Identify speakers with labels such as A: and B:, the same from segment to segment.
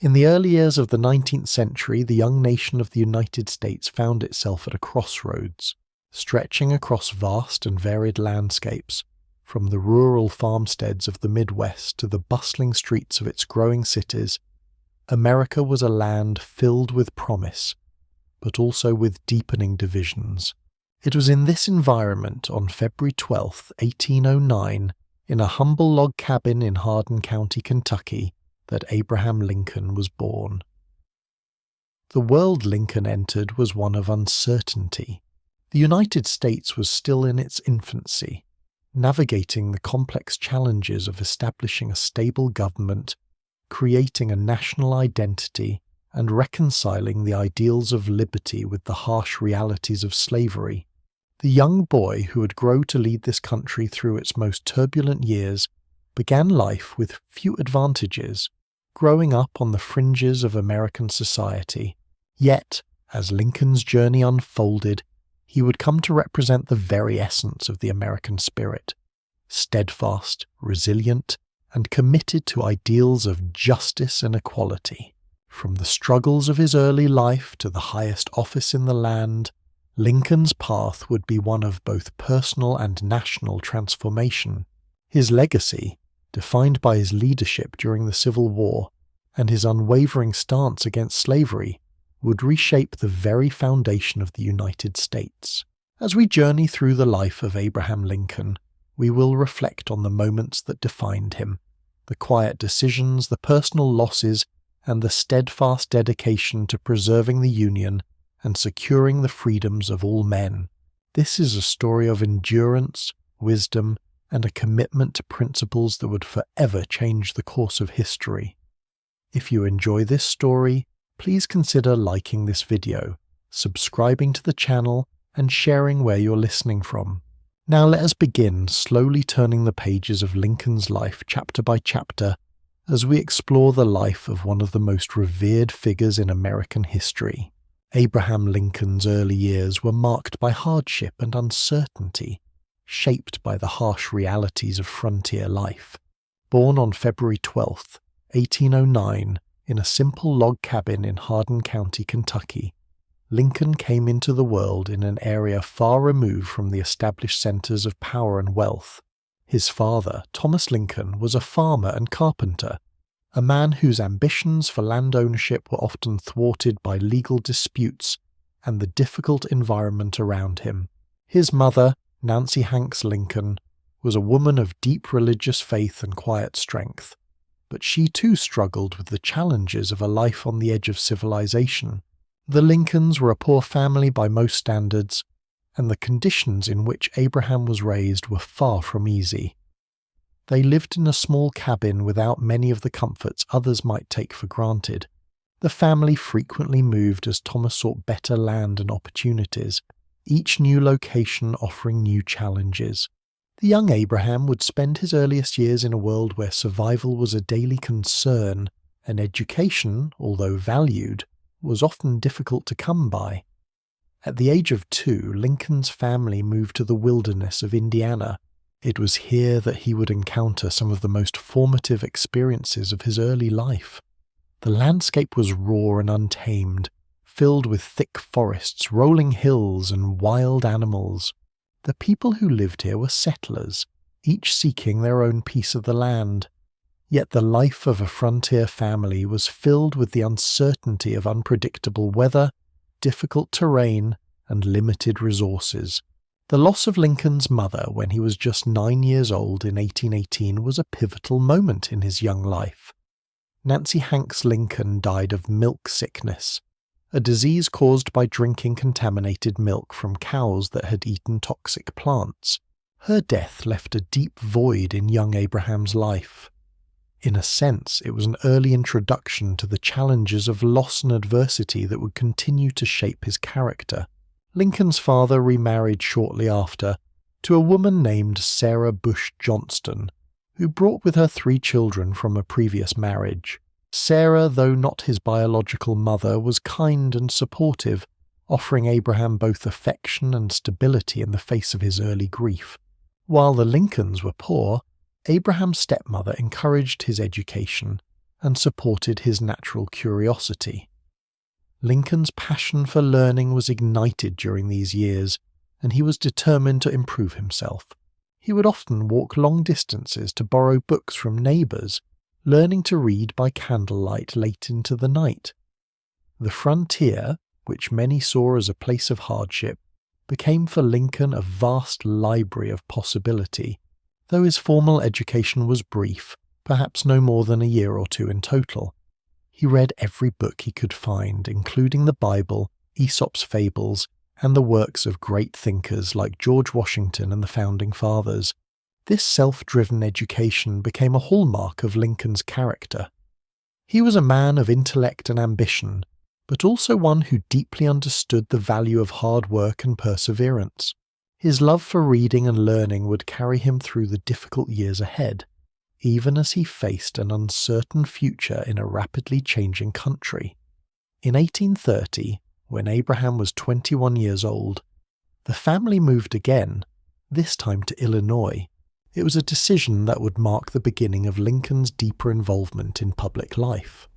A: In the early years of the 19th century, the young nation of the United States found itself at a crossroads, stretching across vast and varied landscapes, from the rural farmsteads of the Midwest to the bustling streets of its growing cities. America was a land filled with promise, but also with deepening divisions. It was in this environment on February 12, 1809, in a humble log cabin in Hardin County, Kentucky, that Abraham Lincoln was born. The world Lincoln entered was one of uncertainty. The United States was still in its infancy, navigating the complex challenges of establishing a stable government, creating a national identity, and reconciling the ideals of liberty with the harsh realities of slavery. The young boy who would grow to lead this country through its most turbulent years began life with few advantages, growing up on the fringes of American society. Yet, as Lincoln's journey unfolded, he would come to represent the very essence of the American spirit, steadfast, resilient, and committed to ideals of justice and equality. From the struggles of his early life to the highest office in the land, Lincoln's path would be one of both personal and national transformation. His legacy, defined by his leadership during the Civil War and his unwavering stance against slavery, would reshape the very foundation of the United States. As we journey through the life of Abraham Lincoln, we will reflect on the moments that defined him, the quiet decisions, the personal losses, and the steadfast dedication to preserving the Union and securing the freedoms of all men. This is a story of endurance, wisdom, and a commitment to principles that would forever change the course of history. If you enjoy this story, please consider liking this video, subscribing to the channel, and sharing where you're listening from. Now let us begin slowly turning the pages of Lincoln's life chapter by chapter as we explore the life of one of the most revered figures in American history. Abraham Lincoln's early years were marked by hardship and uncertainty, shaped by the harsh realities of frontier life. Born on February 12, 1809, in a simple log cabin in Hardin County, Kentucky, Lincoln came into the world in an area far removed from the established centers of power and wealth. His father, Thomas Lincoln, was a farmer and carpenter, a man whose ambitions for land ownership were often thwarted by legal disputes and the difficult environment around him. His mother, Nancy Hanks Lincoln, was a woman of deep religious faith and quiet strength, but she too struggled with the challenges of a life on the edge of civilization. The Lincolns were a poor family by most standards, and the conditions in which Abraham was raised were far from easy. They lived in a small cabin without many of the comforts others might take for granted. The family frequently moved as Thomas sought better land and opportunities, each new location offering new challenges. The young Abraham would spend his earliest years in a world where survival was a daily concern, and education, although valued, was often difficult to come by. At the age of 2, Lincoln's family moved to the wilderness of Indiana. It was here that he would encounter some of the most formative experiences of his early life. The landscape was raw and untamed, filled with thick forests, rolling hills, and wild animals. The people who lived here were settlers, each seeking their own piece of the land. Yet the life of a frontier family was filled with the uncertainty of unpredictable weather, difficult terrain, and limited resources. The loss of Lincoln's mother when he was just 9 years old in 1818 was a pivotal moment in his young life. Nancy Hanks Lincoln died of milk sickness, a disease caused by drinking contaminated milk from cows that had eaten toxic plants. Her death left a deep void in young Abraham's life. In a sense, it was an early introduction to the challenges of loss and adversity that would continue to shape his character. Lincoln's father remarried shortly after to a woman named Sarah Bush Johnston, who brought with her 3 children from a previous marriage. Sarah, though not his biological mother, was kind and supportive, offering Abraham both affection and stability in the face of his early grief. While the Lincolns were poor, Abraham's stepmother encouraged his education, and supported his natural curiosity. Lincoln's passion for learning was ignited during these years, and he was determined to improve himself. He would often walk long distances to borrow books from neighbours, learning to read by candlelight late into the night. The frontier, which many saw as a place of hardship, became for Lincoln a vast library of possibility, though his formal education was brief, perhaps no more than a year or two in total. He read every book he could find, including the Bible, Aesop's fables, and the works of great thinkers like George Washington and the Founding Fathers. This self-driven education became a hallmark of Lincoln's character. He was a man of intellect and ambition, but also one who deeply understood the value of hard work and perseverance. His love for reading and learning would carry him through the difficult years ahead, even as he faced an uncertain future in a rapidly changing country. In 1830, when Abraham was 21 years old, the family moved again, this time to Illinois. It was a decision that would mark the beginning of Lincoln's deeper involvement in public life.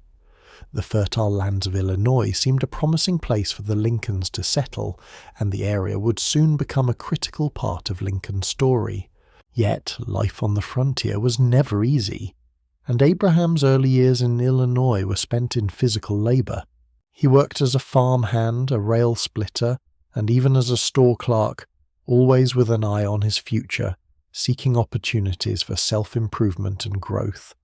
A: The fertile lands of Illinois seemed a promising place for the Lincolns to settle, and the area would soon become a critical part of Lincoln's story. Yet, life on the frontier was never easy, and Abraham's early years in Illinois were spent in physical labor. He worked as a farmhand, a rail splitter, and even as a store clerk, always with an eye on his future, seeking opportunities for self-improvement and growth.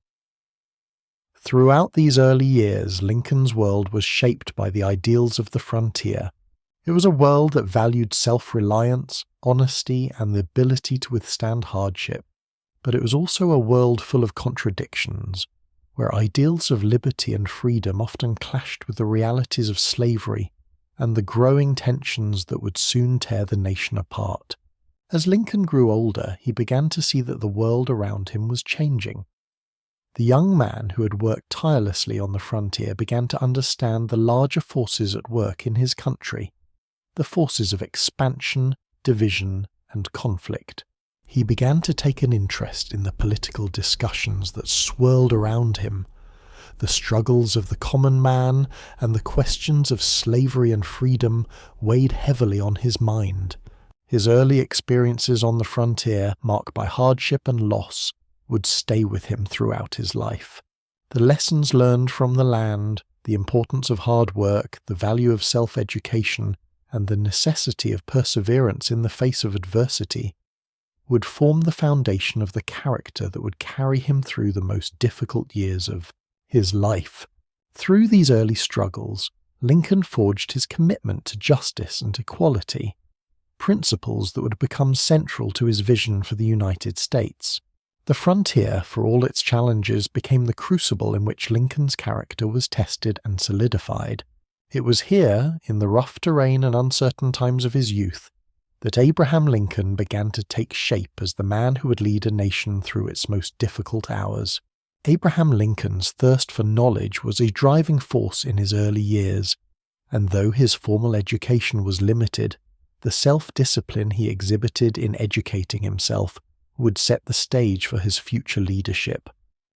A: Throughout these early years, Lincoln's world was shaped by the ideals of the frontier. It was a world that valued self-reliance, honesty, and the ability to withstand hardship. But it was also a world full of contradictions, where ideals of liberty and freedom often clashed with the realities of slavery and the growing tensions that would soon tear the nation apart. As Lincoln grew older, he began to see that the world around him was changing. The young man who had worked tirelessly on the frontier began to understand the larger forces at work in his country, the forces of expansion, division, and conflict. He began to take an interest in the political discussions that swirled around him. The struggles of the common man and the questions of slavery and freedom weighed heavily on his mind. His early experiences on the frontier, marked by hardship and loss, would stay with him throughout his life. The lessons learned from the land, the importance of hard work, the value of self-education, and the necessity of perseverance in the face of adversity, would form the foundation of the character that would carry him through the most difficult years of his life. Through these early struggles, Lincoln forged his commitment to justice and equality, principles that would become central to his vision for the United States. The frontier, for all its challenges, became the crucible in which Lincoln's character was tested and solidified. It was here, in the rough terrain and uncertain times of his youth, that Abraham Lincoln began to take shape as the man who would lead a nation through its most difficult hours. Abraham Lincoln's thirst for knowledge was a driving force in his early years, and though his formal education was limited, the self-discipline he exhibited in educating himself would set the stage for his future leadership.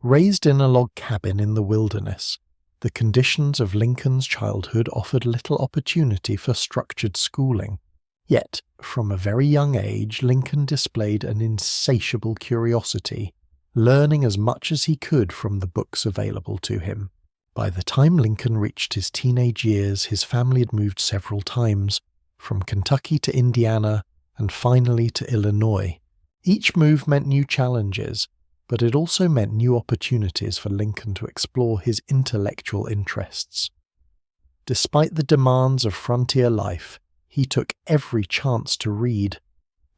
A: Raised in a log cabin in the wilderness, the conditions of Lincoln's childhood offered little opportunity for structured schooling. Yet, from a very young age, Lincoln displayed an insatiable curiosity, learning as much as he could from the books available to him. By the time Lincoln reached his teenage years, his family had moved several times, from Kentucky to Indiana, and finally to Illinois. Each move meant new challenges, but it also meant new opportunities for Lincoln to explore his intellectual interests. Despite the demands of frontier life, he took every chance to read,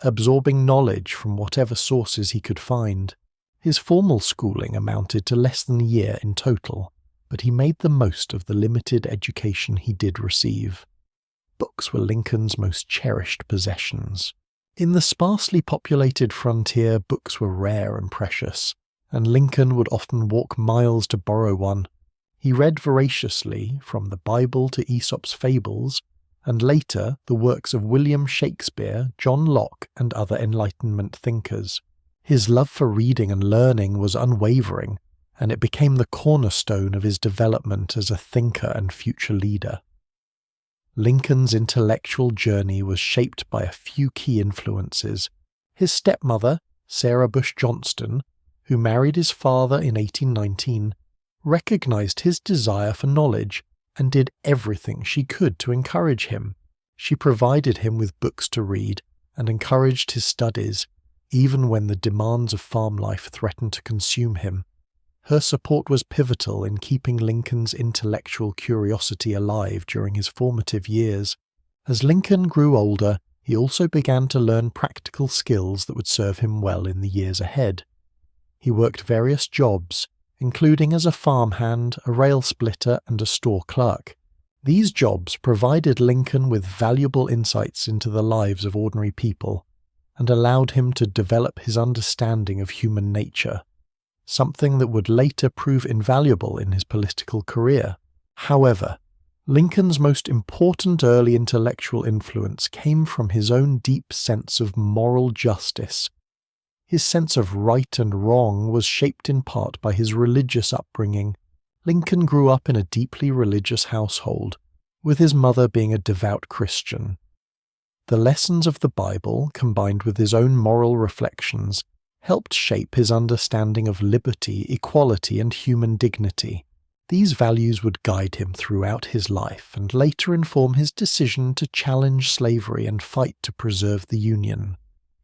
A: absorbing knowledge from whatever sources he could find. His formal schooling amounted to less than a year in total, but he made the most of the limited education he did receive. Books were Lincoln's most cherished possessions. In the sparsely populated frontier, books were rare and precious, and Lincoln would often walk miles to borrow one. He read voraciously, from the Bible to Aesop's fables, and later the works of William Shakespeare, John Locke, and other Enlightenment thinkers. His love for reading and learning was unwavering, and it became the cornerstone of his development as a thinker and future leader. Lincoln's intellectual journey was shaped by a few key influences. His stepmother, Sarah Bush Johnston, who married his father in 1819, recognized his desire for knowledge and did everything she could to encourage him. She provided him with books to read and encouraged his studies, even when the demands of farm life threatened to consume him. Her support was pivotal in keeping Lincoln's intellectual curiosity alive during his formative years. As Lincoln grew older, he also began to learn practical skills that would serve him well in the years ahead. He worked various jobs, including as a farmhand, a rail splitter, and a store clerk. These jobs provided Lincoln with valuable insights into the lives of ordinary people and allowed him to develop his understanding of human nature, something that would later prove invaluable in his political career. However, Lincoln's most important early intellectual influence came from his own deep sense of moral justice. His sense of right and wrong was shaped in part by his religious upbringing. Lincoln grew up in a deeply religious household, with his mother being a devout Christian. The lessons of the Bible, combined with his own moral reflections, helped shape his understanding of liberty, equality, and human dignity. These values would guide him throughout his life and later inform his decision to challenge slavery and fight to preserve the Union.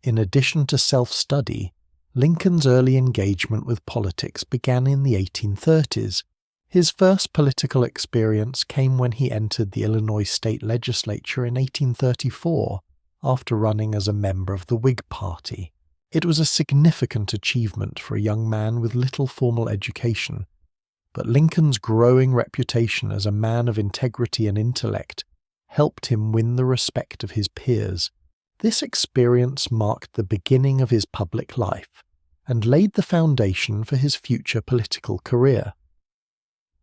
A: In addition to self-study, Lincoln's early engagement with politics began in the 1830s. His first political experience came when he entered the Illinois state legislature in 1834, after running as a member of the Whig Party. It was a significant achievement for a young man with little formal education, but Lincoln's growing reputation as a man of integrity and intellect helped him win the respect of his peers. This experience marked the beginning of his public life and laid the foundation for his future political career.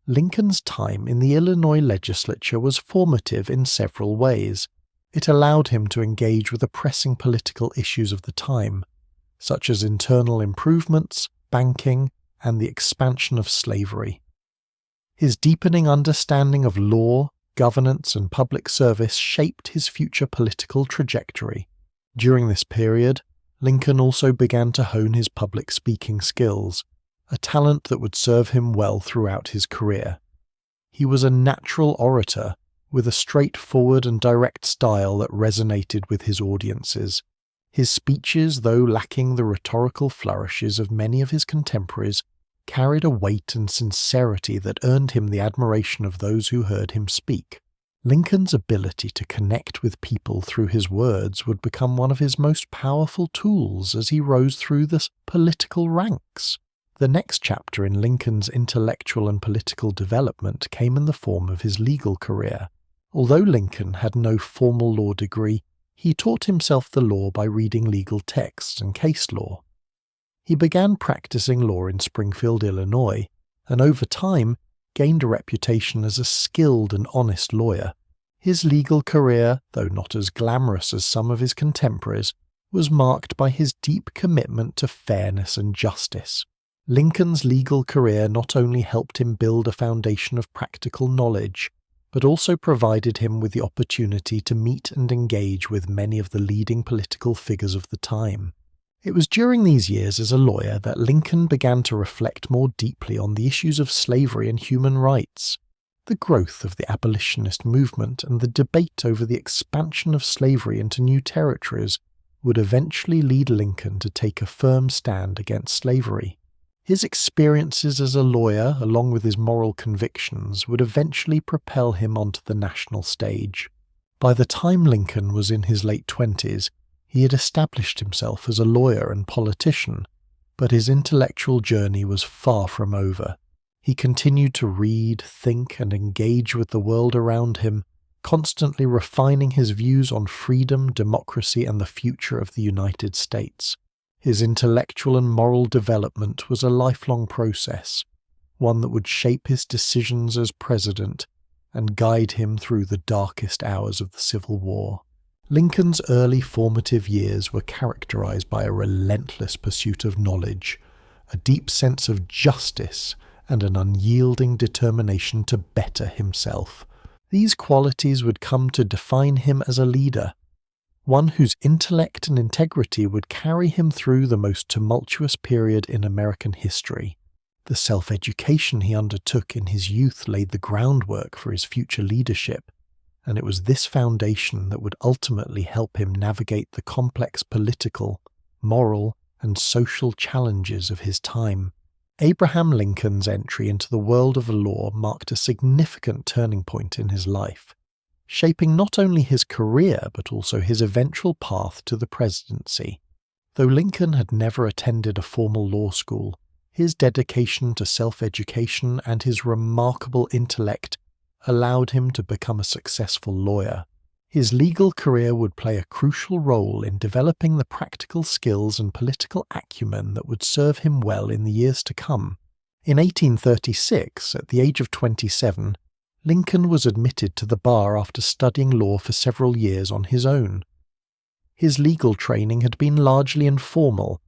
A: Lincoln's time in the Illinois legislature was formative in several ways. It allowed him to engage with the pressing political issues of the time, such as internal improvements, banking, and the expansion of slavery. His deepening understanding of law, governance, and public service shaped his future political trajectory. During this period, Lincoln also began to hone his public speaking skills, a talent that would serve him well throughout his career. He was a natural orator, with a straightforward and direct style that resonated with his audiences. His speeches, though lacking the rhetorical flourishes of many of his contemporaries, carried a weight and sincerity that earned him the admiration of those who heard him speak. Lincoln's ability to connect with people through his words would become one of his most powerful tools as he rose through the political ranks. The next chapter in Lincoln's intellectual and political development came in the form of his legal career. Although Lincoln had no formal law degree, he taught himself the law by reading legal texts and case law. He began practicing law in Springfield, Illinois, and over time gained a reputation as a skilled and honest lawyer. His legal career, though not as glamorous as some of his contemporaries, was marked by his deep commitment to fairness and justice. Lincoln's legal career not only helped him build a foundation of practical knowledge, but also provided him with the opportunity to meet and engage with many of the leading political figures of the time. It was during these years as a lawyer that Lincoln began to reflect more deeply on the issues of slavery and human rights. The growth of the abolitionist movement and the debate over the expansion of slavery into new territories would eventually lead Lincoln to take a firm stand against slavery. His experiences as a lawyer, along with his moral convictions, would eventually propel him onto the national stage. By the time Lincoln was in his late 20s, he had established himself as a lawyer and politician, but his intellectual journey was far from over. He continued to read, think, and engage with the world around him, constantly refining his views on freedom, democracy, and the future of the United States. His intellectual and moral development was a lifelong process, one that would shape his decisions as president and guide him through the darkest hours of the Civil War. Lincoln's early formative years were characterized by a relentless pursuit of knowledge, a deep sense of justice, and an unyielding determination to better himself. These qualities would come to define him as a leader, one whose intellect and integrity would carry him through the most tumultuous period in American history. The self-education he undertook in his youth laid the groundwork for his future leadership, and it was this foundation that would ultimately help him navigate the complex political, moral, and social challenges of his time. Abraham Lincoln's entry into the world of the law marked a significant turning point in his life, shaping not only his career but also his eventual path to the presidency. Though Lincoln had never attended a formal law school, his dedication to self-education and his remarkable intellect allowed him to become a successful lawyer. His legal career would play a crucial role in developing the practical skills and political acumen that would serve him well in the years to come. In 1836, at the age of 27, Lincoln was admitted to the bar after studying law for several years on his own. His legal training had been largely informal.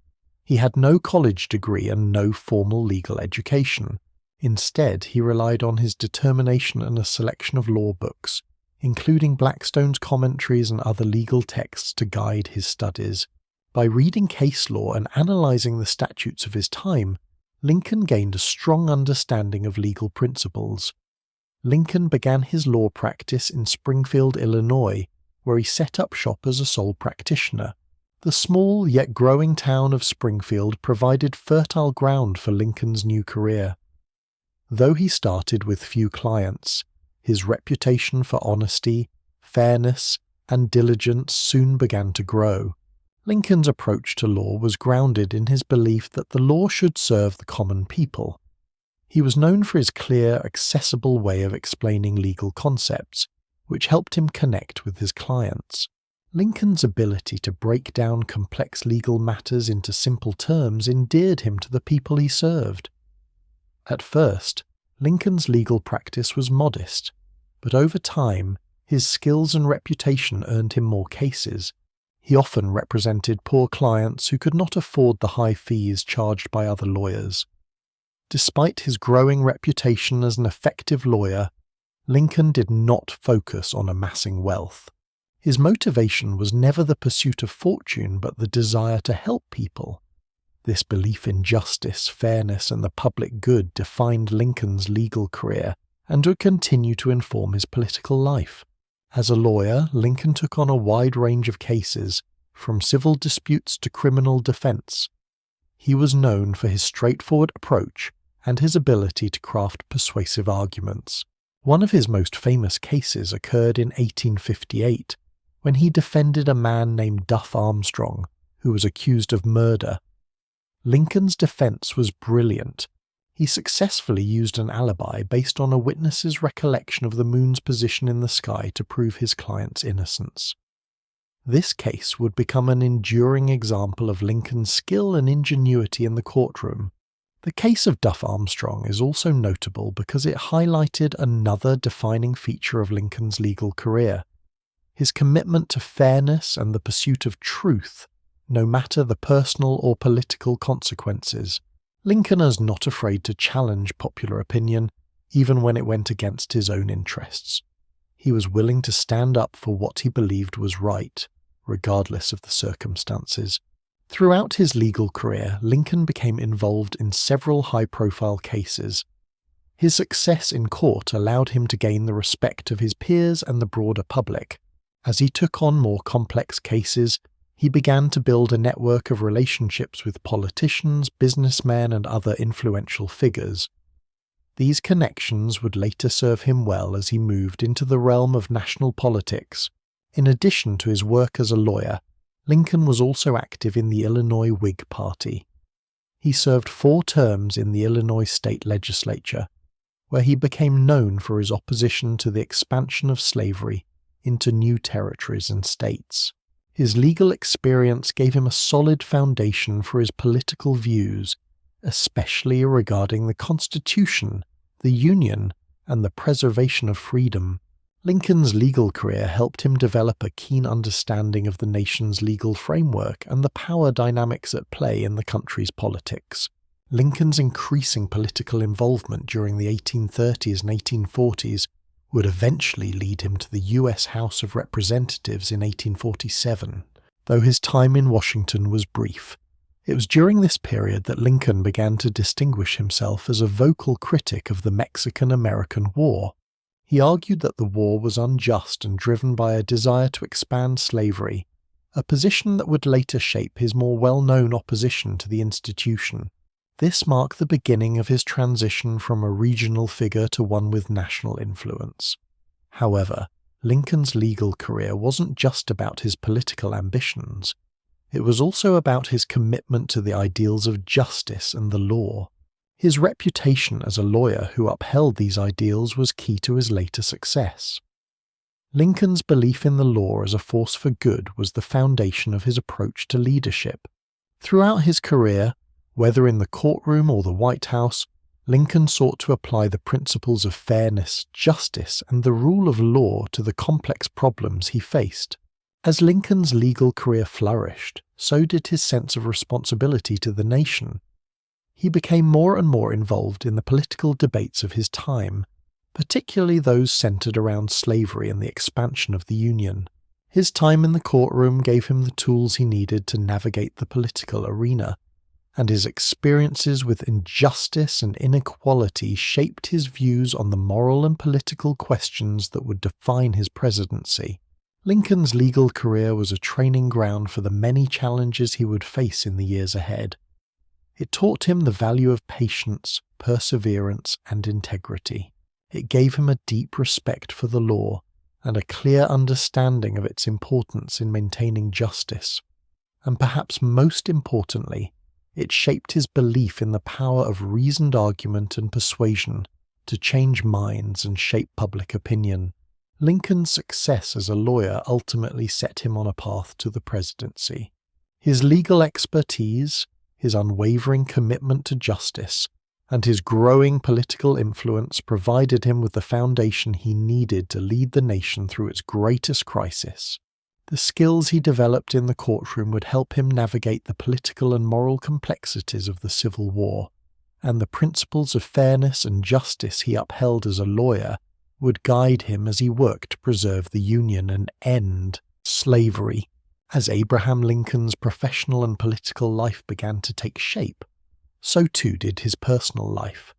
A: He had no college degree and no formal legal education. Instead, he relied on his determination and a selection of law books, including Blackstone's commentaries and other legal texts to guide his studies. By reading case law and analyzing the statutes of his time, Lincoln gained a strong understanding of legal principles. Lincoln began his law practice in Springfield, Illinois, where he set up shop as a sole practitioner. The small yet growing town of Springfield provided fertile ground for Lincoln's new career. Though he started with few clients, his reputation for honesty, fairness, and diligence soon began to grow. Lincoln's approach to law was grounded in his belief that the law should serve the common people. He was known for his clear, accessible way of explaining legal concepts, which helped him connect with his clients. Lincoln's ability to break down complex legal matters into simple terms endeared him to the people he served. At first, Lincoln's legal practice was modest, but over time, his skills and reputation earned him more cases. He often represented poor clients who could not afford the high fees charged by other lawyers. Despite his growing reputation as an effective lawyer, Lincoln did not focus on amassing wealth. His motivation was never the pursuit of fortune but the desire to help people. This belief in justice, fairness, and the public good defined Lincoln's legal career and would continue to inform his political life. As a lawyer, Lincoln took on a wide range of cases, from civil disputes to criminal defense. He was known for his straightforward approach and his ability to craft persuasive arguments. One of his most famous cases occurred in 1858, when he defended a man named Duff Armstrong, who was accused of murder. Lincoln's defense was brilliant. He successfully used an alibi based on a witness's recollection of the moon's position in the sky to prove his client's innocence. This case would become an enduring example of Lincoln's skill and ingenuity in the courtroom. The case of Duff Armstrong is also notable because it highlighted another defining feature of Lincoln's legal career: his commitment to fairness and the pursuit of truth, no matter the personal or political consequences. Lincoln was not afraid to challenge popular opinion, even when it went against his own interests. He was willing to stand up for what he believed was right, regardless of the circumstances. Throughout his legal career, Lincoln became involved in several high-profile cases. His success in court allowed him to gain the respect of his peers and the broader public. As he took on more complex cases, he began to build a network of relationships with politicians, businessmen, and other influential figures. These connections would later serve him well as he moved into the realm of national politics. In addition to his work as a lawyer, Lincoln was also active in the Illinois Whig Party. He served 4 terms in the Illinois state legislature, where he became known for his opposition to the expansion of slavery into new territories and states. His legal experience gave him a solid foundation for his political views, especially regarding the Constitution, the Union, and the preservation of freedom. Lincoln's legal career helped him develop a keen understanding of the nation's legal framework and the power dynamics at play in the country's politics. Lincoln's increasing political involvement during the 1830s and 1840s would eventually lead him to the US House of Representatives in 1847, though his time in Washington was brief. It was during this period that Lincoln began to distinguish himself as a vocal critic of the Mexican-American War. He argued that the war was unjust and driven by a desire to expand slavery, a position that would later shape his more well-known opposition to the institution. This marked the beginning of his transition from a regional figure to one with national influence. However, Lincoln's legal career wasn't just about his political ambitions. It was also about his commitment to the ideals of justice and the law. His reputation as a lawyer who upheld these ideals was key to his later success. Lincoln's belief in the law as a force for good was the foundation of his approach to leadership. Throughout his career, whether in the courtroom or the White House, Lincoln sought to apply the principles of fairness, justice, and the rule of law to the complex problems he faced. As Lincoln's legal career flourished, so did his sense of responsibility to the nation. He became more and more involved in the political debates of his time, particularly those centered around slavery and the expansion of the Union. His time in the courtroom gave him the tools he needed to navigate the political arena, and his experiences with injustice and inequality shaped his views on the moral and political questions that would define his presidency. Lincoln's legal career was a training ground for the many challenges he would face in the years ahead. It taught him the value of patience, perseverance, and integrity. It gave him a deep respect for the law and a clear understanding of its importance in maintaining justice. And perhaps most importantly, it shaped his belief in the power of reasoned argument and persuasion to change minds and shape public opinion. Lincoln's success as a lawyer ultimately set him on a path to the presidency. His legal expertise, his unwavering commitment to justice, and his growing political influence provided him with the foundation he needed to lead the nation through its greatest crisis. The skills he developed in the courtroom would help him navigate the political and moral complexities of the Civil War, and the principles of fairness and justice he upheld as a lawyer would guide him as he worked to preserve the Union and end slavery. As Abraham Lincoln's professional and political life began to take shape, so too did his personal life.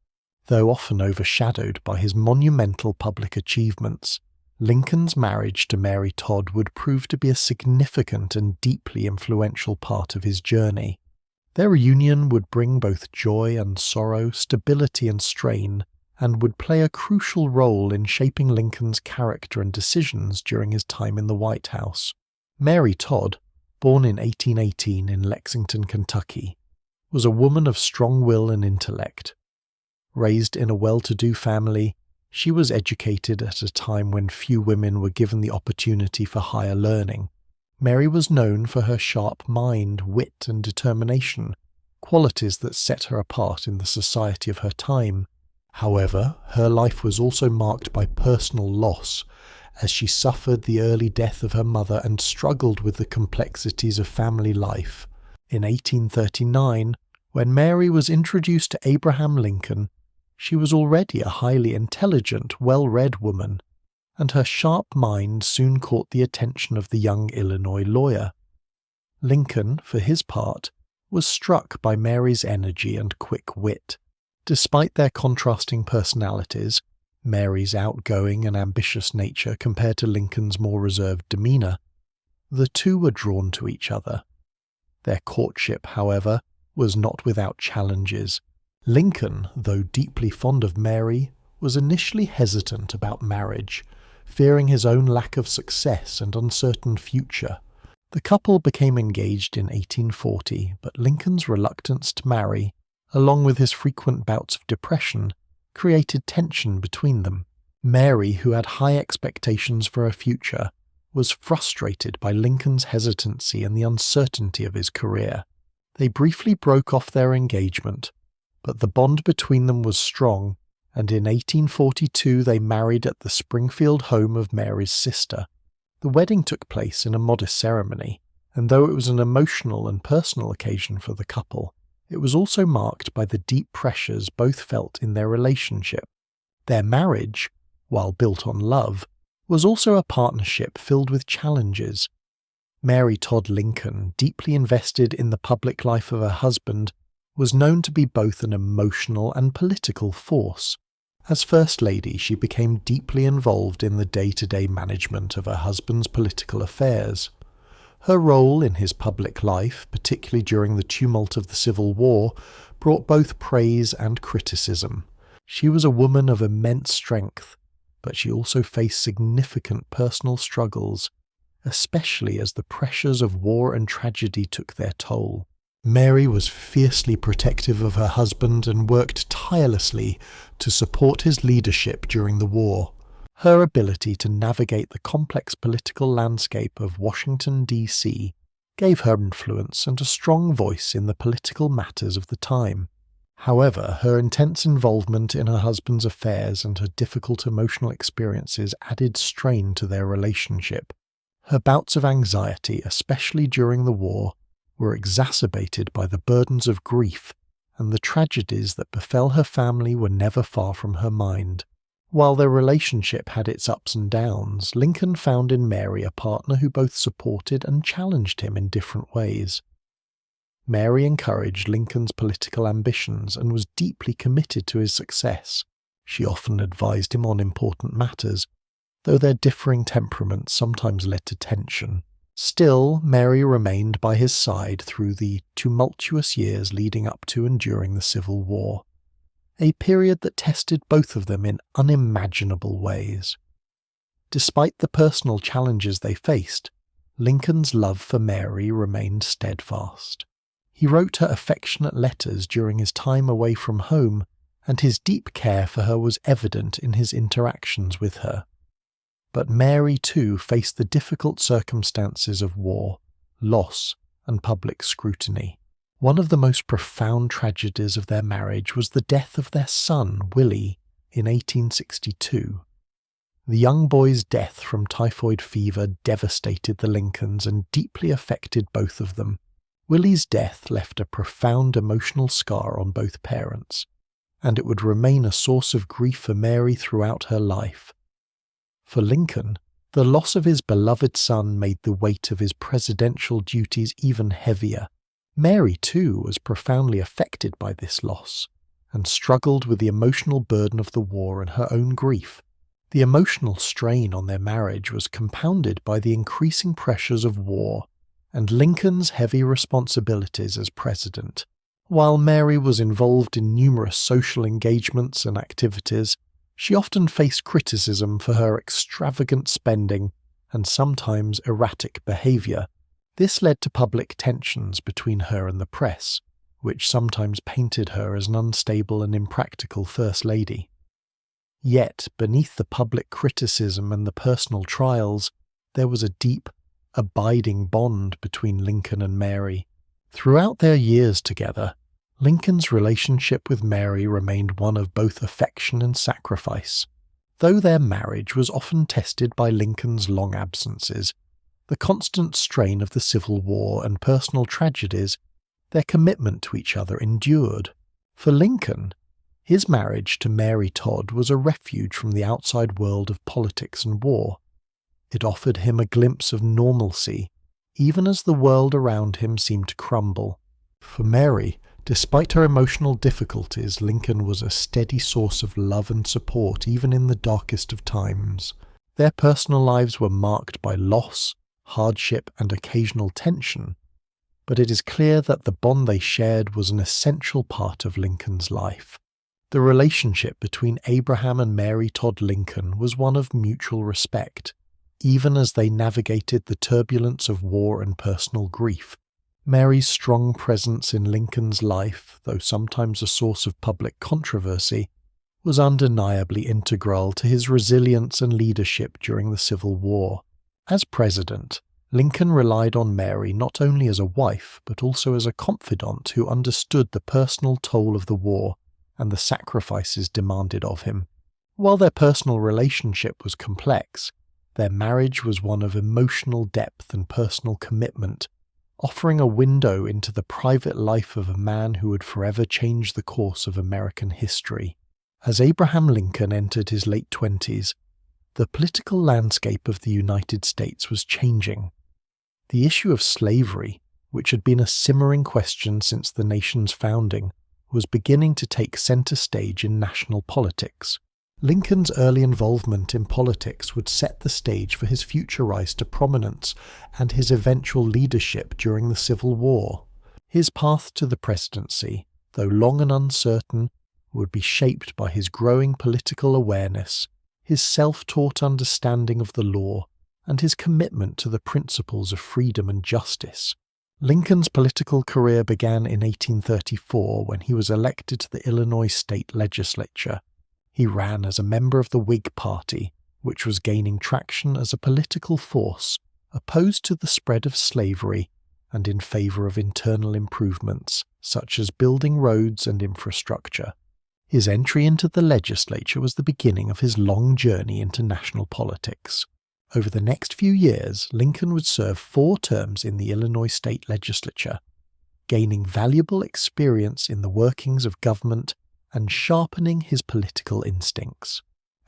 A: Though often overshadowed by his monumental public achievements, Lincoln's marriage to Mary Todd would prove to be a significant and deeply influential part of his journey. Their union would bring both joy and sorrow, stability and strain, and would play a crucial role in shaping Lincoln's character and decisions during his time in the White House. Mary Todd, born in 1818 in Lexington, Kentucky, was a woman of strong will and intellect. Raised in a well-to-do family, she was educated at a time when few women were given the opportunity for higher learning. Mary was known for her sharp mind, wit, and determination, qualities that set her apart in the society of her time. However, her life was also marked by personal loss, as she suffered the early death of her mother and struggled with the complexities of family life. In 1839, when Mary was introduced to Abraham Lincoln, she was already a highly intelligent, well-read woman, and her sharp mind soon caught the attention of the young Illinois lawyer. Lincoln, for his part, was struck by Mary's energy and quick wit. Despite their contrasting personalities, Mary's outgoing and ambitious nature compared to Lincoln's more reserved demeanor, the two were drawn to each other. Their courtship, however, was not without challenges. Lincoln, though deeply fond of Mary, was initially hesitant about marriage, fearing his own lack of success and uncertain future. The couple became engaged in 1840, but Lincoln's reluctance to marry, along with his frequent bouts of depression, created tension between them. Mary, who had high expectations for her future, was frustrated by Lincoln's hesitancy and the uncertainty of his career. They briefly broke off their engagement, but the bond between them was strong, and in 1842 they married at the Springfield home of Mary's sister. The wedding took place in a modest ceremony, and though it was an emotional and personal occasion for the couple, it was also marked by the deep pressures both felt in their relationship. Their marriage, while built on love, was also a partnership filled with challenges. Mary Todd Lincoln, deeply invested in the public life of her husband, was known to be both an emotional and political force. As First Lady, she became deeply involved in the day-to-day management of her husband's political affairs. Her role in his public life, particularly during the tumult of the Civil War, brought both praise and criticism. She was a woman of immense strength, but she also faced significant personal struggles, especially as the pressures of war and tragedy took their toll. Mary was fiercely protective of her husband and worked tirelessly to support his leadership during the war. Her ability to navigate the complex political landscape of Washington, D.C. gave her influence and a strong voice in the political matters of the time. However, her intense involvement in her husband's affairs and her difficult emotional experiences added strain to their relationship. Her bouts of anxiety, especially during the war, were exacerbated by the burdens of grief, and the tragedies that befell her family were never far from her mind. While their relationship had its ups and downs, Lincoln found in Mary a partner who both supported and challenged him in different ways. Mary encouraged Lincoln's political ambitions and was deeply committed to his success. She often advised him on important matters, though their differing temperaments sometimes led to tension. Still, Mary remained by his side through the tumultuous years leading up to and during the Civil War, a period that tested both of them in unimaginable ways. Despite the personal challenges they faced, Lincoln's love for Mary remained steadfast. He wrote her affectionate letters during his time away from home, and his deep care for her was evident in his interactions with her. But Mary too faced the difficult circumstances of war, loss, and public scrutiny. One of the most profound tragedies of their marriage was the death of their son, Willie, in 1862. The young boy's death from typhoid fever devastated the Lincolns and deeply affected both of them. Willie's death left a profound emotional scar on both parents, and it would remain a source of grief for Mary throughout her life. For Lincoln, the loss of his beloved son made the weight of his presidential duties even heavier. Mary, too, was profoundly affected by this loss, and struggled with the emotional burden of the war and her own grief. The emotional strain on their marriage was compounded by the increasing pressures of war and Lincoln's heavy responsibilities as president. While Mary was involved in numerous social engagements and activities, she often faced criticism for her extravagant spending and sometimes erratic behavior. This led to public tensions between her and the press, which sometimes painted her as an unstable and impractical First Lady. Yet, beneath the public criticism and the personal trials, there was a deep, abiding bond between Lincoln and Mary. Throughout their years together, Lincoln's relationship with Mary remained one of both affection and sacrifice. Though their marriage was often tested by Lincoln's long absences, the constant strain of the Civil War and personal tragedies, their commitment to each other endured. For Lincoln, his marriage to Mary Todd was a refuge from the outside world of politics and war. It offered him a glimpse of normalcy, even as the world around him seemed to crumble. For Mary, despite her emotional difficulties, Lincoln was a steady source of love and support even in the darkest of times. Their personal lives were marked by loss, hardship, and occasional tension, but it is clear that the bond they shared was an essential part of Lincoln's life. The relationship between Abraham and Mary Todd Lincoln was one of mutual respect, even as they navigated the turbulence of war and personal grief. Mary's strong presence in Lincoln's life, though sometimes a source of public controversy, was undeniably integral to his resilience and leadership during the Civil War. As president, Lincoln relied on Mary not only as a wife, but also as a confidant who understood the personal toll of the war and the sacrifices demanded of him. While their personal relationship was complex, their marriage was one of emotional depth and personal commitment, offering a window into the private life of a man who would forever change the course of American history. As Abraham Lincoln entered his late 20s, the political landscape of the United States was changing. The issue of slavery, which had been a simmering question since the nation's founding, was beginning to take center stage in national politics. Lincoln's early involvement in politics would set the stage for his future rise to prominence and his eventual leadership during the Civil War. His path to the presidency, though long and uncertain, would be shaped by his growing political awareness, his self-taught understanding of the law, and his commitment to the principles of freedom and justice. Lincoln's political career began in 1834 when he was elected to the Illinois state legislature. He ran as a member of the Whig Party, which was gaining traction as a political force opposed to the spread of slavery and in favor of internal improvements, such as building roads and infrastructure. His entry into the legislature was the beginning of his long journey into national politics. Over the next few years, Lincoln would serve 4 terms in the Illinois state legislature, gaining valuable experience in the workings of government and sharpening his political instincts.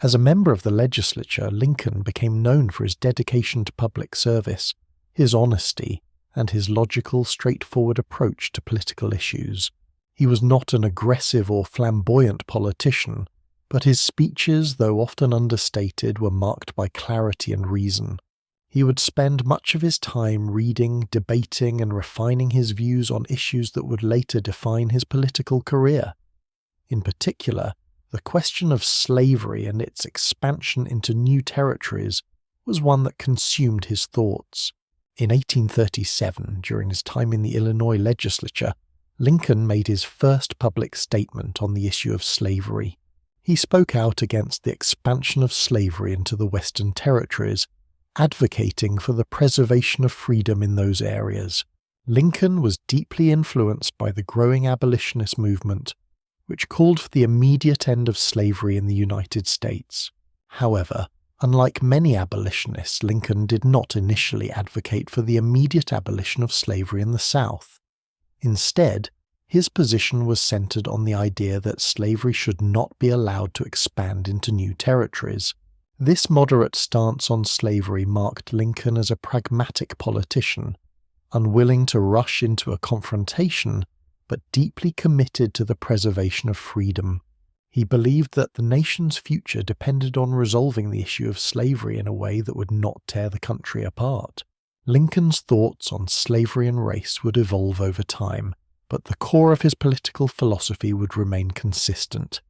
A: As a member of the legislature, Lincoln became known for his dedication to public service, his honesty, and his logical, straightforward approach to political issues. He was not an aggressive or flamboyant politician, but his speeches, though often understated, were marked by clarity and reason. He would spend much of his time reading, debating, and refining his views on issues that would later define his political career. In particular, the question of slavery and its expansion into new territories was one that consumed his thoughts. In 1837, during his time in the Illinois legislature, Lincoln made his first public statement on the issue of slavery. He spoke out against the expansion of slavery into the Western territories, advocating for the preservation of freedom in those areas. Lincoln was deeply influenced by the growing abolitionist movement, which called for the immediate end of slavery in the United States. However, unlike many abolitionists, Lincoln did not initially advocate for the immediate abolition of slavery in the South. Instead, his position was centered on the idea that slavery should not be allowed to expand into new territories. This moderate stance on slavery marked Lincoln as a pragmatic politician, unwilling to rush into a confrontation, but deeply committed to the preservation of freedom. He believed that the nation's future depended on resolving the issue of slavery in a way that would not tear the country apart. Lincoln's thoughts on slavery and race would evolve over time, but the core of his political philosophy would remain consistent: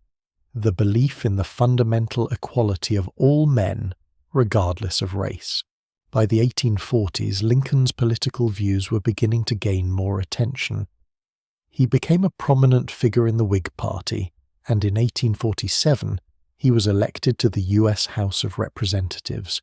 A: the belief in the fundamental equality of all men, regardless of race. By the 1840s, Lincoln's political views were beginning to gain more attention. He became a prominent figure in the Whig Party, and in 1847 he was elected to the U.S. House of Representatives.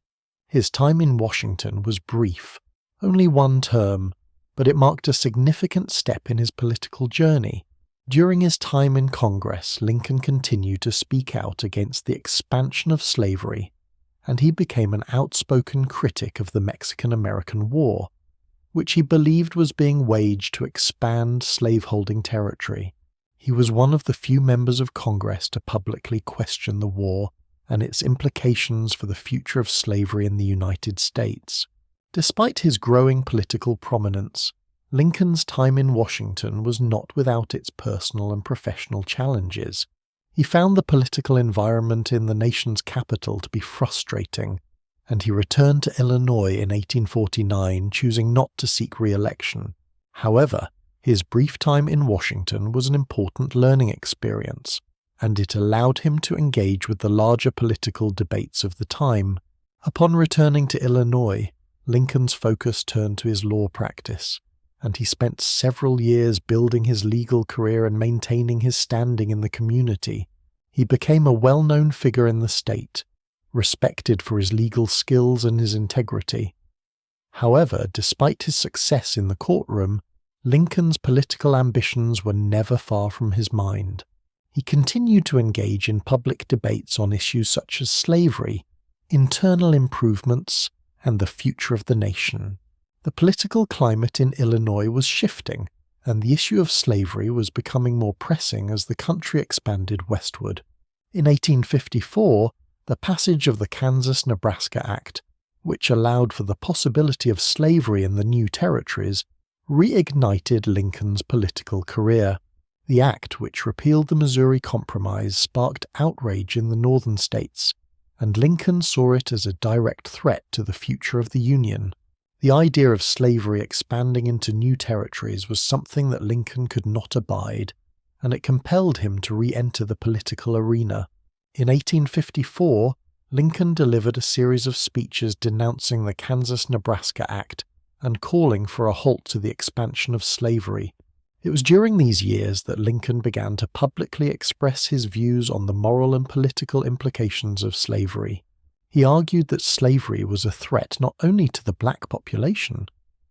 A: His time in Washington was brief, only 1 term, but it marked a significant step in his political journey. During his time in Congress, Lincoln continued to speak out against the expansion of slavery, and he became an outspoken critic of the Mexican-American War, which he believed was being waged to expand slaveholding territory. He was one of the few members of Congress to publicly question the war and its implications for the future of slavery in the United States. Despite his growing political prominence, Lincoln's time in Washington was not without its personal and professional challenges. He found the political environment in the nation's capital to be frustrating, and he returned to Illinois in 1849, choosing not to seek re-election. However, his brief time in Washington was an important learning experience, and it allowed him to engage with the larger political debates of the time. Upon returning to Illinois, Lincoln's focus turned to his law practice, and he spent several years building his legal career and maintaining his standing in the community. He became a well-known figure in the state, respected for his legal skills and his integrity. However, despite his success in the courtroom, Lincoln's political ambitions were never far from his mind. He continued to engage in public debates on issues such as slavery, internal improvements, and the future of the nation. The political climate in Illinois was shifting, and the issue of slavery was becoming more pressing as the country expanded westward. In 1854, the passage of the Kansas-Nebraska Act, which allowed for the possibility of slavery in the new territories, reignited Lincoln's political career. The act, which repealed the Missouri Compromise, sparked outrage in the northern states, and Lincoln saw it as a direct threat to the future of the Union. The idea of slavery expanding into new territories was something that Lincoln could not abide, and it compelled him to re-enter the political arena. In 1854, Lincoln delivered a series of speeches denouncing the Kansas-Nebraska Act and calling for a halt to the expansion of slavery. It was during these years that Lincoln began to publicly express his views on the moral and political implications of slavery. He argued that slavery was a threat not only to the black population,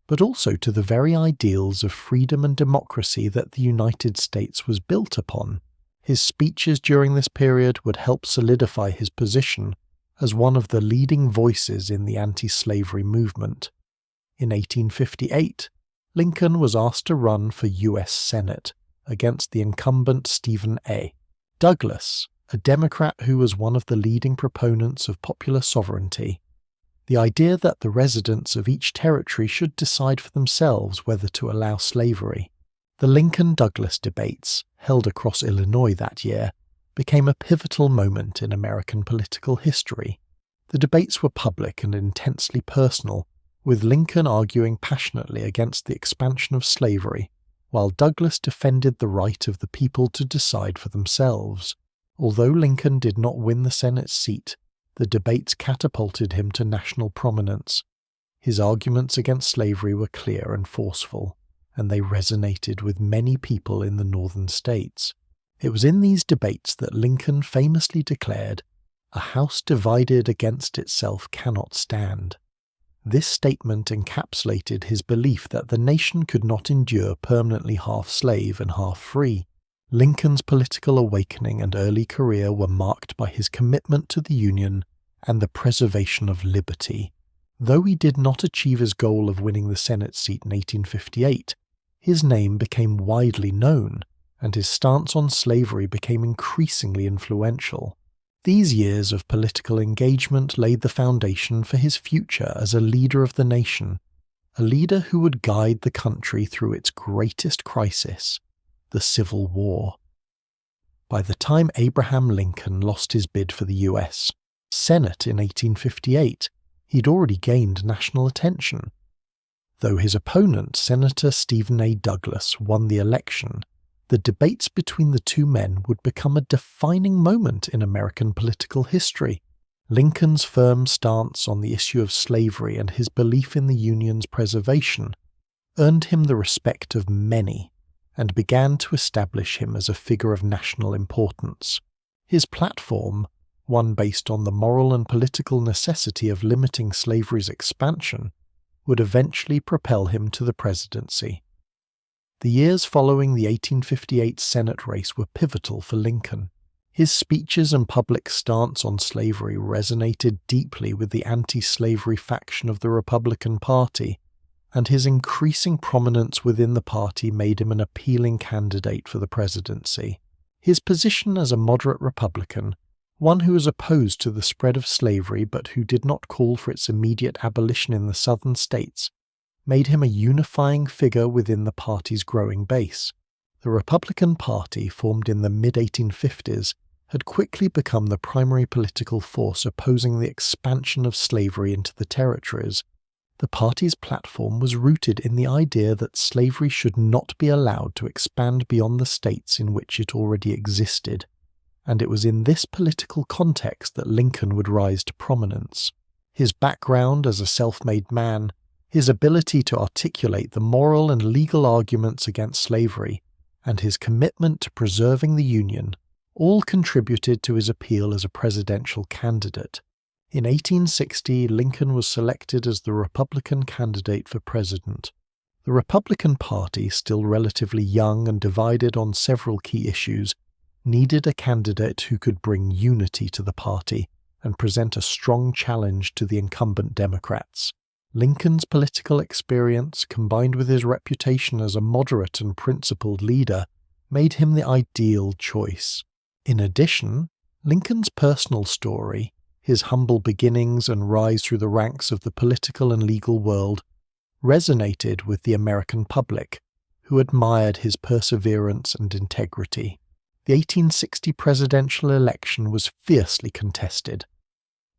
A: but also to the very ideals of freedom and democracy that the United States was built upon. His speeches during this period would help solidify his position as one of the leading voices in the anti-slavery movement. In 1858, Lincoln was asked to run for U.S. Senate against the incumbent Stephen A. Douglas, a Democrat who was one of the leading proponents of popular sovereignty. The idea that the residents of each territory should decide for themselves whether to allow slavery. The Lincoln-Douglas debates, held across Illinois that year, became a pivotal moment in American political history. The debates were public and intensely personal, with Lincoln arguing passionately against the expansion of slavery, while Douglas defended the right of the people to decide for themselves. Although Lincoln did not win the Senate seat, the debates catapulted him to national prominence. His arguments against slavery were clear and forceful, and they resonated with many people in the northern states. It was in these debates that Lincoln famously declared, "A house divided against itself cannot stand." This statement encapsulated his belief that the nation could not endure permanently half slave and half free. Lincoln's political awakening and early career were marked by his commitment to the Union and the preservation of liberty. Though he did not achieve his goal of winning the Senate seat in 1858, his name became widely known, and his stance on slavery became increasingly influential. These years of political engagement laid the foundation for his future as a leader of the nation, a leader who would guide the country through its greatest crisis, the Civil War. By the time Abraham Lincoln lost his bid for the U.S. Senate in 1858, he'd already gained national attention. Though his opponent, Senator Stephen A. Douglas, won the election, the debates between the two men would become a defining moment in American political history. Lincoln's firm stance on the issue of slavery and his belief in the Union's preservation earned him the respect of many and began to establish him as a figure of national importance. His platform, one based on the moral and political necessity of limiting slavery's expansion, would eventually propel him to the presidency. The years following the 1858 Senate race were pivotal for Lincoln. His speeches and public stance on slavery resonated deeply with the anti-slavery faction of the Republican Party, and his increasing prominence within the party made him an appealing candidate for the presidency. His position as a moderate Republican, one who was opposed to the spread of slavery but who did not call for its immediate abolition in the southern states, made him a unifying figure within the party's growing base. The Republican Party, formed in the mid-1850s, had quickly become the primary political force opposing the expansion of slavery into the territories. The party's platform was rooted in the idea that slavery should not be allowed to expand beyond the states in which it already existed, and it was in this political context that Lincoln would rise to prominence. His background as a self-made man, his ability to articulate the moral and legal arguments against slavery, and his commitment to preserving the Union all contributed to his appeal as a presidential candidate. In 1860, Lincoln was selected as the Republican candidate for president. The Republican Party, still relatively young and divided on several key issues, needed a candidate who could bring unity to the party and present a strong challenge to the incumbent Democrats. Lincoln's political experience, combined with his reputation as a moderate and principled leader, made him the ideal choice. In addition, Lincoln's personal story, his humble beginnings and rise through the ranks of the political and legal world, resonated with the American public, who admired his perseverance and integrity. The 1860 presidential election was fiercely contested.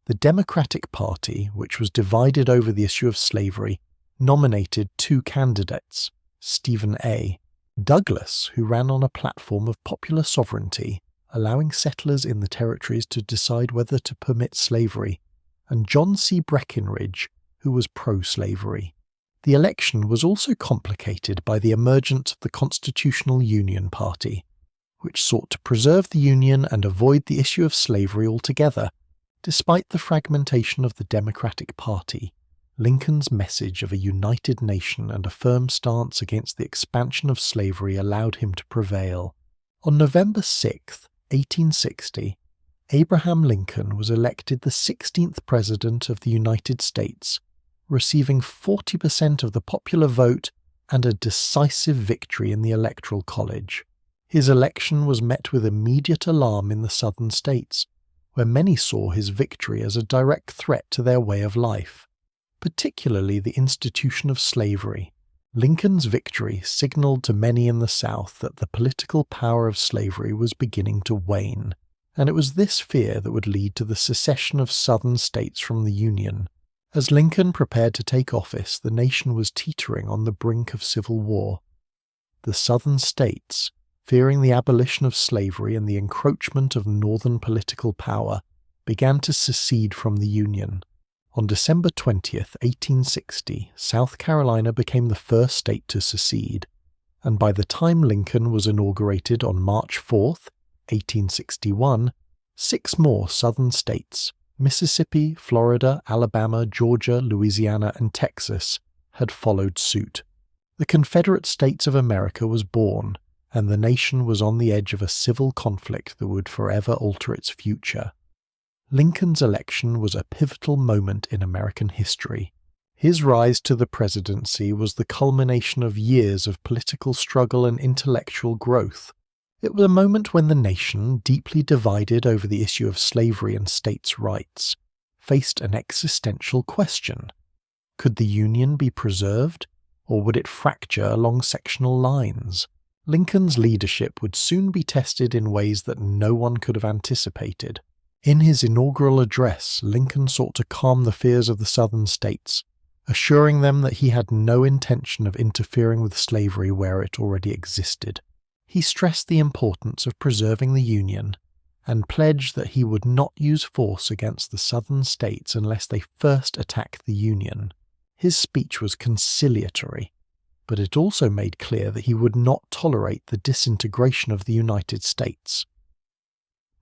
A: The Democratic Party, which was divided over the issue of slavery, nominated two candidates, Stephen A. Douglas, who ran on a platform of popular sovereignty, allowing settlers in the territories to decide whether to permit slavery, and John C. Breckinridge, who was pro-slavery. The election was also complicated by the emergence of the Constitutional Union Party, which sought to preserve the Union and avoid the issue of slavery altogether. Despite the fragmentation of the Democratic Party, Lincoln's message of a united nation and a firm stance against the expansion of slavery allowed him to prevail. On November 6, 1860, Abraham Lincoln was elected the 16th President of the United States, receiving 40% of the popular vote and a decisive victory in the Electoral College. His election was met with immediate alarm in the southern states, where many saw his victory as a direct threat to their way of life, particularly the institution of slavery. Lincoln's victory signaled to many in the South that the political power of slavery was beginning to wane, and it was this fear that would lead to the secession of southern states from the Union. As Lincoln prepared to take office, the nation was teetering on the brink of civil war. The southern states, fearing the abolition of slavery and the encroachment of northern political power, began to secede from the Union. On December 20, 1860, South Carolina became the first state to secede, and by the time Lincoln was inaugurated on March 4, 1861, 6 more southern states, Mississippi, Florida, Alabama, Georgia, Louisiana, and Texas, had followed suit. The Confederate States of America was born, and the nation was on the edge of a civil conflict that would forever alter its future. Lincoln's election was a pivotal moment in American history. His rise to the presidency was the culmination of years of political struggle and intellectual growth. It was a moment when the nation, deeply divided over the issue of slavery and states' rights, faced an existential question. Could the Union be preserved, or would it fracture along sectional lines? Lincoln's leadership would soon be tested in ways that no one could have anticipated. In his inaugural address, Lincoln sought to calm the fears of the southern states, assuring them that he had no intention of interfering with slavery where it already existed. He stressed the importance of preserving the Union, and pledged that he would not use force against the southern states unless they first attacked the Union. His speech was conciliatory, but it also made clear that he would not tolerate the disintegration of the United States.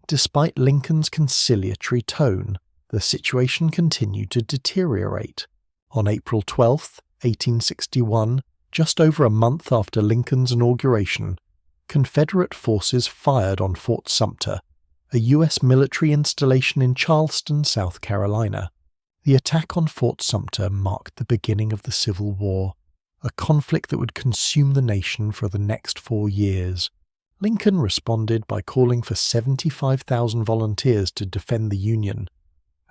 A: Despite Lincoln's conciliatory tone, the situation continued to deteriorate. On April 12, 1861, just over a month after Lincoln's inauguration, Confederate forces fired on Fort Sumter, a U.S. military installation in Charleston, South Carolina. The attack on Fort Sumter marked the beginning of the Civil War, a conflict that would consume the nation for the next 4 years. Lincoln responded by calling for 75,000 volunteers to defend the Union,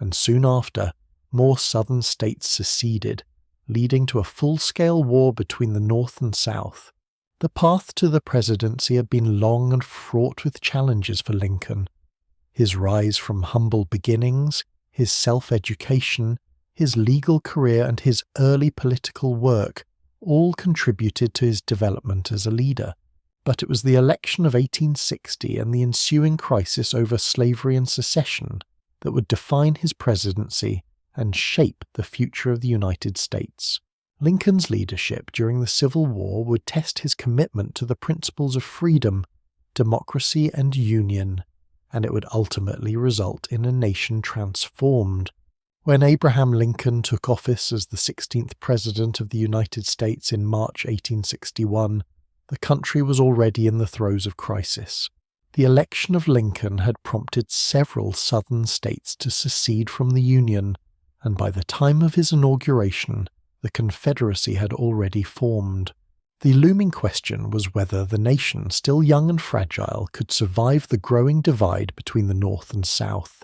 A: and soon after, more southern states seceded, leading to a full-scale war between the North and South. The path to the presidency had been long and fraught with challenges for Lincoln. His rise from humble beginnings, his self-education, his legal career, and his early political work all contributed to his development as a leader. But it was the election of 1860 and the ensuing crisis over slavery and secession that would define his presidency and shape the future of the United States. Lincoln's leadership during the Civil War would test his commitment to the principles of freedom, democracy, and union, and it would ultimately result in a nation transformed. When Abraham Lincoln took office as the 16th President of the United States in March 1861, the country was already in the throes of crisis. The election of Lincoln had prompted several southern states to secede from the Union, and by the time of his inauguration, the Confederacy had already formed. The looming question was whether the nation, still young and fragile, could survive the growing divide between the North and South.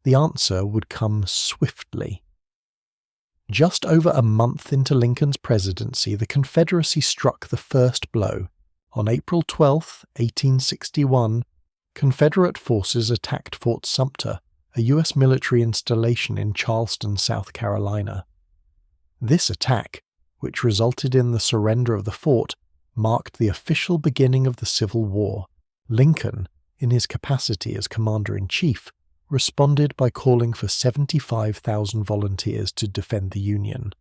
A: The answer would come swiftly. Just over a month into Lincoln's presidency, the Confederacy struck the first blow. On April 12, 1861, Confederate forces attacked Fort Sumter, a U.S. military installation in Charleston, South Carolina. This attack, which resulted in the surrender of the fort, marked the official beginning of the Civil War. Lincoln, in his capacity as Commander-in-Chief, responded by calling for 75,000 volunteers to defend the Union.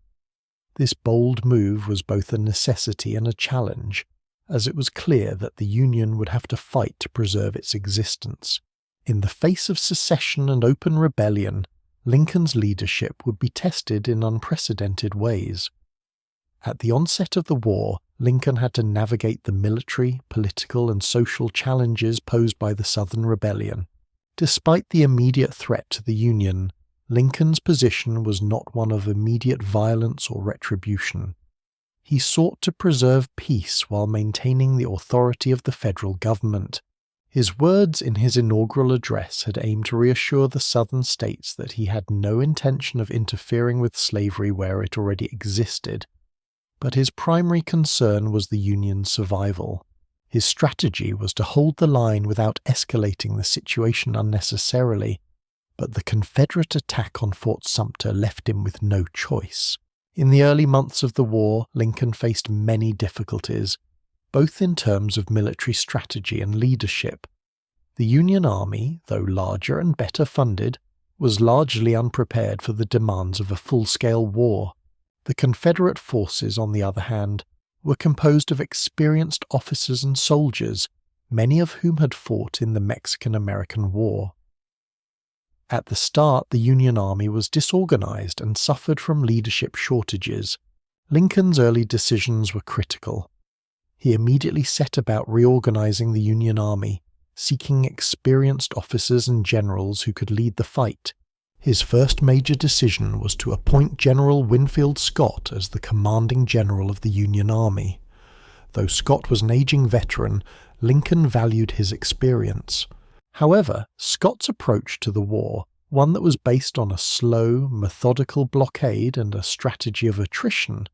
A: This bold move was both a necessity and a challenge, as it was clear that the Union would have to fight to preserve its existence. In the face of secession and open rebellion, Lincoln's leadership would be tested in unprecedented ways. At the onset of the war, Lincoln had to navigate the military, political, and social challenges posed by the Southern Rebellion. Despite the immediate threat to the Union, Lincoln's position was not one of immediate violence or retribution. He sought to preserve peace while maintaining the authority of the federal government. His words in his inaugural address had aimed to reassure the Southern states that he had no intention of interfering with slavery where it already existed, but his primary concern was the Union's survival. His strategy was to hold the line without escalating the situation unnecessarily, but the Confederate attack on Fort Sumter left him with no choice. In the early months of the war, Lincoln faced many difficulties, both in terms of military strategy and leadership. The Union Army, though larger and better funded, was largely unprepared for the demands of a full-scale war. The Confederate forces, on the other hand, were composed of experienced officers and soldiers, many of whom had fought in the Mexican-American War. At the start, the Union Army was disorganized and suffered from leadership shortages. Lincoln's early decisions were critical. He immediately set about reorganizing the Union Army, seeking experienced officers and generals who could lead the fight. His first major decision was to appoint General Winfield Scott as the commanding general of the Union Army. Though Scott was an aging veteran, Lincoln valued his experience. However, Scott's approach to the war, one that was based on a slow, methodical blockade and a strategy of attrition,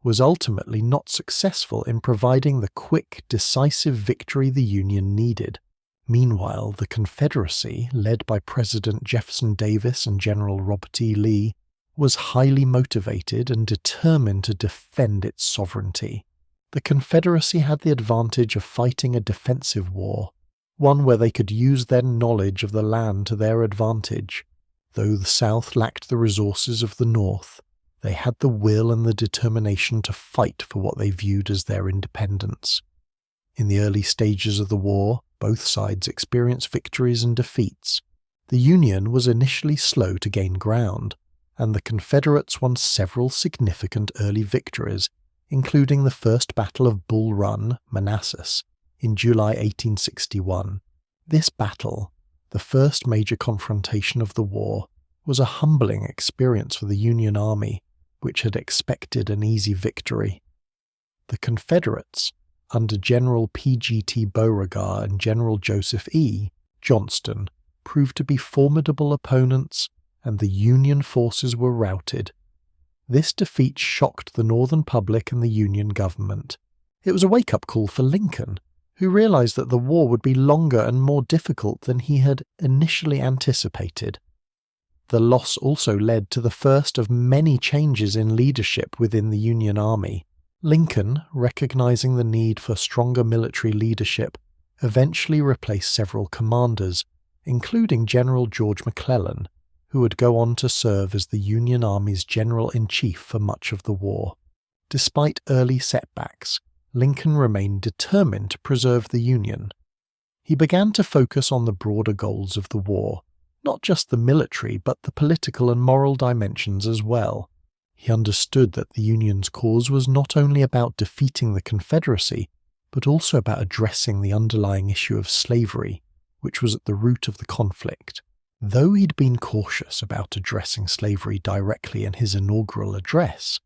A: was ultimately not successful in providing the quick, decisive victory the Union needed. Meanwhile, the Confederacy, led by President Jefferson Davis and General Robert E. Lee, was highly motivated and determined to defend its sovereignty. The Confederacy had the advantage of fighting a defensive war, one where they could use their knowledge of the land to their advantage. Though the South lacked the resources of the North, they had the will and the determination to fight for what they viewed as their independence. In the early stages of the war, both sides experienced victories and defeats. The Union was initially slow to gain ground, and the Confederates won several significant early victories, including the First Battle of Bull Run, Manassas, in July 1861. This battle, the first major confrontation of the war, was a humbling experience for the Union Army, which had expected an easy victory. The Confederates, under General P.G.T. Beauregard and General Joseph E. Johnston, proved to be formidable opponents, and the Union forces were routed. This defeat shocked the Northern public and the Union government. It was a wake-up call for Lincoln, who realized that the war would be longer and more difficult than he had initially anticipated. The loss also led to the first of many changes in leadership within the Union Army. Lincoln, recognizing the need for stronger military leadership, eventually replaced several commanders, including General George McClellan, who would go on to serve as the Union Army's general-in-chief for much of the war. Despite early setbacks, Lincoln remained determined to preserve the Union. He began to focus on the broader goals of the war, not just the military but the political and moral dimensions as well. He understood that the Union's cause was not only about defeating the Confederacy, but also about addressing the underlying issue of slavery, which was at the root of the conflict. Though he'd been cautious about addressing slavery directly in his inaugural address,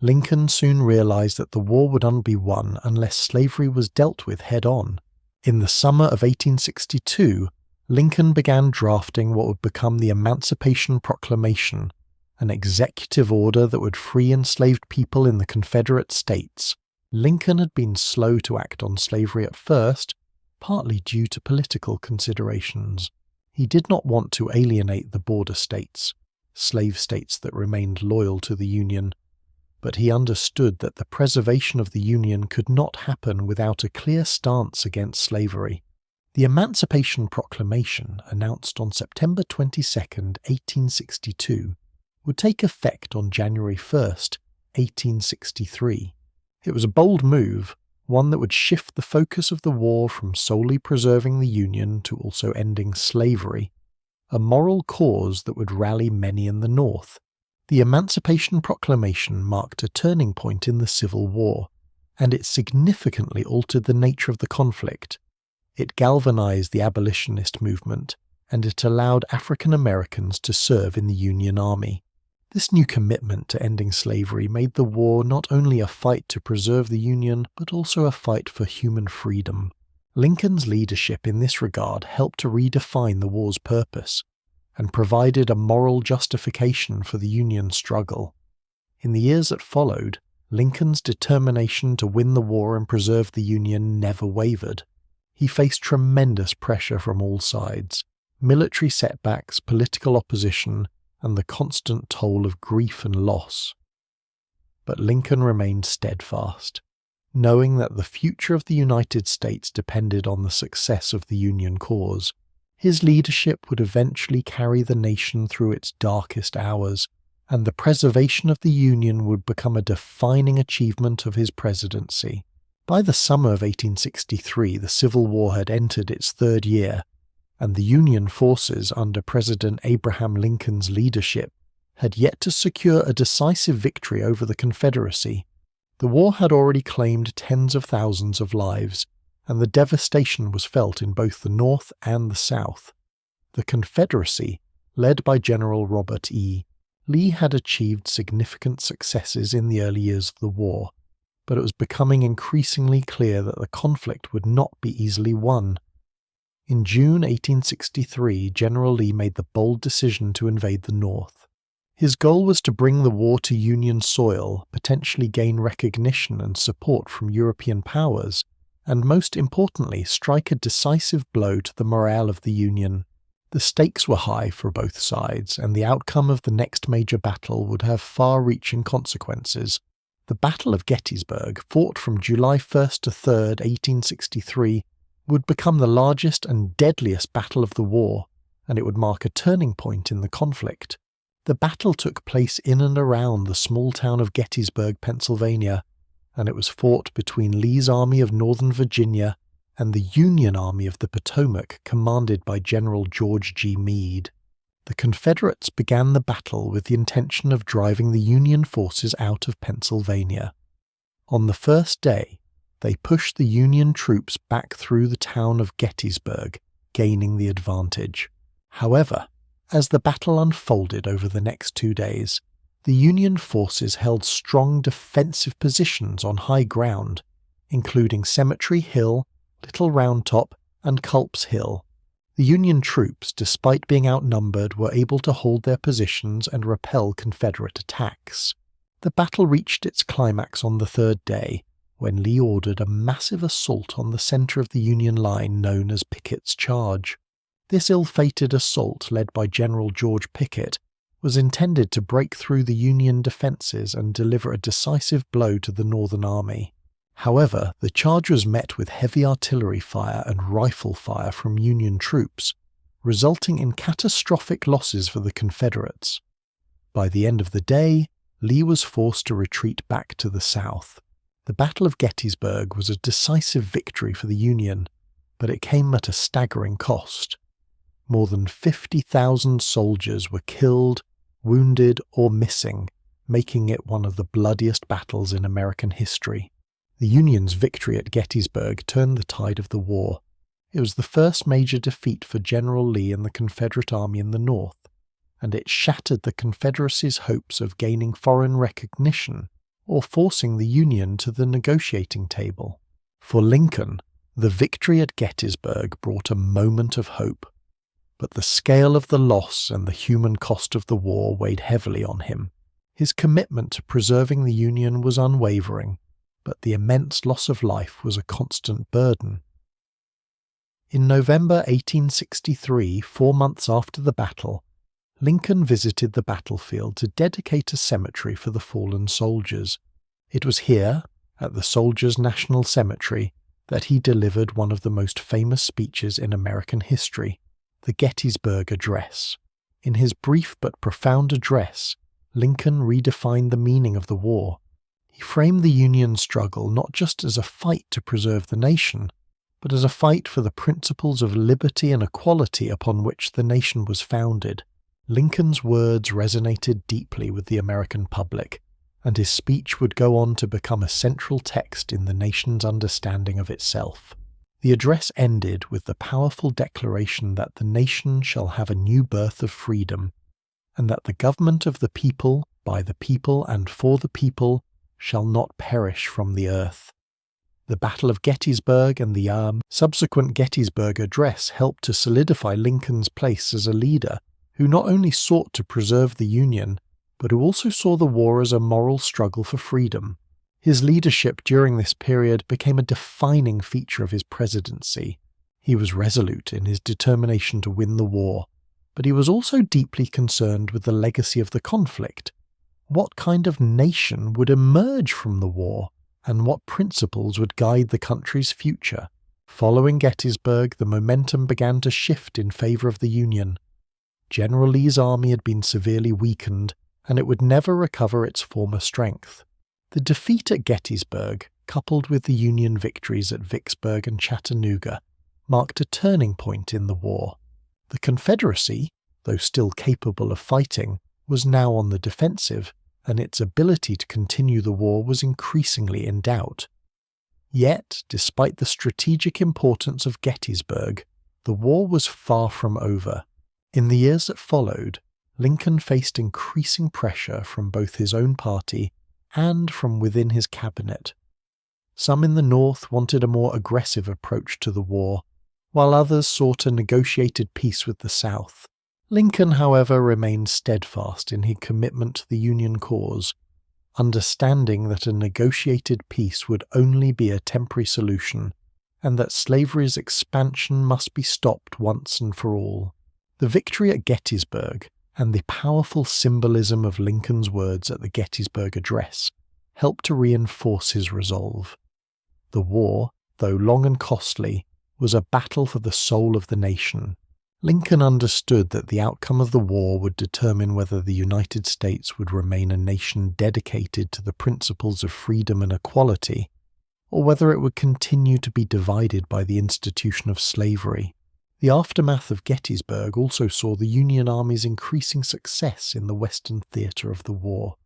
A: Lincoln soon realized that the war would not be won unless slavery was dealt with head-on. In the summer of 1862, Lincoln began drafting what would become the Emancipation Proclamation, an executive order that would free enslaved people in the Confederate States. Lincoln had been slow to act on slavery at first, partly due to political considerations. He did not want to alienate the border states, slave states that remained loyal to the Union, but he understood that the preservation of the Union could not happen without a clear stance against slavery. The Emancipation Proclamation, announced on September 22, 1862, would take effect on January 1, 1863. It was a bold move, one that would shift the focus of the war from solely preserving the Union to also ending slavery, a moral cause that would rally many in the North. The Emancipation Proclamation marked a turning point in the Civil War, and it significantly altered the nature of the conflict. It galvanized the abolitionist movement, and it allowed African Americans to serve in the Union Army. This new commitment to ending slavery made the war not only a fight to preserve the Union, but also a fight for human freedom. Lincoln's leadership in this regard helped to redefine the war's purpose, and provided a moral justification for the Union struggle. In the years that followed, Lincoln's determination to win the war and preserve the Union never wavered. He faced tremendous pressure from all sides, military setbacks, political opposition, and the constant toll of grief and loss. But Lincoln remained steadfast, knowing that the future of the United States depended on the success of the Union cause. His leadership would eventually carry the nation through its darkest hours, and the preservation of the Union would become a defining achievement of his presidency. By the summer of 1863, the Civil War had entered its third year, and the Union forces under President Abraham Lincoln's leadership had yet to secure a decisive victory over the Confederacy. The war had already claimed tens of thousands of lives, and the devastation was felt in both the North and the South. The Confederacy, led by General Robert E. Lee, had achieved significant successes in the early years of the war, but it was becoming increasingly clear that the conflict would not be easily won. In June 1863, General Lee made the bold decision to invade the North. His goal was to bring the war to Union soil, potentially gain recognition and support from European powers, and most importantly, strike a decisive blow to the morale of the Union. The stakes were high for both sides, and the outcome of the next major battle would have far-reaching consequences. The Battle of Gettysburg, fought from July 1st to 3rd, 1863, would become the largest and deadliest battle of the war, and it would mark a turning point in the conflict. The battle took place in and around the small town of Gettysburg, Pennsylvania, and it was fought between Lee's Army of Northern Virginia and the Union Army of the Potomac, commanded by General George G. Meade. The Confederates began the battle with the intention of driving the Union forces out of Pennsylvania. On the first day, they pushed the Union troops back through the town of Gettysburg, gaining the advantage. However, as the battle unfolded over the next 2 days, the Union forces held strong defensive positions on high ground, including Cemetery Hill, Little Round Top, and Culp's Hill. The Union troops, despite being outnumbered, were able to hold their positions and repel Confederate attacks. The battle reached its climax on the third day, when Lee ordered a massive assault on the center of the Union line known as Pickett's Charge. This ill-fated assault, led by General George Pickett, was intended to break through the Union defenses and deliver a decisive blow to the Northern Army. However, the charge was met with heavy artillery fire and rifle fire from Union troops, resulting in catastrophic losses for the Confederates. By the end of the day, Lee was forced to retreat back to the South. The Battle of Gettysburg was a decisive victory for the Union, but it came at a staggering cost. More than 50,000 soldiers were killed, wounded, or missing, making it one of the bloodiest battles in American history. The Union's victory at Gettysburg turned the tide of the war. It was the first major defeat for General Lee and the Confederate Army in the North, and it shattered the Confederacy's hopes of gaining foreign recognition or forcing the Union to the negotiating table. For Lincoln, the victory at Gettysburg brought a moment of hope, but the scale of the loss and the human cost of the war weighed heavily on him. His commitment to preserving the Union was unwavering, but the immense loss of life was a constant burden. In November 1863, 4 months after the battle, Lincoln visited the battlefield to dedicate a cemetery for the fallen soldiers. It was here, at the Soldiers' National Cemetery, that he delivered one of the most famous speeches in American history, the Gettysburg Address. In his brief but profound address, Lincoln redefined the meaning of the war. He framed the Union struggle not just as a fight to preserve the nation, but as a fight for the principles of liberty and equality upon which the nation was founded. Lincoln's words resonated deeply with the American public, and his speech would go on to become a central text in the nation's understanding of itself. The address ended with the powerful declaration that the nation shall have a new birth of freedom, and that the government of the people, by the people and for the people, shall not perish from the earth. The Battle of Gettysburg and the subsequent Gettysburg Address helped to solidify Lincoln's place as a leader who not only sought to preserve the Union, but who also saw the war as a moral struggle for freedom. His leadership during this period became a defining feature of his presidency. He was resolute in his determination to win the war, but he was also deeply concerned with the legacy of the conflict. What kind of nation would emerge from the war, and what principles would guide the country's future? Following Gettysburg, the momentum began to shift in favor of the Union. General Lee's army had been severely weakened, and it would never recover its former strength. The defeat at Gettysburg, coupled with the Union victories at Vicksburg and Chattanooga, marked a turning point in the war. The Confederacy, though still capable of fighting, was now on the defensive, and its ability to continue the war was increasingly in doubt. Yet, despite the strategic importance of Gettysburg, the war was far from over. In the years that followed, Lincoln faced increasing pressure from both his own party and from within his cabinet. Some in the North wanted a more aggressive approach to the war, while others sought a negotiated peace with the South. Lincoln, however, remained steadfast in his commitment to the Union cause, understanding that a negotiated peace would only be a temporary solution, and that slavery's expansion must be stopped once and for all. The victory at Gettysburg and the powerful symbolism of Lincoln's words at the Gettysburg Address helped to reinforce his resolve. The war, though long and costly, was a battle for the soul of the nation. Lincoln understood that the outcome of the war would determine whether the United States would remain a nation dedicated to the principles of freedom and equality, or whether it would continue to be divided by the institution of slavery. The aftermath of Gettysburg also saw the Union Army's increasing success in the Western theater of the war.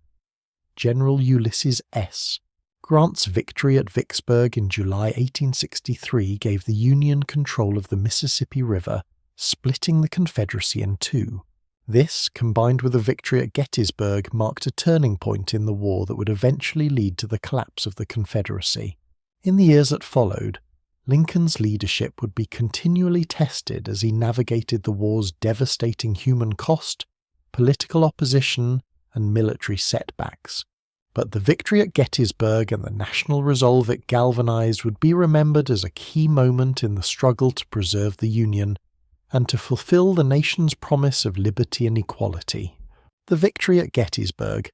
A: General Ulysses S. Grant's victory at Vicksburg in July 1863 gave the Union control of the Mississippi River, splitting the Confederacy in two. This, combined with a victory at Gettysburg, marked a turning point in the war that would eventually lead to the collapse of the Confederacy. In the years that followed, Lincoln's leadership would be continually tested as he navigated the war's devastating human cost, political opposition, and military setbacks. But the victory at Gettysburg and the national resolve it galvanized would be remembered as a key moment in the struggle to preserve the Union and to fulfill the nation's promise of liberty and equality. The victory at Gettysburg,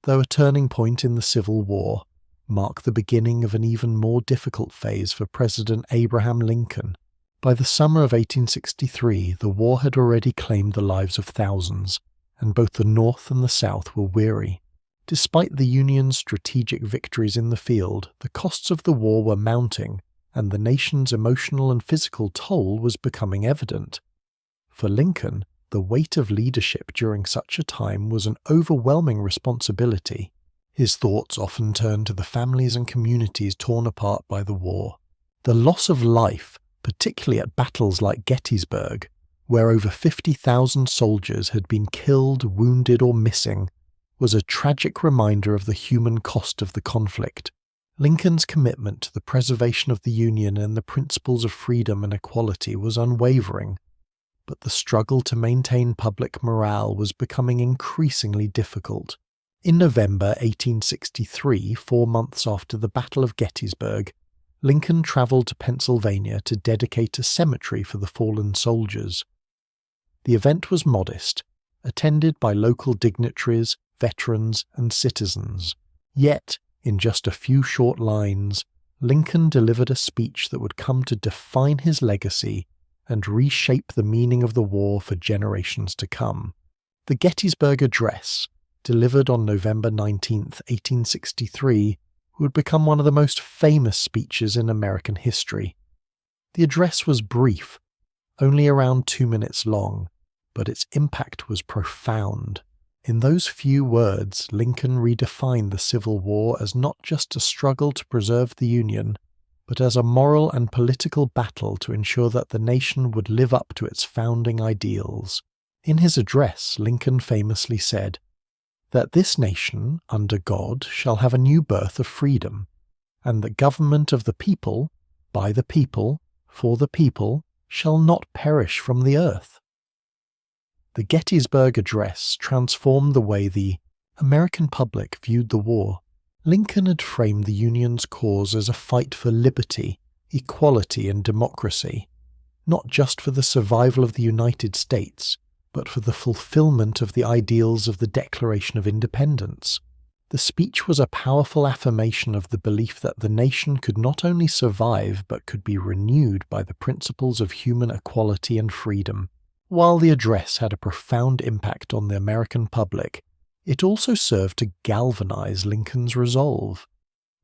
A: though a turning point in the Civil War, marked the beginning of an even more difficult phase for President Abraham Lincoln. By the summer of 1863, the war had already claimed the lives of thousands, and both the North and the South were weary. Despite the Union's strategic victories in the field, the costs of the war were mounting, and the nation's emotional and physical toll was becoming evident. For Lincoln, the weight of leadership during such a time was an overwhelming responsibility. His thoughts often turned to the families and communities torn apart by the war. The loss of life particularly at battles like Gettysburg, where over 50,000 soldiers had been killed, wounded, or missing, was a tragic reminder of the human cost of the conflict. Lincoln's commitment to the preservation of the Union and the principles of freedom and equality was unwavering, but the struggle to maintain public morale was becoming increasingly difficult. In November 1863, 4 months after the Battle of Gettysburg, Lincoln travelled to Pennsylvania to dedicate a cemetery for the fallen soldiers. The event was modest, attended by local dignitaries, veterans, and citizens. Yet, in just a few short lines, Lincoln delivered a speech that would come to define his legacy and reshape the meaning of the war for generations to come. The Gettysburg Address, delivered on November 19, 1863, would become one of the most famous speeches in American history. The address was brief, only around 2 minutes long, but its impact was profound. In those few words, Lincoln redefined the Civil War as not just a struggle to preserve the Union, but as a moral and political battle to ensure that the nation would live up to its founding ideals. In his address, Lincoln famously said, "That this nation, under God, shall have a new birth of freedom, and the government of the people, by the people, for the people, shall not perish from the earth." The Gettysburg Address transformed the way the American public viewed the war. Lincoln had framed the Union's cause as a fight for liberty, equality, and democracy, not just for the survival of the United States, but for the fulfillment of the ideals of the Declaration of Independence. The speech was a powerful affirmation of the belief that the nation could not only survive but could be renewed by the principles of human equality and freedom. While the address had a profound impact on the American public, it also served to galvanize Lincoln's resolve.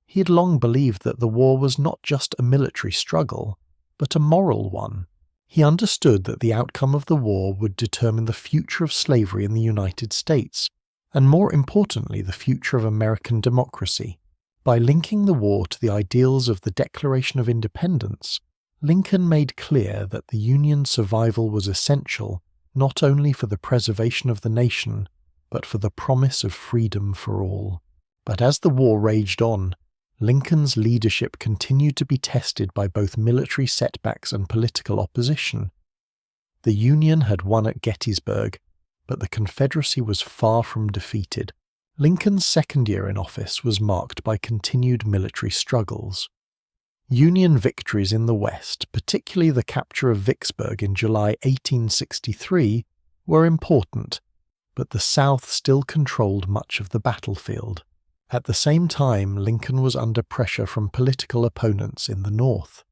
A: He had long believed that the war was not just a military struggle, but a moral one. He understood that the outcome of the war would determine the future of slavery in the United States, and more importantly, the future of American democracy. By linking the war to the ideals of the Declaration of Independence, Lincoln made clear that the Union's survival was essential not only for the preservation of the nation, but for the promise of freedom for all. But as the war raged on, Lincoln's leadership continued to be tested by both military setbacks and political opposition. The Union had won at Gettysburg, but the Confederacy was far from defeated. Lincoln's second year in office was marked by continued military struggles. Union victories in the West, particularly the capture of Vicksburg in July 1863, were important, but the South still controlled much of the battlefield. At the same time, Lincoln was under pressure from political opponents in the North.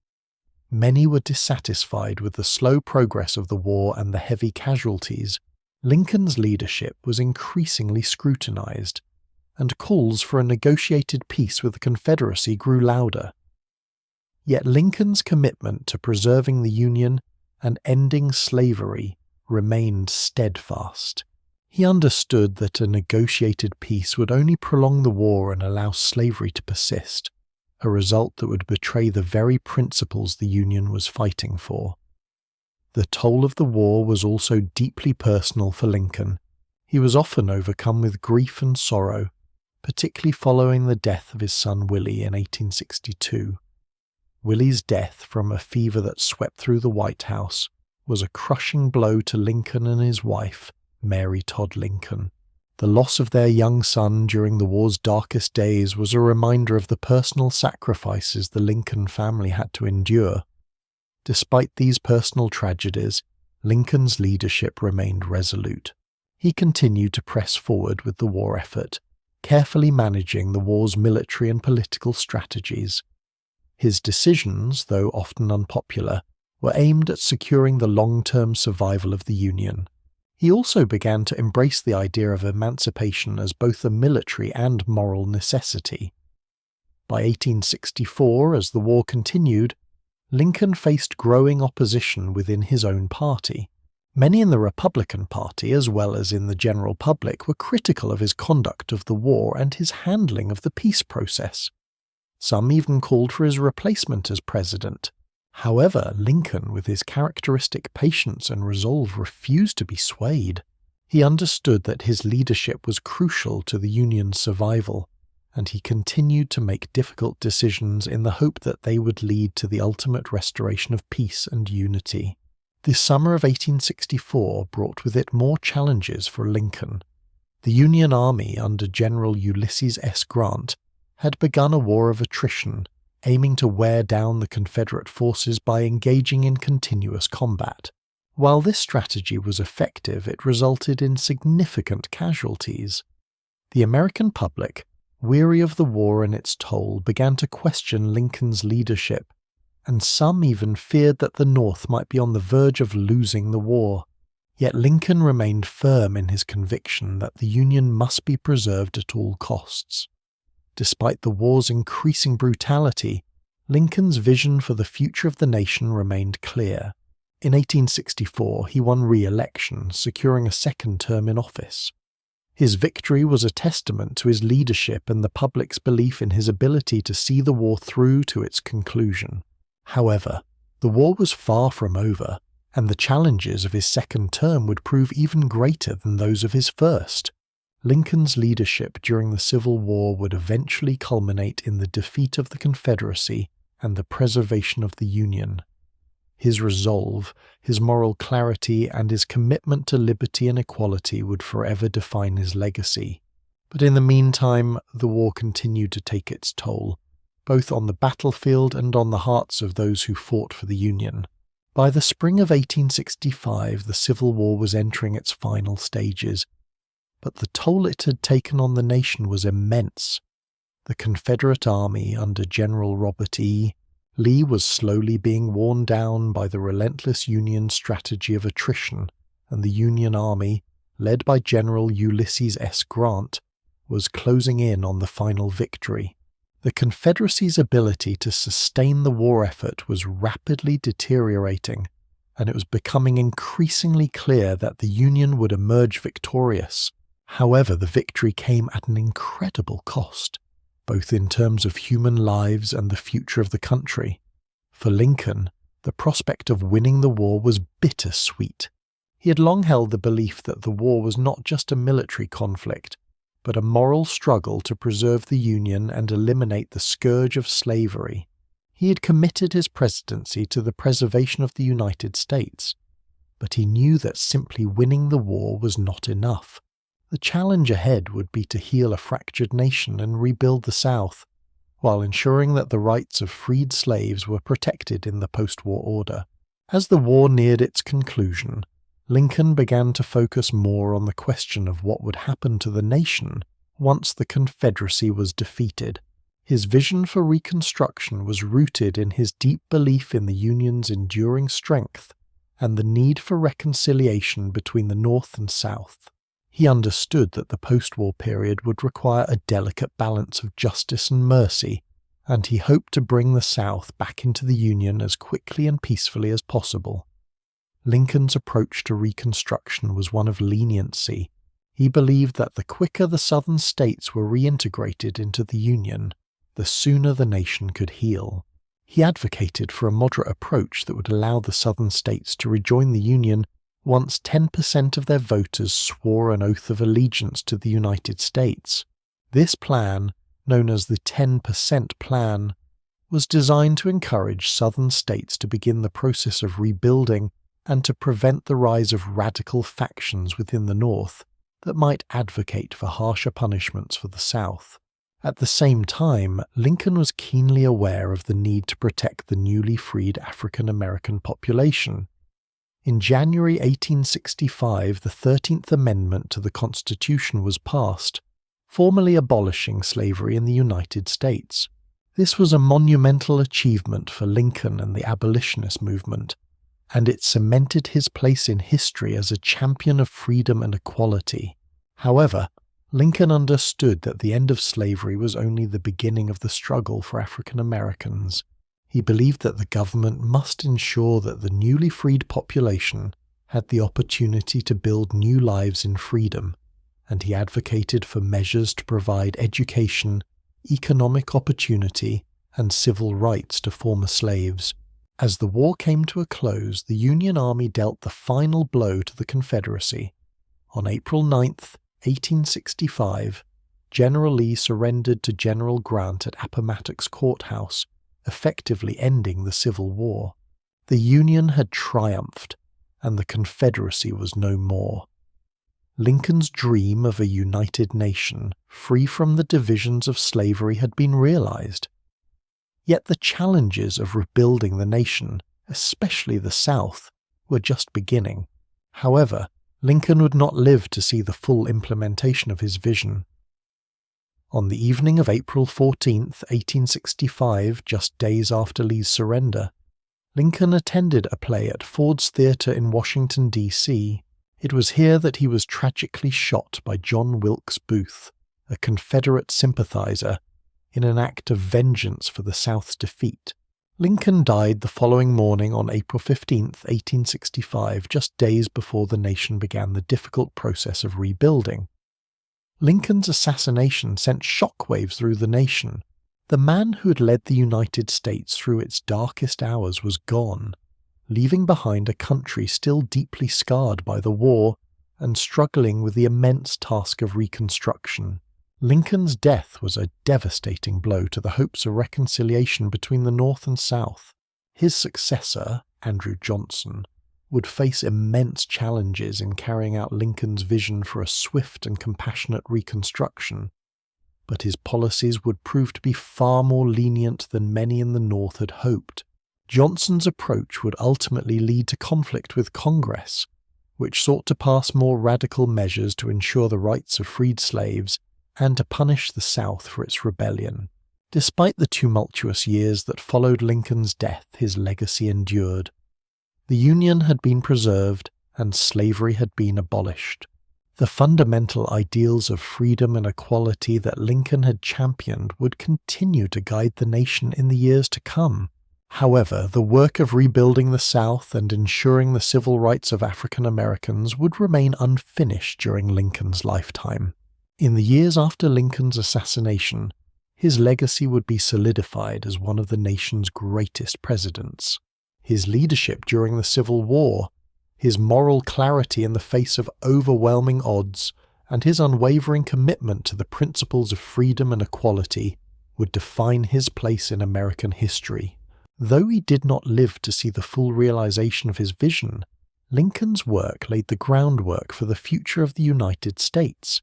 A: Many were dissatisfied with the slow progress of the war and the heavy casualties. Lincoln's leadership was increasingly scrutinized, and calls for a negotiated peace with the Confederacy grew louder. Yet Lincoln's commitment to preserving the Union and ending slavery remained steadfast. He understood that a negotiated peace would only prolong the war and allow slavery to persist, a result that would betray the very principles the Union was fighting for. The toll of the war was also deeply personal for Lincoln. He was often overcome with grief and sorrow, particularly following the death of his son Willie in 1862. Willie's death from a fever that swept through the White House was a crushing blow to Lincoln and his wife, Mary Todd Lincoln. The loss of their young son during the war's darkest days was a reminder of the personal sacrifices the Lincoln family had to endure. Despite these personal tragedies, Lincoln's leadership remained resolute. He continued to press forward with the war effort, carefully managing the war's military and political strategies. His decisions, though often unpopular, were aimed at securing the long-term survival of the Union. He also began to embrace the idea of emancipation as both a military and moral necessity. By 1864, as the war continued, Lincoln faced growing opposition within his own party. Many in the Republican Party, as well as in the general public, were critical of his conduct of the war and his handling of the peace process. Some even called for his replacement as president, However, Lincoln, with his characteristic patience and resolve, refused to be swayed. He understood that his leadership was crucial to the Union's survival, and he continued to make difficult decisions in the hope that they would lead to the ultimate restoration of peace and unity. The summer of 1864 brought with it more challenges for Lincoln. The Union Army under General Ulysses S. Grant had begun a war of attrition, aiming to wear down the Confederate forces by engaging in continuous combat. While this strategy was effective, it resulted in significant casualties. The American public, weary of the war and its toll, began to question Lincoln's leadership, and some even feared that the North might be on the verge of losing the war. Yet Lincoln remained firm in his conviction that the Union must be preserved at all costs. Despite the war's increasing brutality, Lincoln's vision for the future of the nation remained clear. In 1864, he won re-election, securing a second term in office. His victory was a testament to his leadership and the public's belief in his ability to see the war through to its conclusion. However, the war was far from over, and the challenges of his second term would prove even greater than those of his first. Lincoln's leadership during the Civil War would eventually culminate in the defeat of the Confederacy and the preservation of the Union. His resolve, his moral clarity, and his commitment to liberty and equality would forever define his legacy. But in the meantime, the war continued to take its toll, both on the battlefield and on the hearts of those who fought for the Union. By the spring of 1865, the Civil War was entering its final stages, but the toll it had taken on the nation was immense. The Confederate Army under General Robert E. Lee was slowly being worn down by the relentless Union strategy of attrition, and the Union Army, led by General Ulysses S. Grant, was closing in on the final victory. The Confederacy's ability to sustain the war effort was rapidly deteriorating, and it was becoming increasingly clear that the Union would emerge victorious. However, the victory came at an incredible cost, both in terms of human lives and the future of the country. For Lincoln, the prospect of winning the war was bittersweet. He had long held the belief that the war was not just a military conflict, but a moral struggle to preserve the Union and eliminate the scourge of slavery. He had committed his presidency to the preservation of the United States, but he knew that simply winning the war was not enough. The challenge ahead would be to heal a fractured nation and rebuild the South, while ensuring that the rights of freed slaves were protected in the post-war order. As the war neared its conclusion, Lincoln began to focus more on the question of what would happen to the nation once the Confederacy was defeated. His vision for Reconstruction was rooted in his deep belief in the Union's enduring strength and the need for reconciliation between the North and South. He understood that the post-war period would require a delicate balance of justice and mercy, and he hoped to bring the South back into the Union as quickly and peacefully as possible. Lincoln's approach to Reconstruction was one of leniency. He believed that the quicker the Southern states were reintegrated into the Union, the sooner the nation could heal. He advocated for a moderate approach that would allow the Southern states to rejoin the Union once 10% of their voters swore an oath of allegiance to the United States. This plan, known as the 10% Plan, was designed to encourage Southern states to begin the process of rebuilding and to prevent the rise of radical factions within the North that might advocate for harsher punishments for the South. At the same time, Lincoln was keenly aware of the need to protect the newly freed African American population. In January 1865, the 13th Amendment to the Constitution was passed, formally abolishing slavery in the United States. This was a monumental achievement for Lincoln and the abolitionist movement, and it cemented his place in history as a champion of freedom and equality. However, Lincoln understood that the end of slavery was only the beginning of the struggle for African Americans. He believed that the government must ensure that the newly freed population had the opportunity to build new lives in freedom, and he advocated for measures to provide education, economic opportunity, and civil rights to former slaves. As the war came to a close, the Union Army dealt the final blow to the Confederacy. On April 9, 1865, General Lee surrendered to General Grant at Appomattox Courthouse, effectively ending the Civil War. The Union had triumphed, and the Confederacy was no more. Lincoln's dream of a united nation, free from the divisions of slavery, had been realized. Yet the challenges of rebuilding the nation, especially the South, were just beginning. However, Lincoln would not live to see the full implementation of his vision. On the evening of April 14, 1865, just days after Lee's surrender, Lincoln attended a play at Ford's Theatre in Washington, D.C. It was here that he was tragically shot by John Wilkes Booth, a Confederate sympathizer, in an act of vengeance for the South's defeat. Lincoln died the following morning on April 15, 1865, just days before the nation began the difficult process of rebuilding. Lincoln's assassination sent shockwaves through the nation. The man who had led the United States through its darkest hours was gone, leaving behind a country still deeply scarred by the war and struggling with the immense task of reconstruction. Lincoln's death was a devastating blow to the hopes of reconciliation between the North and South. His successor, Andrew Johnson, would face immense challenges in carrying out Lincoln's vision for a swift and compassionate reconstruction, but his policies would prove to be far more lenient than many in the North had hoped. Johnson's approach would ultimately lead to conflict with Congress, which sought to pass more radical measures to ensure the rights of freed slaves and to punish the South for its rebellion. Despite the tumultuous years that followed Lincoln's death, his legacy endured. The Union had been preserved and slavery had been abolished. The fundamental ideals of freedom and equality that Lincoln had championed would continue to guide the nation in the years to come. However, the work of rebuilding the South and ensuring the civil rights of African Americans would remain unfinished during Lincoln's lifetime. In the years after Lincoln's assassination, his legacy would be solidified as one of the nation's greatest presidents. His leadership during the Civil War, his moral clarity in the face of overwhelming odds, and his unwavering commitment to the principles of freedom and equality would define his place in American history. Though he did not live to see the full realization of his vision, Lincoln's work laid the groundwork for the future of the United States,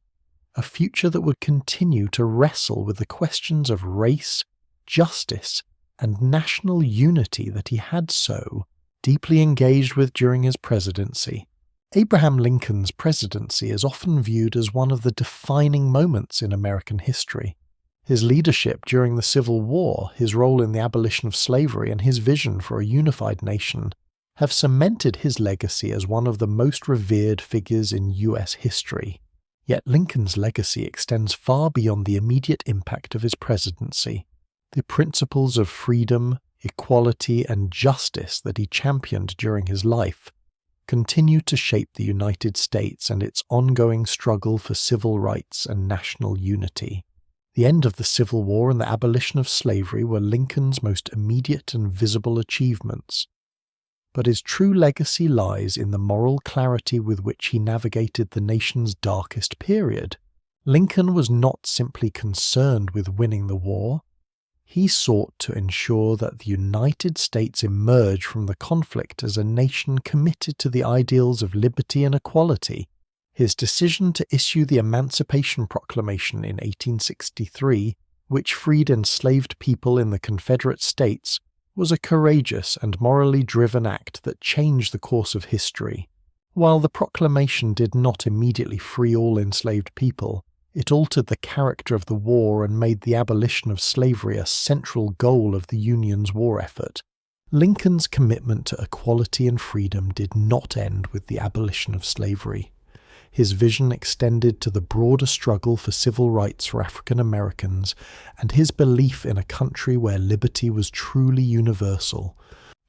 A: a future that would continue to wrestle with the questions of race, justice, and national unity that he had so deeply engaged with during his presidency. Abraham Lincoln's presidency is often viewed as one of the defining moments in American history. His leadership during the Civil War, his role in the abolition of slavery, and his vision for a unified nation have cemented his legacy as one of the most revered figures in U.S. history. Yet Lincoln's legacy extends far beyond the immediate impact of his presidency. The principles of freedom, equality, and justice that he championed during his life continue to shape the United States and its ongoing struggle for civil rights and national unity. The end of the Civil War and the abolition of slavery were Lincoln's most immediate and visible achievements. But his true legacy lies in the moral clarity with which he navigated the nation's darkest period. Lincoln was not simply concerned with winning the war. He sought to ensure that the United States emerge from the conflict as a nation committed to the ideals of liberty and equality. His decision to issue the Emancipation Proclamation in 1863, which freed enslaved people in the Confederate States, was a courageous and morally driven act that changed the course of history. While the proclamation did not immediately free all enslaved people, it altered the character of the war and made the abolition of slavery a central goal of the Union's war effort. Lincoln's commitment to equality and freedom did not end with the abolition of slavery. His vision extended to the broader struggle for civil rights for African Americans and his belief in a country where liberty was truly universal.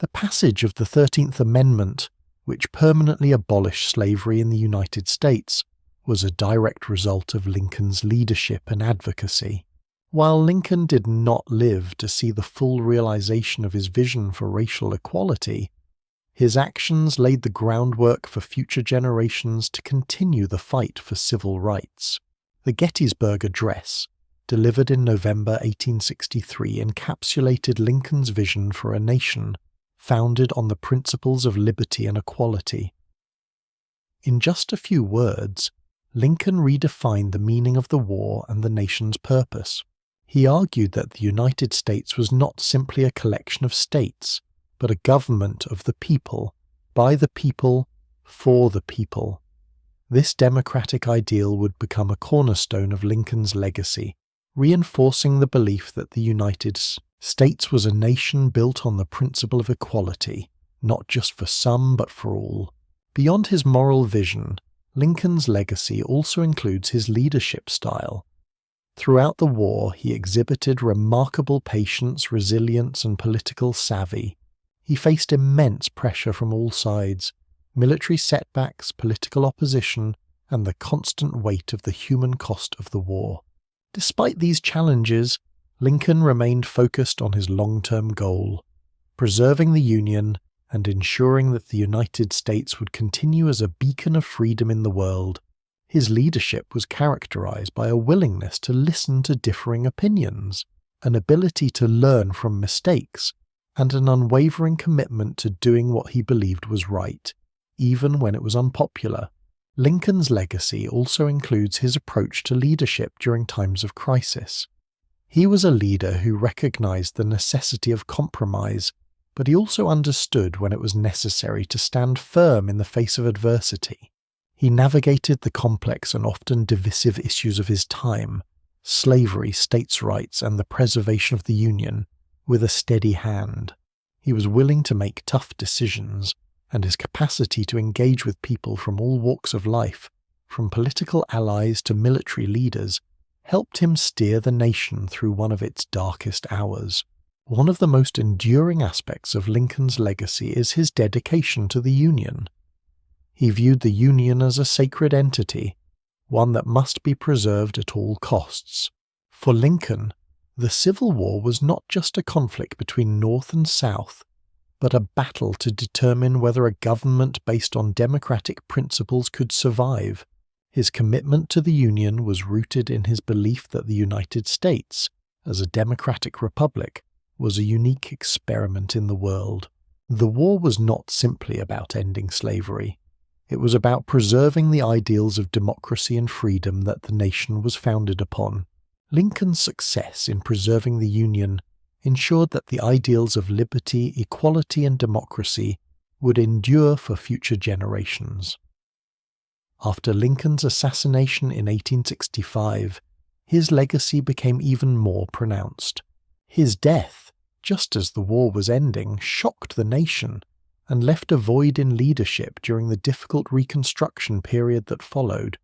A: The passage of the 13th Amendment, which permanently abolished slavery in the United States, was a direct result of Lincoln's leadership and advocacy. While Lincoln did not live to see the full realization of his vision for racial equality, his actions laid the groundwork for future generations to continue the fight for civil rights. The Gettysburg Address, delivered in November 1863, encapsulated Lincoln's vision for a nation founded on the principles of liberty and equality. In just a few words, Lincoln redefined the meaning of the war and the nation's purpose. He argued that the United States was not simply a collection of states, but a government of the people, by the people, for the people. This democratic ideal would become a cornerstone of Lincoln's legacy, reinforcing the belief that the United States was a nation built on the principle of equality, not just for some but for all. Beyond his moral vision, Lincoln's legacy also includes his leadership style. Throughout the war, he exhibited remarkable patience, resilience, and political savvy. He faced immense pressure from all sides, military setbacks, political opposition, and the constant weight of the human cost of the war. Despite these challenges, Lincoln remained focused on his long-term goal, preserving the Union and ensuring that the United States would continue as a beacon of freedom in the world. His leadership was characterized by a willingness to listen to differing opinions, an ability to learn from mistakes, and an unwavering commitment to doing what he believed was right, even when it was unpopular. Lincoln's legacy also includes his approach to leadership during times of crisis. He was a leader who recognized the necessity of compromise, but he also understood when it was necessary to stand firm in the face of adversity. He navigated the complex and often divisive issues of his time, slavery, states' rights, and the preservation of the Union, with a steady hand. He was willing to make tough decisions, and his capacity to engage with people from all walks of life, from political allies to military leaders, helped him steer the nation through one of its darkest hours. One of the most enduring aspects of Lincoln's legacy is his dedication to the Union. He viewed the Union as a sacred entity, one that must be preserved at all costs. For Lincoln, the Civil War was not just a conflict between North and South, but a battle to determine whether a government based on democratic principles could survive. His commitment to the Union was rooted in his belief that the United States, as a democratic republic, was a unique experiment in the world. The war was not simply about ending slavery. It was about preserving the ideals of democracy and freedom that the nation was founded upon. Lincoln's success in preserving the Union ensured that the ideals of liberty, equality, and democracy would endure for future generations. After Lincoln's assassination in 1865, his legacy became even more pronounced. His death, just as the war was ending, shocked the nation and left a void in leadership during the difficult Reconstruction period that followed.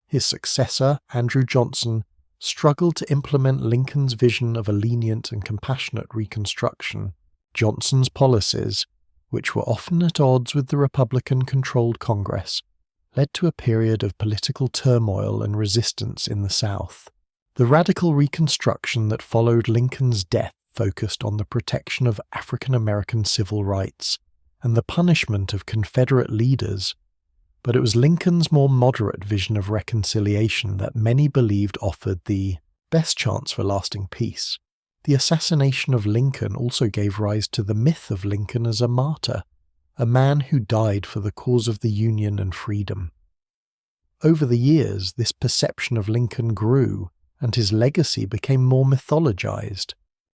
A: His successor, Andrew Johnson, struggled to implement Lincoln's vision of a lenient and compassionate Reconstruction. Johnson's policies, which were often at odds with the Republican-controlled Congress, led to a period of political turmoil and resistance in the South. The radical Reconstruction that followed Lincoln's death focused on the protection of African American civil rights and the punishment of Confederate leaders, but it was Lincoln's more moderate vision of reconciliation that many believed offered the best chance for lasting peace. The assassination of Lincoln also gave rise to the myth of Lincoln as a martyr, a man who died for the cause of the Union and freedom. Over the years, this perception of Lincoln grew, and his legacy became more mythologized.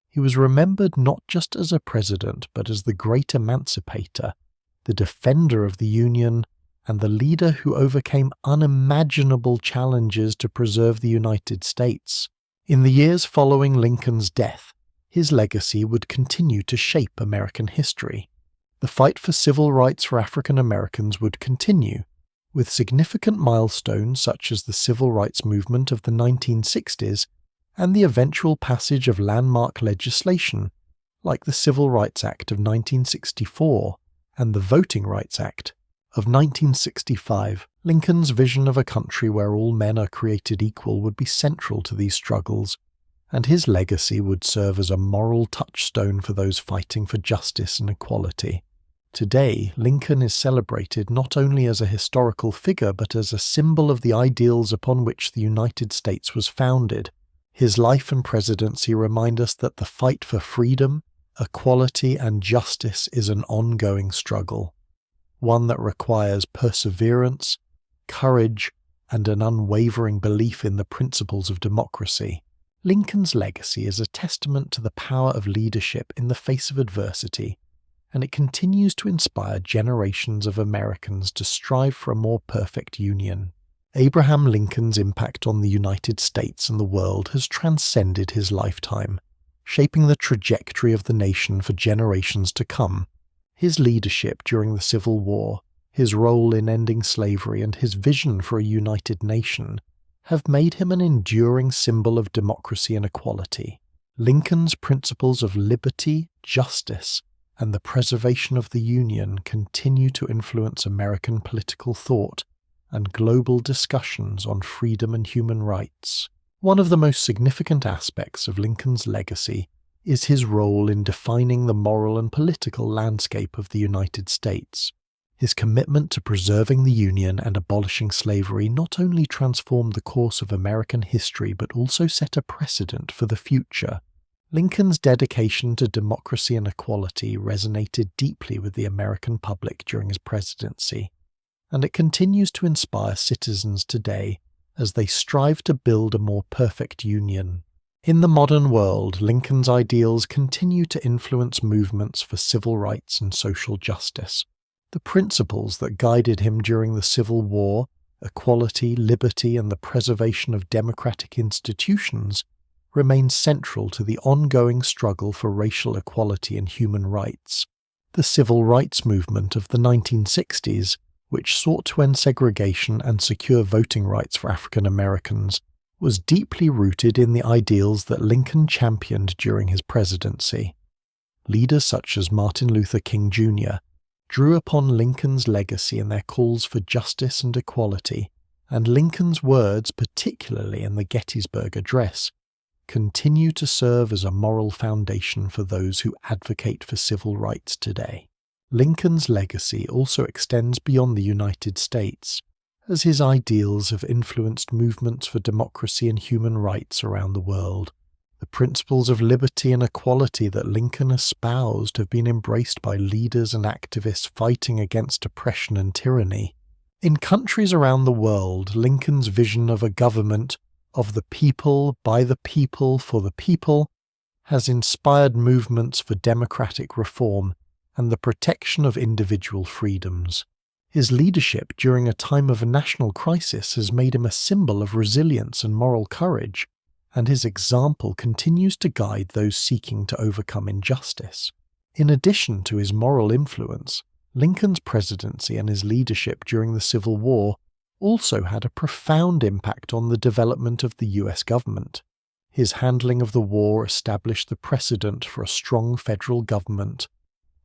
A: He was remembered not just as a president, but as the great emancipator, the defender of the Union, and the leader who overcame unimaginable challenges to preserve the United States. In the years following Lincoln's death, his legacy would continue to shape American history. The fight for civil rights for African Americans would continue, with significant milestones such as the civil rights movement of the 1960s and the eventual passage of landmark legislation like the Civil Rights Act of 1964 and the Voting Rights Act of 1965. Lincoln's vision of a country where all men are created equal would be central to these struggles, and his legacy would serve as a moral touchstone for those fighting for justice and equality. Today, Lincoln is celebrated not only as a historical figure but as a symbol of the ideals upon which the United States was founded. His life and presidency remind us that the fight for freedom, equality, and justice is an ongoing struggle, one that requires perseverance, courage, and an unwavering belief in the principles of democracy. Lincoln's legacy is a testament to the power of leadership in the face of adversity, and it continues to inspire generations of Americans to strive for a more perfect union. Abraham Lincoln's impact on the United States and the world has transcended his lifetime, shaping the trajectory of the nation for generations to come. His leadership during the Civil War, his role in ending slavery, and his vision for a united nation have made him an enduring symbol of democracy and equality. Lincoln's principles of liberty, justice, and the preservation of the Union continue to influence American political thought and global discussions on freedom and human rights. One of the most significant aspects of Lincoln's legacy is his role in defining the moral and political landscape of the United States. His commitment to preserving the Union and abolishing slavery not only transformed the course of American history but also set a precedent for the future. Lincoln's dedication to democracy and equality resonated deeply with the American public during his presidency, and it continues to inspire citizens today as they strive to build a more perfect union. In the modern world, Lincoln's ideals continue to influence movements for civil rights and social justice. The principles that guided him during the Civil War, equality, liberty, and the preservation of democratic institutions, remain central to the ongoing struggle for racial equality and human rights. The civil rights movement of the 1960s, which sought to end segregation and secure voting rights for African Americans, was deeply rooted in the ideals that Lincoln championed during his presidency. Leaders such as Martin Luther King Jr. drew upon Lincoln's legacy in their calls for justice and equality, and Lincoln's words, particularly in the Gettysburg Address, continue to serve as a moral foundation for those who advocate for civil rights today. Lincoln's legacy also extends beyond the United States, as his ideals have influenced movements for democracy and human rights around the world. The principles of liberty and equality that Lincoln espoused have been embraced by leaders and activists fighting against oppression and tyranny. In countries around the world, Lincoln's vision of a government of the people, by the people, for the people, has inspired movements for democratic reform and the protection of individual freedoms. His leadership during a time of a national crisis has made him a symbol of resilience and moral courage, and his example continues to guide those seeking to overcome injustice. In addition to his moral influence, Lincoln's presidency and his leadership during the Civil War also had a profound impact on the development of the US government. His handling of the war established the precedent for a strong federal government,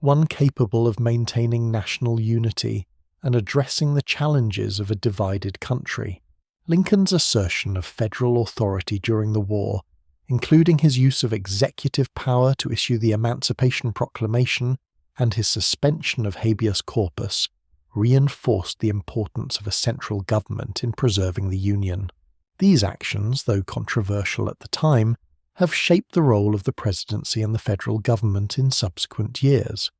A: one capable of maintaining national unity and addressing the challenges of a divided country. Lincoln's assertion of federal authority during the war, including his use of executive power to issue the Emancipation Proclamation and his suspension of habeas corpus, reinforced the importance of a central government in preserving the Union. These actions, though controversial at the time, have shaped the role of the presidency and the federal government in subsequent years.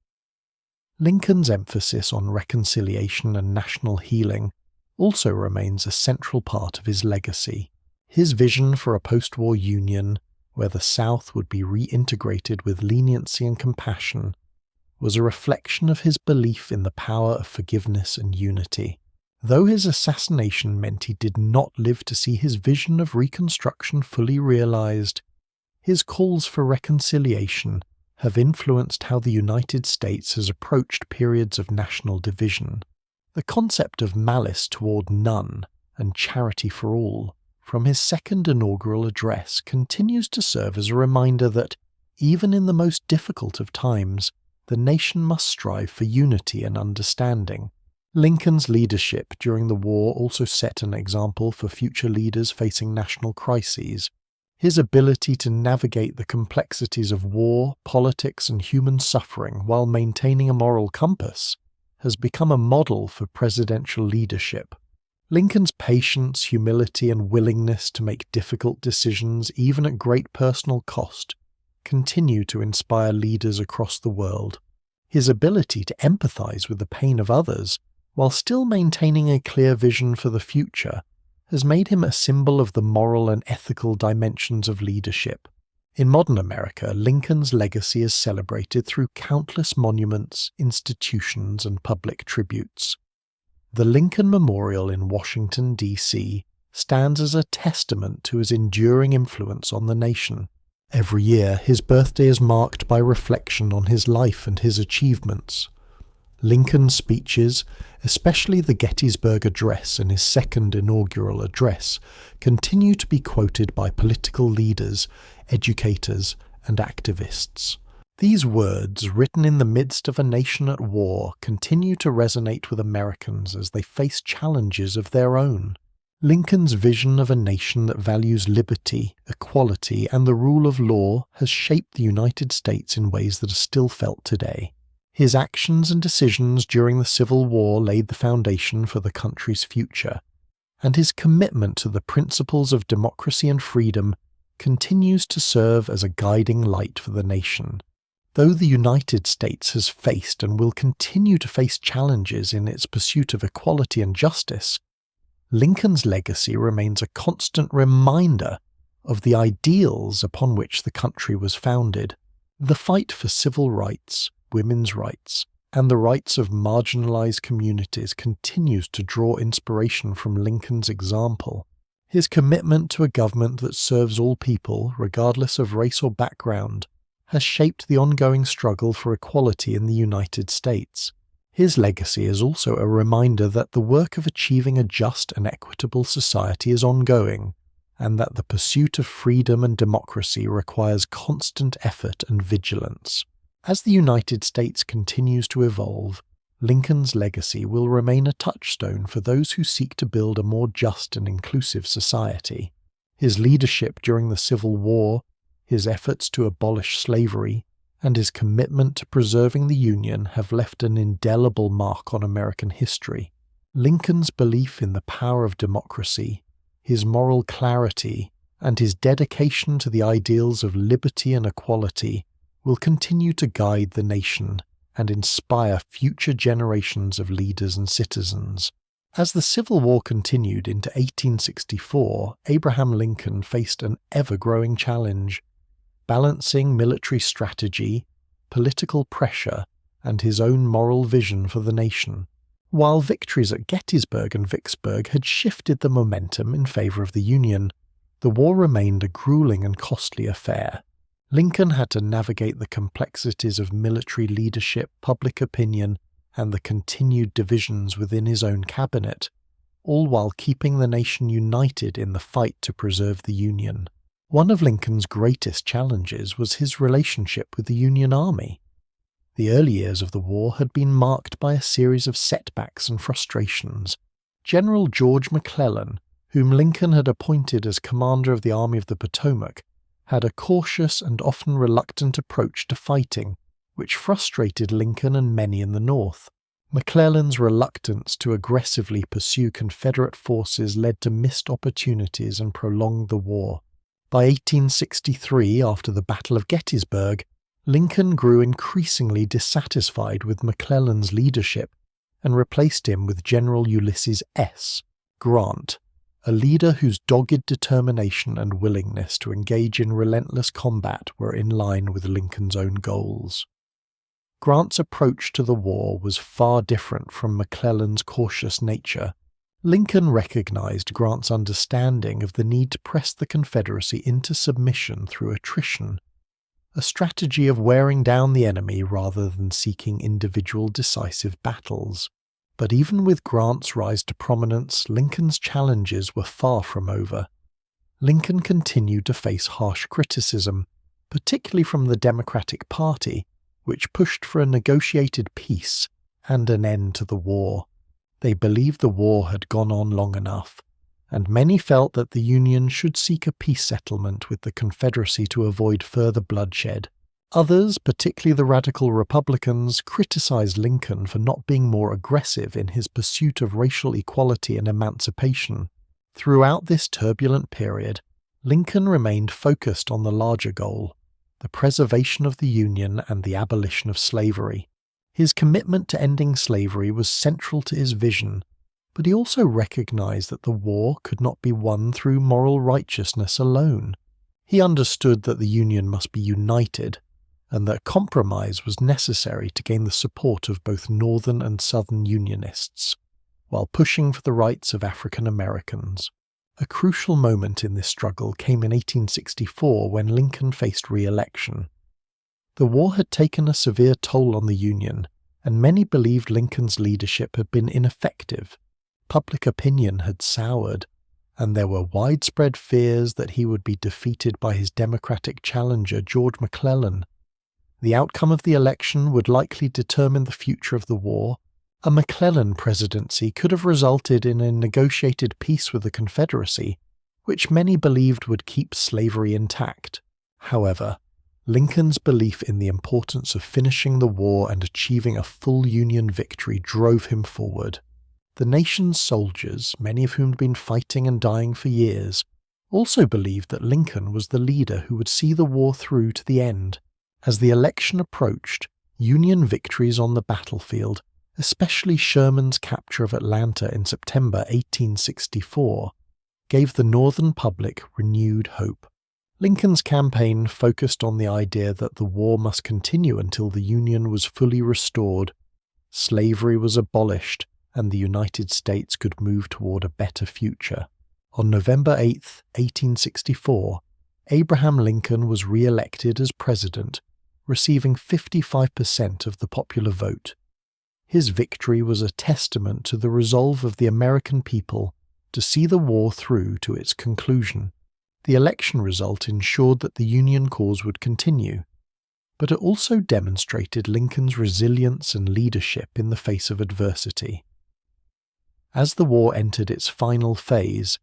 A: Lincoln's emphasis on reconciliation and national healing also remains a central part of his legacy. His vision for a post-war union, where the South would be reintegrated with leniency and compassion, was a reflection of his belief in the power of forgiveness and unity. Though his assassination meant he did not live to see his vision of Reconstruction fully realized, his calls for reconciliation have influenced how the United States has approached periods of national division. The concept of malice toward none and charity for all from his second inaugural address continues to serve as a reminder that, even in the most difficult of times, the nation must strive for unity and understanding. Lincoln's leadership during the war also set an example for future leaders facing national crises. His ability to navigate the complexities of war, politics, and human suffering while maintaining a moral compass has become a model for presidential leadership. Lincoln's patience, humility, and willingness to make difficult decisions, even at great personal cost, continue to inspire leaders across the world. His ability to empathize with the pain of others, while still maintaining a clear vision for the future, has made him a symbol of the moral and ethical dimensions of leadership. In modern America, Lincoln's legacy is celebrated through countless monuments, institutions, and public tributes. The Lincoln Memorial in Washington, D.C., stands as a testament to his enduring influence on the nation. Every year, his birthday is marked by reflection on his life and his achievements. Lincoln's speeches, especially the Gettysburg Address and his second inaugural address, continue to be quoted by political leaders, educators, and activists. These words, written in the midst of a nation at war, continue to resonate with Americans as they face challenges of their own. Lincoln's vision of a nation that values liberty, equality, and the rule of law has shaped the United States in ways that are still felt today. His actions and decisions during the Civil War laid the foundation for the country's future, and his commitment to the principles of democracy and freedom continues to serve as a guiding light for the nation. Though the United States has faced and will continue to face challenges in its pursuit of equality and justice, Lincoln's legacy remains a constant reminder of the ideals upon which the country was founded. The fight for civil rights, women's rights, and the rights of marginalized communities continues to draw inspiration from Lincoln's example. His commitment to a government that serves all people, regardless of race or background, has shaped the ongoing struggle for equality in the United States. His legacy is also a reminder that the work of achieving a just and equitable society is ongoing, and that the pursuit of freedom and democracy requires constant effort and vigilance. As the United States continues to evolve, Lincoln's legacy will remain a touchstone for those who seek to build a more just and inclusive society. His leadership during the Civil War, his efforts to abolish slavery, and his commitment to preserving the Union have left an indelible mark on American history. Lincoln's belief in the power of democracy, his moral clarity, and his dedication to the ideals of liberty and equality will continue to guide the nation and inspire future generations of leaders and citizens. As the Civil War continued into 1864, Abraham Lincoln faced an ever-growing challenge, balancing military strategy, political pressure, and his own moral vision for the nation. While victories at Gettysburg and Vicksburg had shifted the momentum in favor of the Union, the war remained a grueling and costly affair. Lincoln had to navigate the complexities of military leadership, public opinion, and the continued divisions within his own cabinet, all while keeping the nation united in the fight to preserve the Union. One of Lincoln's greatest challenges was his relationship with the Union Army. The early years of the war had been marked by a series of setbacks and frustrations. General George McClellan, whom Lincoln had appointed as commander of the Army of the Potomac, had a cautious and often reluctant approach to fighting, which frustrated Lincoln and many in the North. McClellan's reluctance to aggressively pursue Confederate forces led to missed opportunities and prolonged the war. By 1863, after the Battle of Gettysburg, Lincoln grew increasingly dissatisfied with McClellan's leadership and replaced him with General Ulysses S. Grant, a leader whose dogged determination and willingness to engage in relentless combat were in line with Lincoln's own goals. Grant's approach to the war was far different from McClellan's cautious nature. Lincoln recognized Grant's understanding of the need to press the Confederacy into submission through attrition, a strategy of wearing down the enemy rather than seeking individual decisive battles. But even with Grant's rise to prominence, Lincoln's challenges were far from over. Lincoln continued to face harsh criticism, particularly from the Democratic Party, which pushed for a negotiated peace and an end to the war. They believed the war had gone on long enough, and many felt that the Union should seek a peace settlement with the Confederacy to avoid further bloodshed. Others, particularly the radical Republicans, criticized Lincoln for not being more aggressive in his pursuit of racial equality and emancipation. Throughout this turbulent period, Lincoln remained focused on the larger goal, the preservation of the Union and the abolition of slavery. His commitment to ending slavery was central to his vision, but he also recognized that the war could not be won through moral righteousness alone. He understood that the Union must be united, and that compromise was necessary to gain the support of both Northern and Southern Unionists, while pushing for the rights of African Americans. A crucial moment in this struggle came in 1864 when Lincoln faced re-election. The war had taken a severe toll on the Union, and many believed Lincoln's leadership had been ineffective. Public opinion had soured, and there were widespread fears that he would be defeated by his Democratic challenger George McClellan. The outcome of the election would likely determine the future of the war. A McClellan presidency could have resulted in a negotiated peace with the Confederacy, which many believed would keep slavery intact. However, Lincoln's belief in the importance of finishing the war and achieving a full Union victory drove him forward. The nation's soldiers, many of whom had been fighting and dying for years, also believed that Lincoln was the leader who would see the war through to the end. As the election approached, Union victories on the battlefield, especially Sherman's capture of Atlanta in September 1864, gave the Northern public renewed hope. Lincoln's campaign focused on the idea that the war must continue until the Union was fully restored, slavery was abolished, and the United States could move toward a better future. On November 8, 1864, Abraham Lincoln was re-elected as president, receiving 55% of the popular vote. His victory was a testament to the resolve of the American people to see the war through to its conclusion. The election result ensured that the Union cause would continue, but it also demonstrated Lincoln's resilience and leadership in the face of adversity. As the war entered its final phase,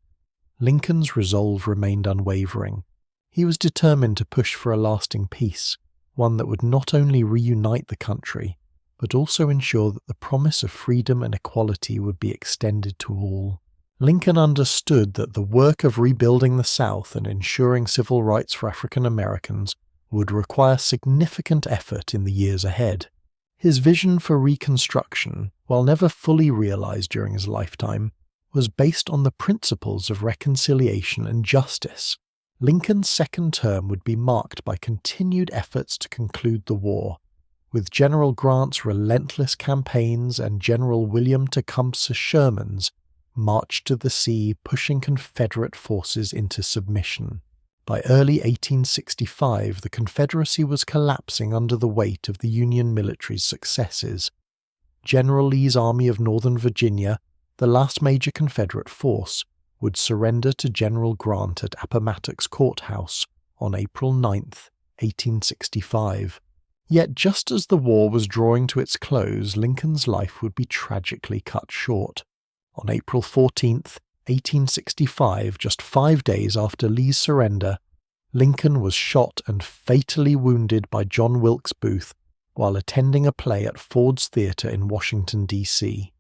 A: Lincoln's resolve remained unwavering. He was determined to push for a lasting peace, one that would not only reunite the country, but also ensure that the promise of freedom and equality would be extended to all. Lincoln understood that the work of rebuilding the South and ensuring civil rights for African Americans would require significant effort in the years ahead. His vision for Reconstruction, while never fully realized during his lifetime, was based on the principles of reconciliation and justice. Lincoln's second term would be marked by continued efforts to conclude the war, with General Grant's relentless campaigns and General William Tecumseh Sherman's march to the sea pushing Confederate forces into submission. By early 1865, the Confederacy was collapsing under the weight of the Union military's successes. General Lee's Army of Northern Virginia, the last major Confederate force, would surrender to General Grant at Appomattox Courthouse on April 9, 1865. Yet just as the war was drawing to its close, Lincoln's life would be tragically cut short. On April 14, 1865, just 5 days after Lee's surrender, Lincoln was shot and fatally wounded by John Wilkes Booth while attending a play at Ford's Theatre in Washington, D.C.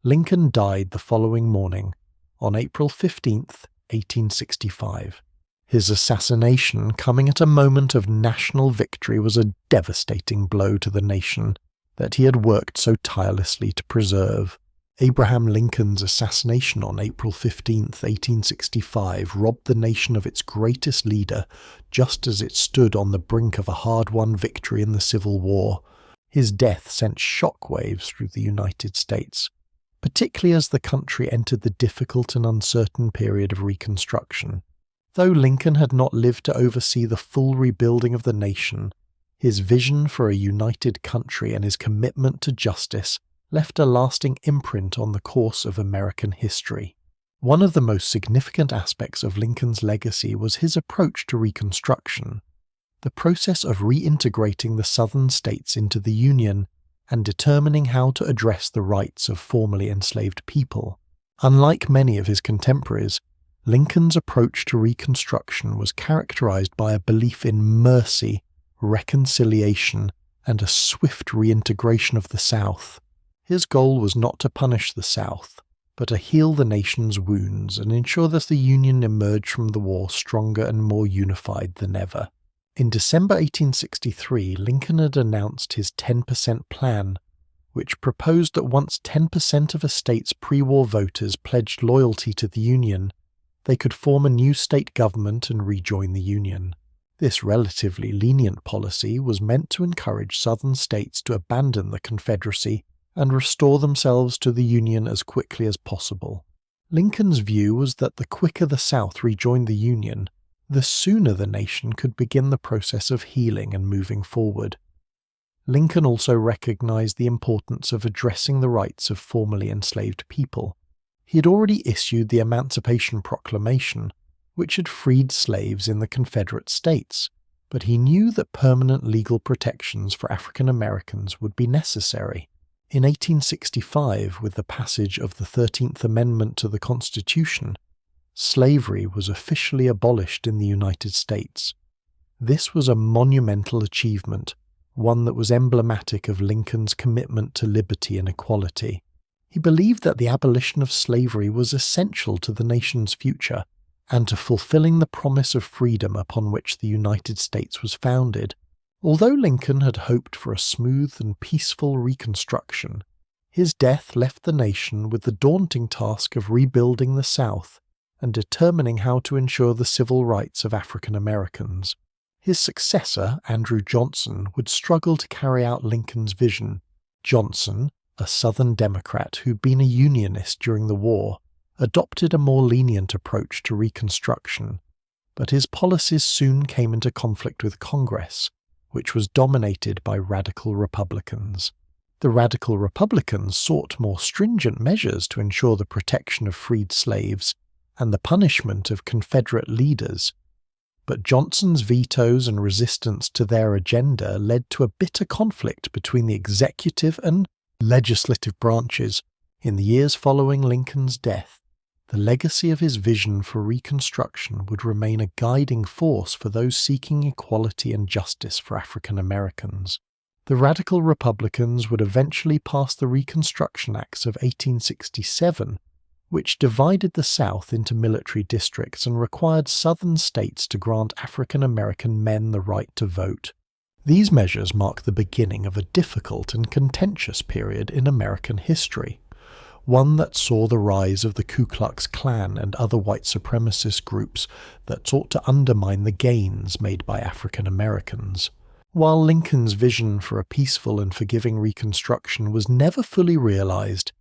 A: Lincoln died the following morning, on April 15, 1865. His assassination, coming at a moment of national victory, was a devastating blow to the nation that he had worked so tirelessly to preserve. Abraham Lincoln's assassination on April 15, 1865, robbed the nation of its greatest leader just as it stood on the brink of a hard-won victory in the Civil War. His death sent shockwaves through the United States, particularly as the country entered the difficult and uncertain period of Reconstruction. Though Lincoln had not lived to oversee the full rebuilding of the nation, his vision for a united country and his commitment to justice left a lasting imprint on the course of American history. One of the most significant aspects of Lincoln's legacy was his approach to Reconstruction, the process of reintegrating the Southern states into the Union and determining how to address the rights of formerly enslaved people. Unlike many of his contemporaries, Lincoln's approach to Reconstruction was characterized by a belief in mercy, reconciliation, and a swift reintegration of the South. His goal was not to punish the South, but to heal the nation's wounds and ensure that the Union emerged from the war stronger and more unified than ever. In December 1863, Lincoln had announced his 10% plan, which proposed that once 10% of a state's pre-war voters pledged loyalty to the Union, they could form a new state government and rejoin the Union. This relatively lenient policy was meant to encourage Southern states to abandon the Confederacy and restore themselves to the Union as quickly as possible. Lincoln's view was that the quicker the South rejoined the Union, the sooner the nation could begin the process of healing and moving forward. Lincoln also recognized the importance of addressing the rights of formerly enslaved people. He had already issued the Emancipation Proclamation, which had freed slaves in the Confederate States, but he knew that permanent legal protections for African Americans would be necessary. In 1865, with the passage of the 13th Amendment to the Constitution, slavery was officially abolished in the United States. This was a monumental achievement, one that was emblematic of Lincoln's commitment to liberty and equality. He believed that the abolition of slavery was essential to the nation's future and to fulfilling the promise of freedom upon which the United States was founded. Although Lincoln had hoped for a smooth and peaceful Reconstruction, his death left the nation with the daunting task of rebuilding the South and determining how to ensure the civil rights of African Americans. His successor, Andrew Johnson, would struggle to carry out Lincoln's vision. Johnson, a Southern Democrat who'd been a Unionist during the war, adopted a more lenient approach to Reconstruction, but his policies soon came into conflict with Congress, which was dominated by radical Republicans. The radical Republicans sought more stringent measures to ensure the protection of freed slaves and the punishment of Confederate leaders, but Johnson's vetoes and resistance to their agenda led to a bitter conflict between the executive and legislative branches. In the years following Lincoln's death, the legacy of his vision for Reconstruction would remain a guiding force for those seeking equality and justice for African Americans. The radical Republicans would eventually pass the Reconstruction Acts of 1867, which divided the South into military districts and required Southern states to grant African American men the right to vote. These measures mark the beginning of a difficult and contentious period in American history, one that saw the rise of the Ku Klux Klan and other white supremacist groups that sought to undermine the gains made by African Americans. While Lincoln's vision for a peaceful and forgiving Reconstruction was never fully realized,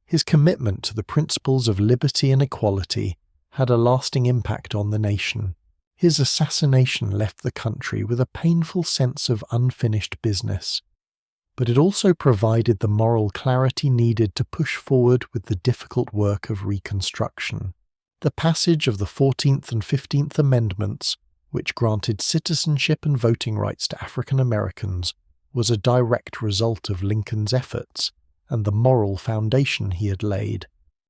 A: his commitment to the principles of liberty and equality had a lasting impact on the nation. His assassination left the country with a painful sense of unfinished business, but it also provided the moral clarity needed to push forward with the difficult work of Reconstruction. The passage of the 14th and 15th Amendments, which granted citizenship and voting rights to African Americans, was a direct result of Lincoln's efforts and the moral foundation he had laid.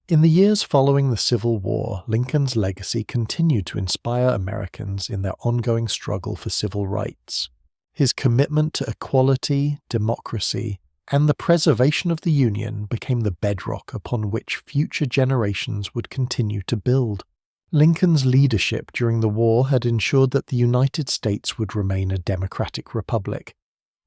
A: In the years following the Civil War, Lincoln's legacy continued to inspire Americans in their ongoing struggle for civil rights. His commitment to equality, democracy, and the preservation of the Union became the bedrock upon which future generations would continue to build. Lincoln's leadership during the war had ensured that the United States would remain a democratic republic,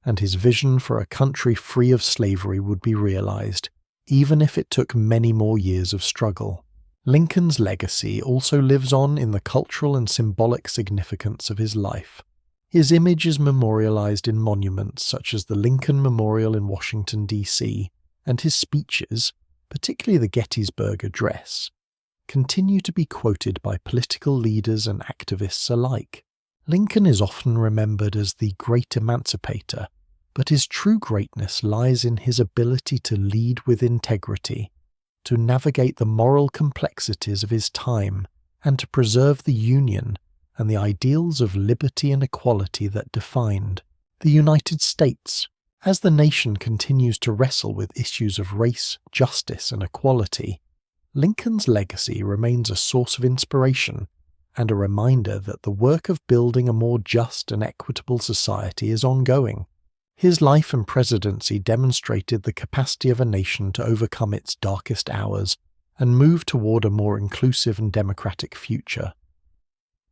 A: and his vision for a country free of slavery would be realized, even if it took many more years of struggle. Lincoln's legacy also lives on in the cultural and symbolic significance of his life. His image is memorialized in monuments such as the Lincoln Memorial in Washington, D.C., and his speeches, particularly the Gettysburg Address, continue to be quoted by political leaders and activists alike. Lincoln is often remembered as the great emancipator, but his true greatness lies in his ability to lead with integrity, to navigate the moral complexities of his time, and to preserve the Union and the ideals of liberty and equality that defined the United States. As the nation continues to wrestle with issues of race, justice, and equality, Lincoln's legacy remains a source of inspiration and a reminder that the work of building a more just and equitable society is ongoing. His life and presidency demonstrated the capacity of a nation to overcome its darkest hours and move toward a more inclusive and democratic future.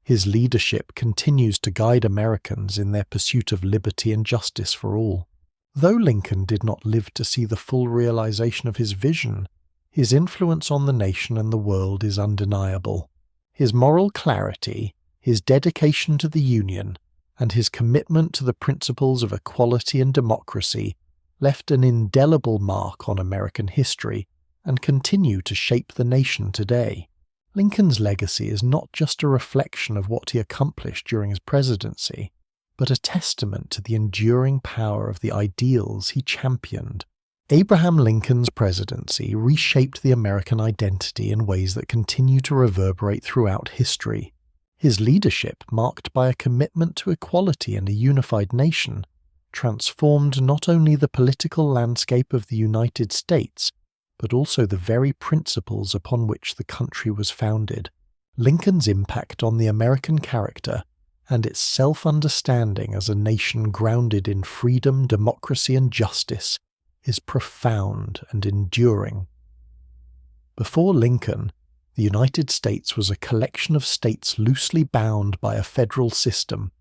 A: His leadership continues to guide Americans in their pursuit of liberty and justice for all. Though Lincoln did not live to see the full realization of his vision, his influence on the nation and the world is undeniable. His moral clarity, his dedication to the Union, and his commitment to the principles of equality and democracy left an indelible mark on American history and continue to shape the nation today. Lincoln's legacy is not just a reflection of what he accomplished during his presidency, but a testament to the enduring power of the ideals he championed. Abraham Lincoln's presidency reshaped the American identity in ways that continue to reverberate throughout history. His leadership, marked by a commitment to equality and a unified nation, transformed not only the political landscape of the United States, but also the very principles upon which the country was founded. Lincoln's impact on the American character and its self-understanding as a nation grounded in freedom, democracy, and justice is profound and enduring. Before Lincoln, the United States was a collection of states loosely bound by a federal system.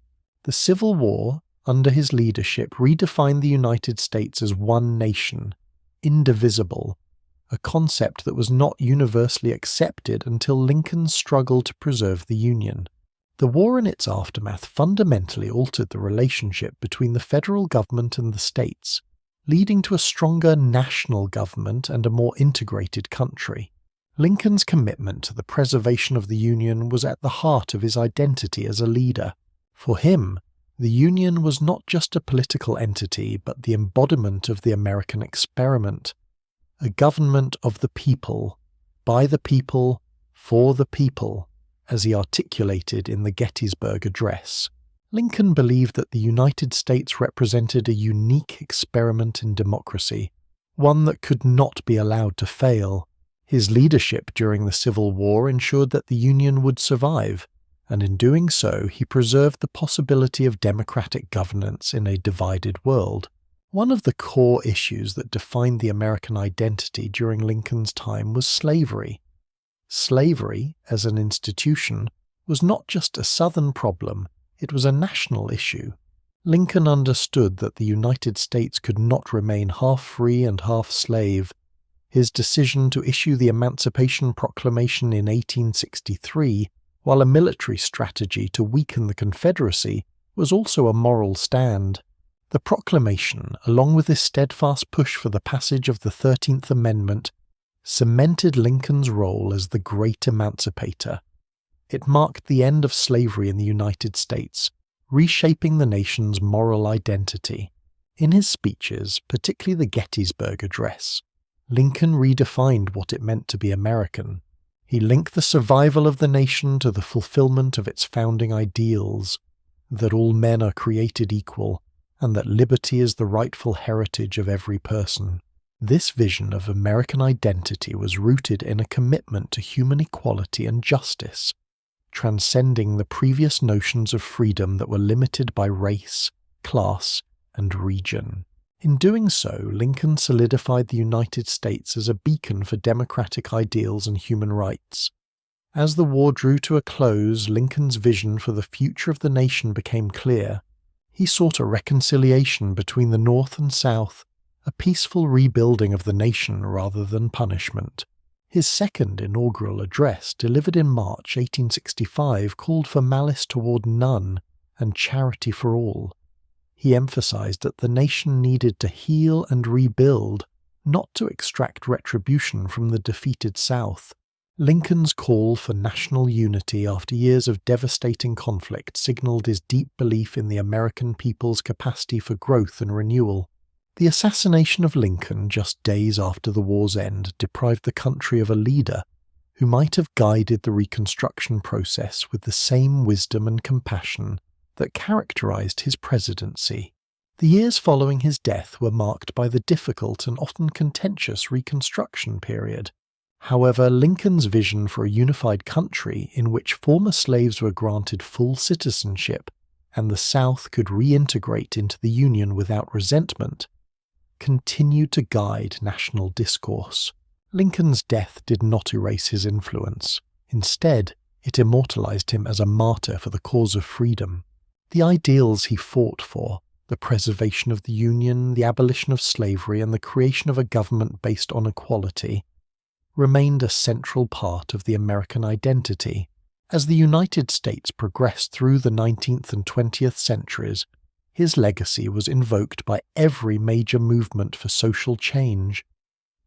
A: The Civil War, under his leadership, redefined the United States as one nation, indivisible, a concept that was not universally accepted until Lincoln struggled to preserve the Union. The war and its aftermath fundamentally altered the relationship between the federal government and the states, leading to a stronger national government and a more integrated country. Lincoln's commitment to the preservation of the Union was at the heart of his identity as a leader. For him, the Union was not just a political entity but the embodiment of the American experiment, a government of the people, by the people, for the people, as he articulated in the Gettysburg Address. Lincoln believed that the United States represented a unique experiment in democracy, one that could not be allowed to fail. His leadership during the Civil War ensured that the Union would survive, and in doing so he preserved the possibility of democratic governance in a divided world. One of the core issues that defined the American identity during Lincoln's time was slavery. Slavery, as an institution, was not just a Southern problem, it was a national issue. Lincoln understood that the United States could not remain half free and half slave. His decision to issue the Emancipation Proclamation in 1863, while a military strategy to weaken the Confederacy, was also a moral stand. The proclamation, along with his steadfast push for the passage of the 13th Amendment, cemented Lincoln's role as the great emancipator. It marked the end of slavery in the United States, reshaping the nation's moral identity. In his speeches, particularly the Gettysburg Address, Lincoln redefined what it meant to be American. He linked the survival of the nation to the fulfillment of its founding ideals, that all men are created equal, and that liberty is the rightful heritage of every person. This vision of American identity was rooted in a commitment to human equality and justice, transcending the previous notions of freedom that were limited by race, class, and region. In doing so, Lincoln solidified the United States as a beacon for democratic ideals and human rights. As the war drew to a close, Lincoln's vision for the future of the nation became clear. He sought a reconciliation between the North and South, a peaceful rebuilding of the nation rather than punishment. His second inaugural address, delivered in March 1865, called for malice toward none and charity for all. He emphasized that the nation needed to heal and rebuild, not to extract retribution from the defeated South. Lincoln's call for national unity after years of devastating conflict signaled his deep belief in the American people's capacity for growth and renewal. The assassination of Lincoln just days after the war's end deprived the country of a leader who might have guided the Reconstruction process with the same wisdom and compassion that characterized his presidency. The years following his death were marked by the difficult and often contentious Reconstruction period. However, Lincoln's vision for a unified country in which former slaves were granted full citizenship and the South could reintegrate into the Union without resentment continued to guide national discourse. Lincoln's death did not erase his influence. Instead, it immortalized him as a martyr for the cause of freedom. The ideals he fought for, the preservation of the Union, the abolition of slavery, and the creation of a government based on equality, remained a central part of the American identity. As the United States progressed through the 19th and 20th centuries, his legacy was invoked by every major movement for social change,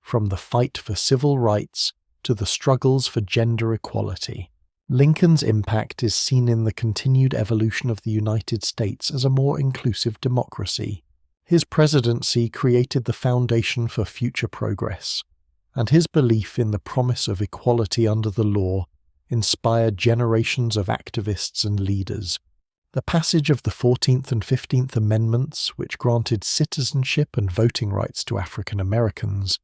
A: from the fight for civil rights to the struggles for gender equality. Lincoln's impact is seen in the continued evolution of the United States as a more inclusive democracy. His presidency created the foundation for future progress, and his belief in the promise of equality under the law inspired generations of activists and leaders. The passage of the 14th and 15th Amendments, which granted citizenship and voting rights to African Americans,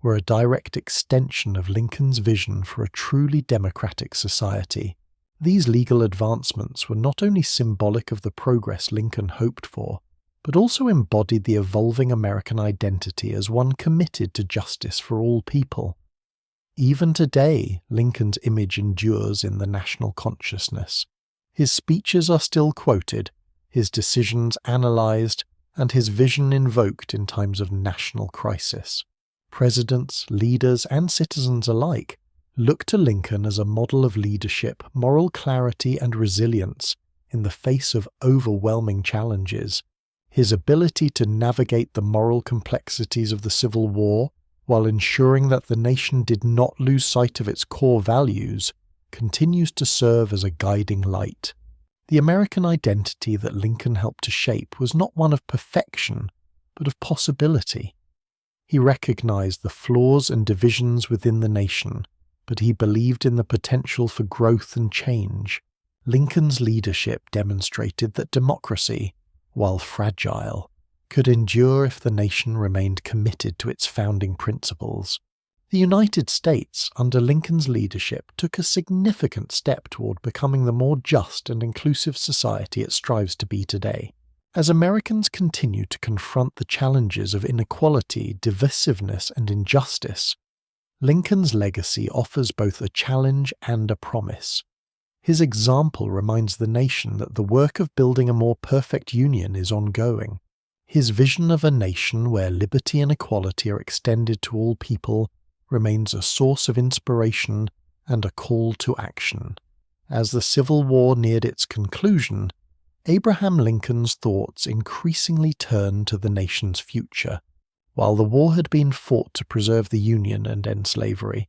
A: were a direct extension of Lincoln's vision for a truly democratic society. These legal advancements were not only symbolic of the progress Lincoln hoped for, but also embodied the evolving American identity as one committed to justice for all people. Even today, Lincoln's image endures in the national consciousness. His speeches are still quoted, his decisions analyzed, and his vision invoked in times of national crisis. Presidents, leaders, and citizens alike look to Lincoln as a model of leadership, moral clarity, and resilience in the face of overwhelming challenges. His ability to navigate the moral complexities of the Civil War while ensuring that the nation did not lose sight of its core values continues to serve as a guiding light. The American identity that Lincoln helped to shape was not one of perfection, but of possibility. He recognized the flaws and divisions within the nation, but he believed in the potential for growth and change. Lincoln's leadership demonstrated that democracy, while fragile, could endure if the nation remained committed to its founding principles. The United States, under Lincoln's leadership, took a significant step toward becoming the more just and inclusive society it strives to be today. As Americans continue to confront the challenges of inequality, divisiveness, and injustice, Lincoln's legacy offers both a challenge and a promise. His example reminds the nation that the work of building a more perfect union is ongoing. His vision of a nation where liberty and equality are extended to all people remains a source of inspiration and a call to action. As the Civil War neared its conclusion, Abraham Lincoln's thoughts increasingly turned to the nation's future. While the war had been fought to preserve the Union and end slavery,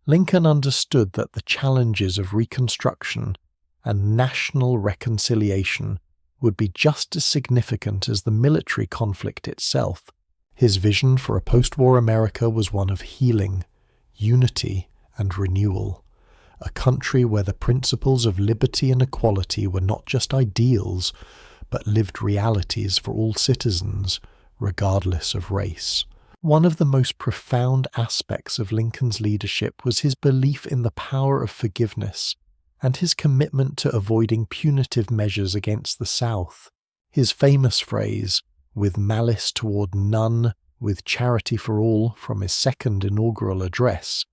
A: Lincoln understood that the challenges of Reconstruction and national reconciliation would be just as significant as the military conflict itself. His vision for a post-war America was one of healing, unity, and renewal. A country where the principles of liberty and equality were not just ideals, but lived realities for all citizens, regardless of race. One of the most profound aspects of Lincoln's leadership was his belief in the power of forgiveness and his commitment to avoiding punitive measures against the South. His famous phrase, "with malice toward none, with charity for all," from his second inaugural address,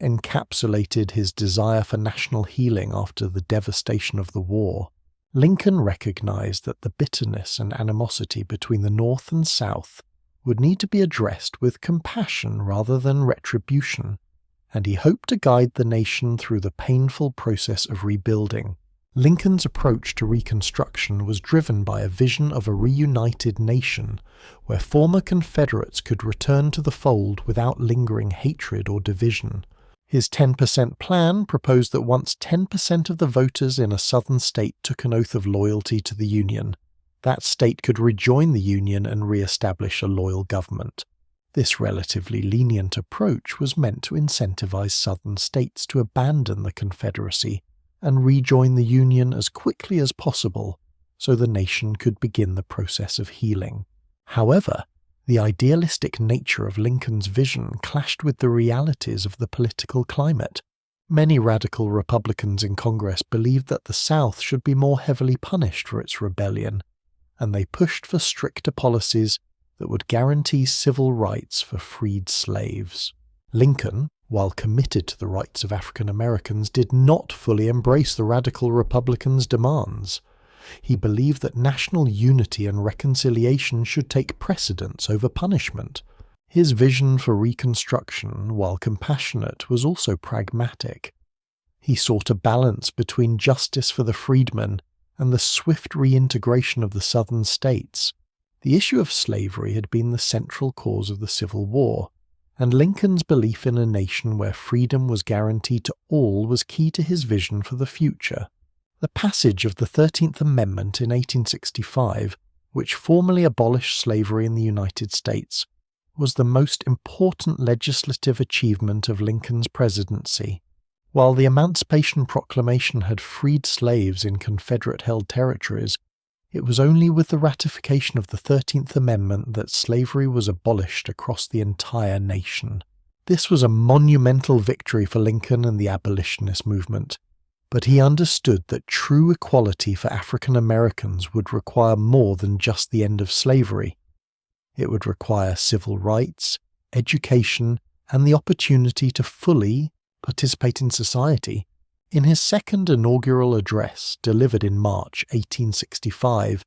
A: encapsulated his desire for national healing after the devastation of the war. Lincoln recognized that the bitterness and animosity between the North and South would need to be addressed with compassion rather than retribution, and he hoped to guide the nation through the painful process of rebuilding. Lincoln's approach to Reconstruction was driven by a vision of a reunited nation where former Confederates could return to the fold without lingering hatred or division. His 10% plan proposed that once 10% of the voters in a southern state took an oath of loyalty to the Union, that state could rejoin the Union and re-establish a loyal government. This relatively lenient approach was meant to incentivize southern states to abandon the Confederacy and rejoin the Union as quickly as possible so the nation could begin the process of healing. However, The idealistic nature of Lincoln's vision clashed with the realities of the political climate. Many radical Republicans in Congress believed that the South should be more heavily punished for its rebellion, and they pushed for stricter policies that would guarantee civil rights for freed slaves. Lincoln, while committed to the rights of African Americans, did not fully embrace the radical Republicans' demands. He believed that national unity and reconciliation should take precedence over punishment. His vision for Reconstruction, while compassionate, was also pragmatic. He sought a balance between justice for the freedmen and the swift reintegration of the Southern states. The issue of slavery had been the central cause of the Civil War, and Lincoln's belief in a nation where freedom was guaranteed to all was key to his vision for the future. The passage of the 13th Amendment in 1865, which formally abolished slavery in the United States, was the most important legislative achievement of Lincoln's presidency. While the Emancipation Proclamation had freed slaves in Confederate-held territories, it was only with the ratification of the 13th Amendment that slavery was abolished across the entire nation. This was a monumental victory for Lincoln and the abolitionist movement, but he understood that true equality for African Americans would require more than just the end of slavery. It would require civil rights, education, and the opportunity to fully participate in society. In his second inaugural address, delivered in March 1865,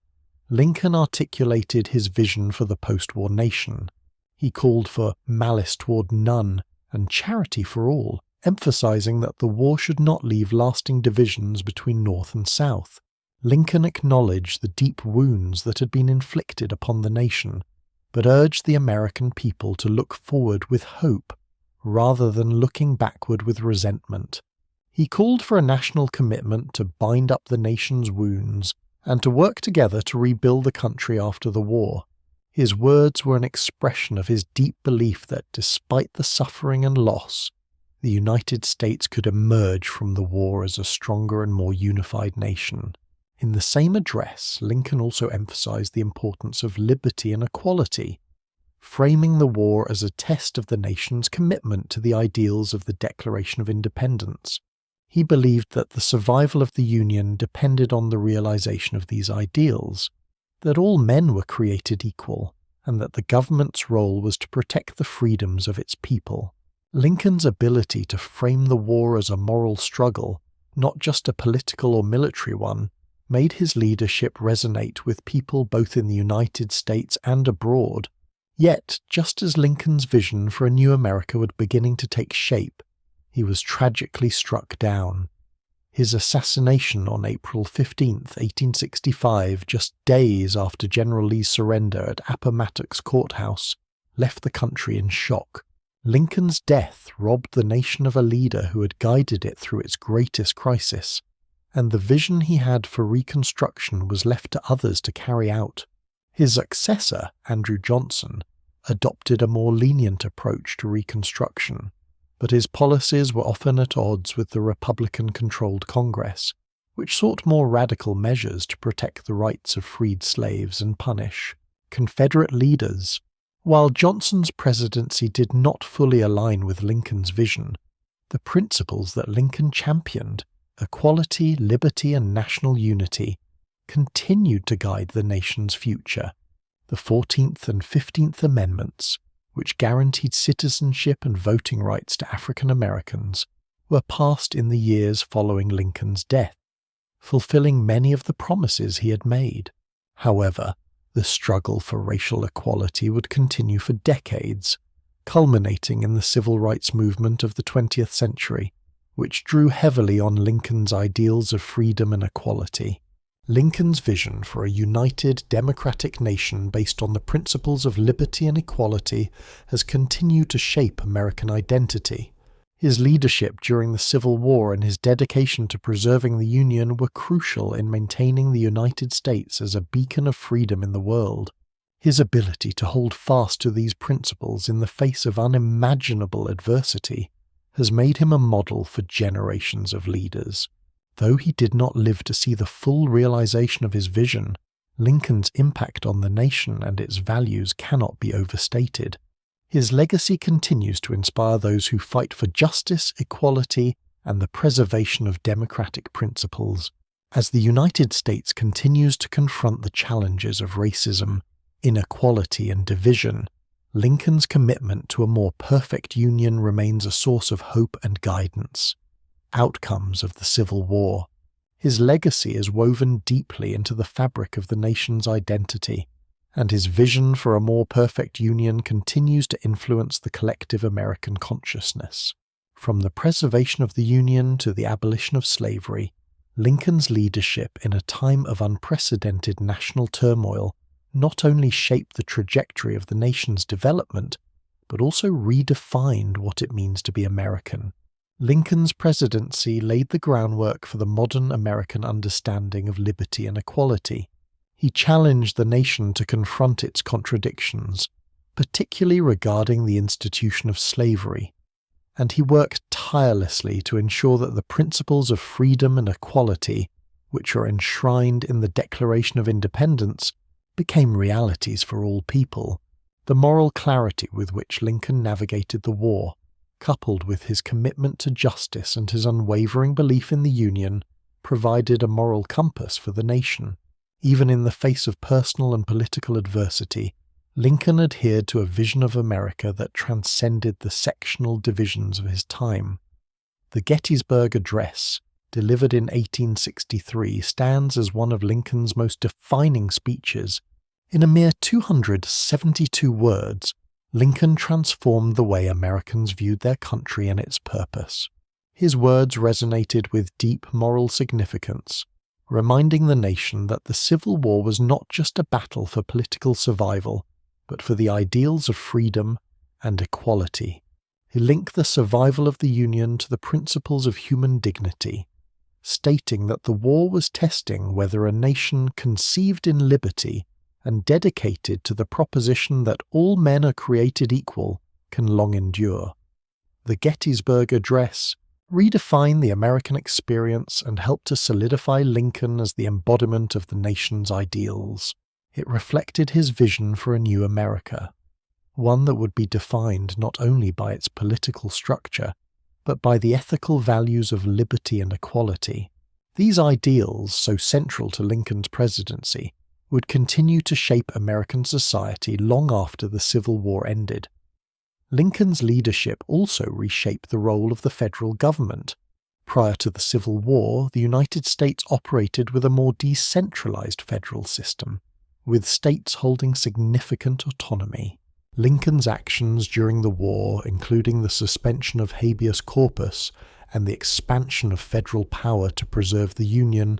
A: Lincoln articulated his vision for the post-war nation. He called for malice toward none and charity for all, emphasizing that the war should not leave lasting divisions between North and South. Lincoln acknowledged the deep wounds that had been inflicted upon the nation, but urged the American people to look forward with hope rather than looking backward with resentment. He called for a national commitment to bind up the nation's wounds and to work together to rebuild the country after the war. His words were an expression of his deep belief that, despite the suffering and loss, the United States could emerge from the war as a stronger and more unified nation. In the same address, Lincoln also emphasized the importance of liberty and equality, framing the war as a test of the nation's commitment to the ideals of the Declaration of Independence. He believed that the survival of the Union depended on the realization of these ideals, that all men were created equal, and that the government's role was to protect the freedoms of its people. Lincoln's ability to frame the war as a moral struggle, not just a political or military one, made his leadership resonate with people both in the United States and abroad. Yet, just as Lincoln's vision for a new America was beginning to take shape, he was tragically struck down. His assassination on April 15, 1865, just days after General Lee's surrender at Appomattox Courthouse, left the country in shock. Lincoln's death robbed the nation of a leader who had guided it through its greatest crisis, and the vision he had for Reconstruction was left to others to carry out. His successor, Andrew Johnson, adopted a more lenient approach to Reconstruction, but his policies were often at odds with the Republican-controlled Congress, which sought more radical measures to protect the rights of freed slaves and punish Confederate leaders. While Johnson's presidency did not fully align with Lincoln's vision, the principles that Lincoln championed, equality, liberty, and national unity, continued to guide the nation's future. The 14th and 15th Amendments, which guaranteed citizenship and voting rights to African Americans, were passed in the years following Lincoln's death, fulfilling many of the promises he had made. However, the struggle for racial equality would continue for decades, culminating in the civil rights movement of the 20th century, which drew heavily on Lincoln's ideals of freedom and equality. Lincoln's vision for a united, democratic nation based on the principles of liberty and equality has continued to shape American identity. His leadership during the Civil War and his dedication to preserving the Union were crucial in maintaining the United States as a beacon of freedom in the world. His ability to hold fast to these principles in the face of unimaginable adversity has made him a model for generations of leaders. Though he did not live to see the full realization of his vision, Lincoln's impact on the nation and its values cannot be overstated. His legacy continues to inspire those who fight for justice, equality, and the preservation of democratic principles. As the United States continues to confront the challenges of racism, inequality, and division, Lincoln's commitment to a more perfect union remains a source of hope and guidance. Outcomes of the Civil War. His legacy is woven deeply into the fabric of the nation's identity, and his vision for a more perfect union continues to influence the collective American consciousness. From the preservation of the Union to the abolition of slavery, Lincoln's leadership in a time of unprecedented national turmoil not only shaped the trajectory of the nation's development, but also redefined what it means to be American. Lincoln's presidency laid the groundwork for the modern American understanding of liberty and equality. He challenged the nation to confront its contradictions, particularly regarding the institution of slavery, and he worked tirelessly to ensure that the principles of freedom and equality, which are enshrined in the Declaration of Independence, became realities for all people. The moral clarity with which Lincoln navigated the war, coupled with his commitment to justice and his unwavering belief in the Union, provided a moral compass for the nation. Even in the face of personal and political adversity, Lincoln adhered to a vision of America that transcended the sectional divisions of his time. The Gettysburg Address, delivered in 1863, stands as one of Lincoln's most defining speeches. In a mere 272 words, Lincoln transformed the way Americans viewed their country and its purpose. His words resonated with deep moral significance, reminding the nation that the Civil War was not just a battle for political survival, but for the ideals of freedom and equality. He linked the survival of the Union to the principles of human dignity, stating that the war was testing whether a nation conceived in liberty and dedicated to the proposition that all men are created equal can long endure. The Gettysburg Address redefined the American experience and helped to solidify Lincoln as the embodiment of the nation's ideals. It reflected his vision for a new America, one that would be defined not only by its political structure, but by the ethical values of liberty and equality. These ideals, so central to Lincoln's presidency, would continue to shape American society long after the Civil War ended. Lincoln's leadership also reshaped the role of the federal government. Prior to the Civil War, the United States operated with a more decentralized federal system, with states holding significant autonomy. Lincoln's actions during the war, including the suspension of habeas corpus and the expansion of federal power to preserve the Union,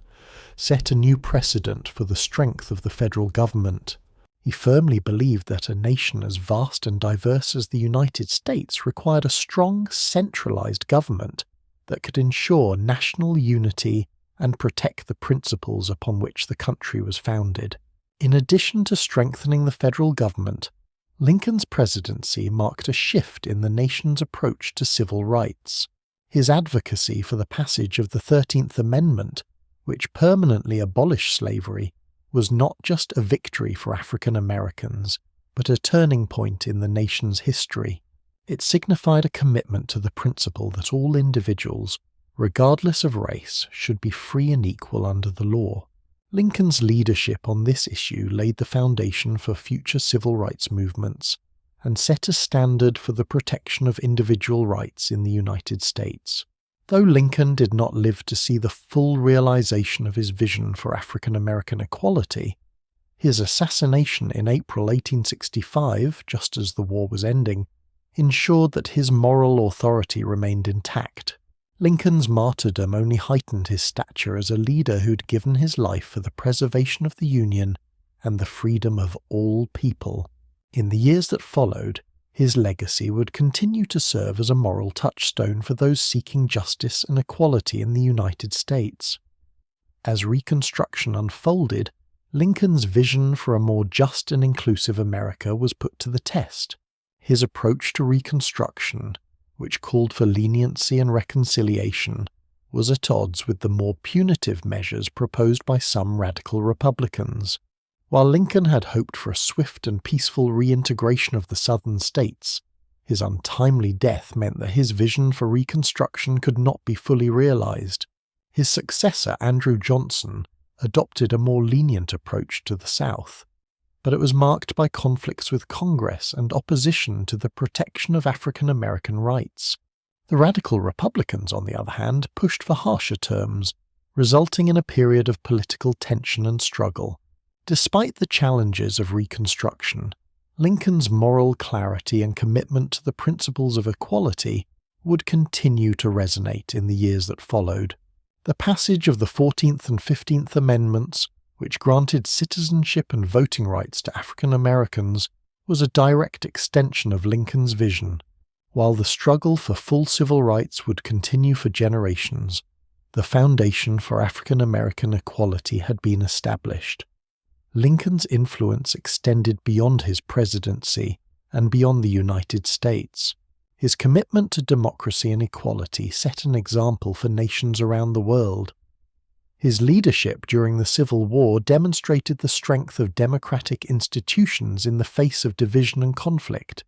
A: set a new precedent for the strength of the federal government. He firmly believed that a nation as vast and diverse as the United States required a strong, centralized government that could ensure national unity and protect the principles upon which the country was founded. In addition to strengthening the federal government, Lincoln's presidency marked a shift in the nation's approach to civil rights. His advocacy for the passage of the 13th Amendment, which permanently abolished slavery, was not just a victory for African Americans, but a turning point in the nation's history. It signified a commitment to the principle that all individuals, regardless of race, should be free and equal under the law. Lincoln's leadership on this issue laid the foundation for future civil rights movements and set a standard for the protection of individual rights in the United States. Though Lincoln did not live to see the full realization of his vision for African American equality, his assassination in April 1865, just as the war was ending, ensured that his moral authority remained intact. Lincoln's martyrdom only heightened his stature as a leader who'd given his life for the preservation of the Union and the freedom of all people. In the years that followed, his legacy would continue to serve as a moral touchstone for those seeking justice and equality in the United States. As Reconstruction unfolded, Lincoln's vision for a more just and inclusive America was put to the test. His approach to Reconstruction, which called for leniency and reconciliation, was at odds with the more punitive measures proposed by some radical Republicans. While Lincoln had hoped for a swift and peaceful reintegration of the Southern states, his untimely death meant that his vision for Reconstruction could not be fully realized. His successor, Andrew Johnson, adopted a more lenient approach to the South, but it was marked by conflicts with Congress and opposition to the protection of African American rights. The radical Republicans, on the other hand, pushed for harsher terms, resulting in a period of political tension and struggle. Despite the challenges of Reconstruction, Lincoln's moral clarity and commitment to the principles of equality would continue to resonate in the years that followed. The passage of the 14th and 15th Amendments, which granted citizenship and voting rights to African Americans, was a direct extension of Lincoln's vision. While the struggle for full civil rights would continue for generations, the foundation for African American equality had been established. Lincoln's influence extended beyond his presidency and beyond the United States. His commitment to democracy and equality set an example for nations around the world. His leadership during the Civil War demonstrated the strength of democratic institutions in the face of division and conflict.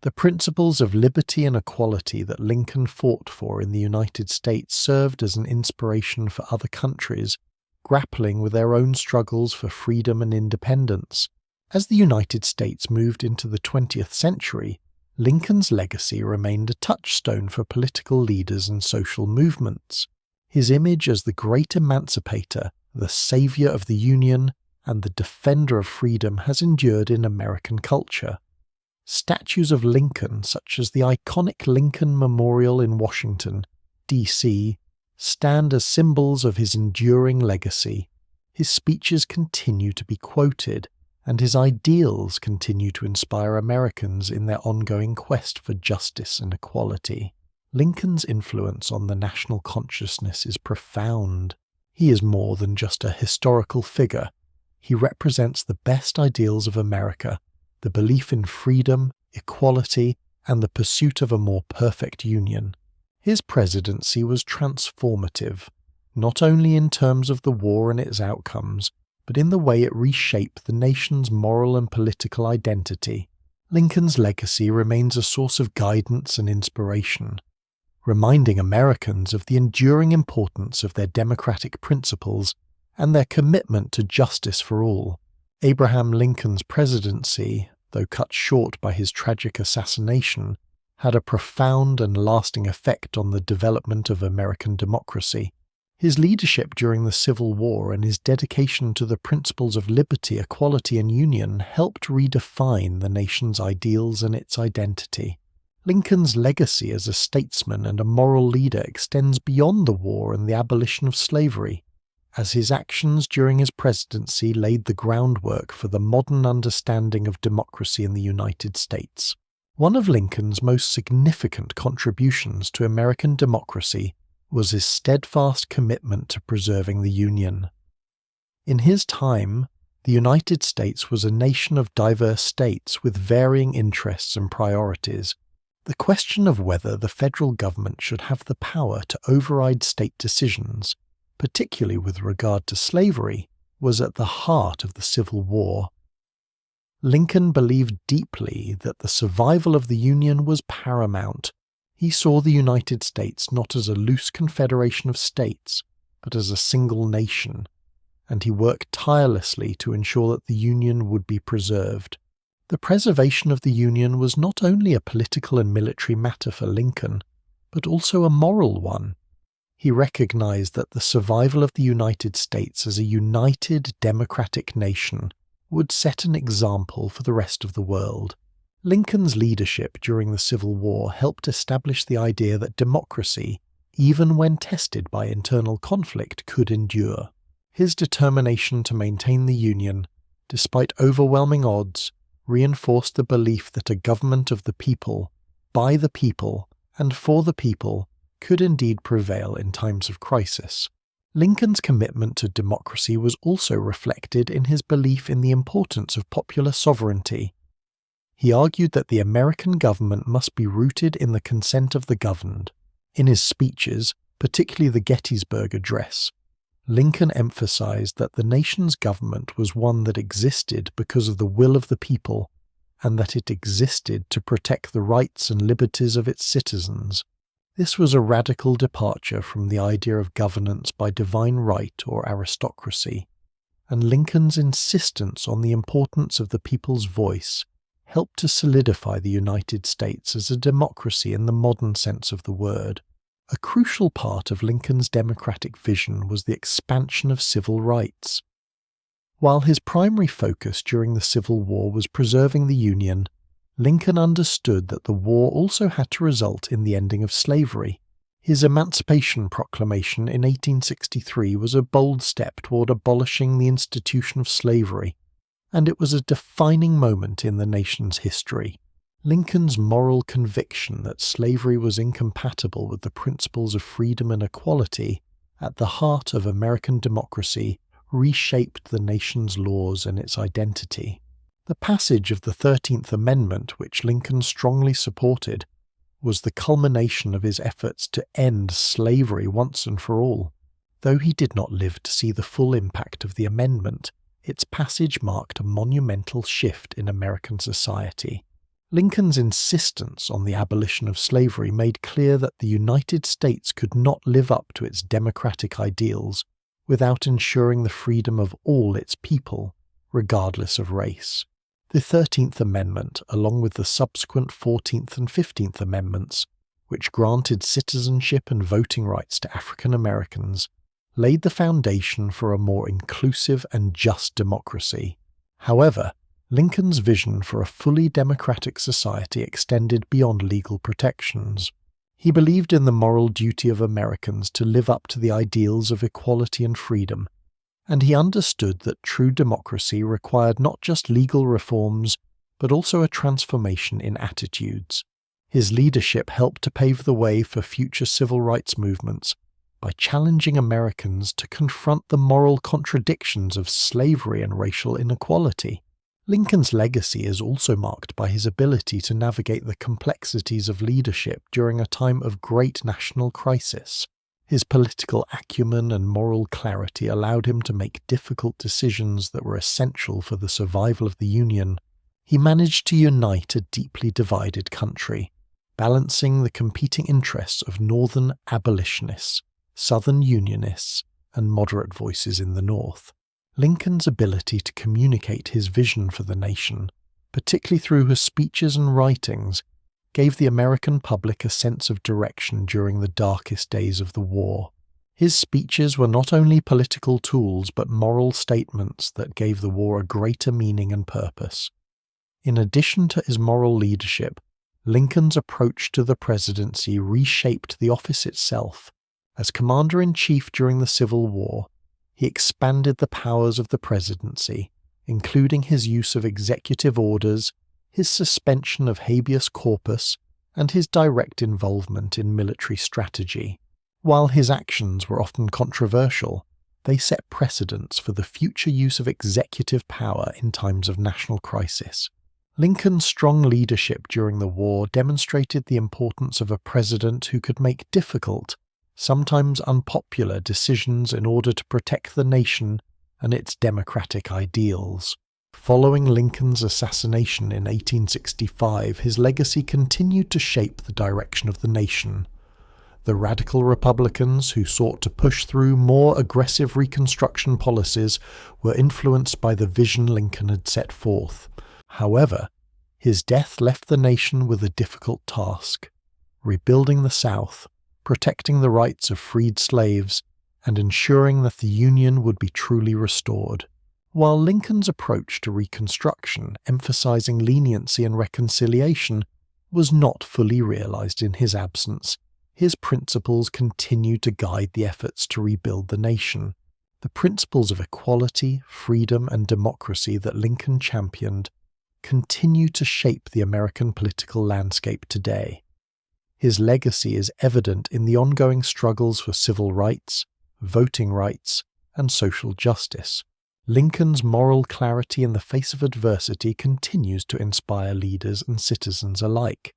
A: The principles of liberty and equality that Lincoln fought for in the United States served as an inspiration for other countries, grappling with their own struggles for freedom and independence. As the United States moved into the 20th century, Lincoln's legacy remained a touchstone for political leaders and social movements. His image as the great emancipator, the savior of the Union, and the defender of freedom has endured in American culture. Statues of Lincoln, such as the iconic Lincoln Memorial in Washington, D.C., stand as symbols of his enduring legacy. His speeches continue to be quoted, and his ideals continue to inspire Americans in their ongoing quest for justice and equality. Lincoln's influence on the national consciousness is profound. He is more than just a historical figure. He represents the best ideals of America, the belief in freedom, equality, and the pursuit of a more perfect union. His presidency was transformative, not only in terms of the war and its outcomes, but in the way it reshaped the nation's moral and political identity. Lincoln's legacy remains a source of guidance and inspiration, reminding Americans of the enduring importance of their democratic principles and their commitment to justice for all. Abraham Lincoln's presidency, though cut short by his tragic assassination, had a profound and lasting effect on the development of American democracy. His leadership during the Civil War and his dedication to the principles of liberty, equality, and union helped redefine the nation's ideals and its identity. Lincoln's legacy as a statesman and a moral leader extends beyond the war and the abolition of slavery, as his actions during his presidency laid the groundwork for the modern understanding of democracy in the United States. One of Lincoln's most significant contributions to American democracy was his steadfast commitment to preserving the Union. In his time, the United States was a nation of diverse states with varying interests and priorities. The question of whether the federal government should have the power to override state decisions, particularly with regard to slavery, was at the heart of the Civil War. Lincoln believed deeply that the survival of the Union was paramount. He saw the United States not as a loose confederation of states, but as a single nation, and he worked tirelessly to ensure that the Union would be preserved. The preservation of the Union was not only a political and military matter for Lincoln, but also a moral one. He recognized that the survival of the United States as a united democratic nation would set an example for the rest of the world. Lincoln's leadership during the Civil War helped establish the idea that democracy, even when tested by internal conflict, could endure. His determination to maintain the Union, despite overwhelming odds, reinforced the belief that a government of the people, by the people, and for the people could indeed prevail in times of crisis. Lincoln's commitment to democracy was also reflected in his belief in the importance of popular sovereignty. He argued that the American government must be rooted in the consent of the governed. In his speeches, particularly the Gettysburg Address, Lincoln emphasized that the nation's government was one that existed because of the will of the people, and that it existed to protect the rights and liberties of its citizens. This was a radical departure from the idea of governance by divine right or aristocracy, and Lincoln's insistence on the importance of the people's voice helped to solidify the United States as a democracy in the modern sense of the word. A crucial part of Lincoln's democratic vision was the expansion of civil rights. While his primary focus during the Civil War was preserving the Union, Lincoln understood that the war also had to result in the ending of slavery. His Emancipation Proclamation in 1863 was a bold step toward abolishing the institution of slavery, and it was a defining moment in the nation's history. Lincoln's moral conviction that slavery was incompatible with the principles of freedom and equality at the heart of American democracy reshaped the nation's laws and its identity. The passage of the 13th Amendment, which Lincoln strongly supported, was the culmination of his efforts to end slavery once and for all. Though he did not live to see the full impact of the amendment, its passage marked a monumental shift in American society. Lincoln's insistence on the abolition of slavery made clear that the United States could not live up to its democratic ideals without ensuring the freedom of all its people, regardless of race. The 13th Amendment, along with the subsequent 14th and 15th Amendments, which granted citizenship and voting rights to African Americans, laid the foundation for a more inclusive and just democracy. However, Lincoln's vision for a fully democratic society extended beyond legal protections. He believed in the moral duty of Americans to live up to the ideals of equality and freedom, and he understood that true democracy required not just legal reforms, but also a transformation in attitudes. His leadership helped to pave the way for future civil rights movements by challenging Americans to confront the moral contradictions of slavery and racial inequality. Lincoln's legacy is also marked by his ability to navigate the complexities of leadership during a time of great national crisis. His political acumen and moral clarity allowed him to make difficult decisions that were essential for the survival of the Union. He managed to unite a deeply divided country, balancing the competing interests of Northern abolitionists, Southern Unionists, and moderate voices in the North. Lincoln's ability to communicate his vision for the nation, particularly through his speeches and writings, gave the American public a sense of direction during the darkest days of the war. His speeches were not only political tools but moral statements that gave the war a greater meaning and purpose. In addition to his moral leadership, Lincoln's approach to the presidency reshaped the office itself. As Commander-in-Chief during the Civil War, he expanded the powers of the presidency, including his use of executive orders, his suspension of habeas corpus, and his direct involvement in military strategy. While his actions were often controversial, they set precedents for the future use of executive power in times of national crisis. Lincoln's strong leadership during the war demonstrated the importance of a president who could make difficult, sometimes unpopular decisions in order to protect the nation and its democratic ideals. Following Lincoln's assassination in 1865, his legacy continued to shape the direction of the nation. The radical Republicans who sought to push through more aggressive Reconstruction policies were influenced by the vision Lincoln had set forth. However, his death left the nation with a difficult task: rebuilding the South, protecting the rights of freed slaves, and ensuring that the Union would be truly restored. While Lincoln's approach to Reconstruction, emphasizing leniency and reconciliation, was not fully realized in his absence, his principles continued to guide the efforts to rebuild the nation. The principles of equality, freedom, and democracy that Lincoln championed continue to shape the American political landscape today. His legacy is evident in the ongoing struggles for civil rights, voting rights, and social justice. Lincoln's moral clarity in the face of adversity continues to inspire leaders and citizens alike,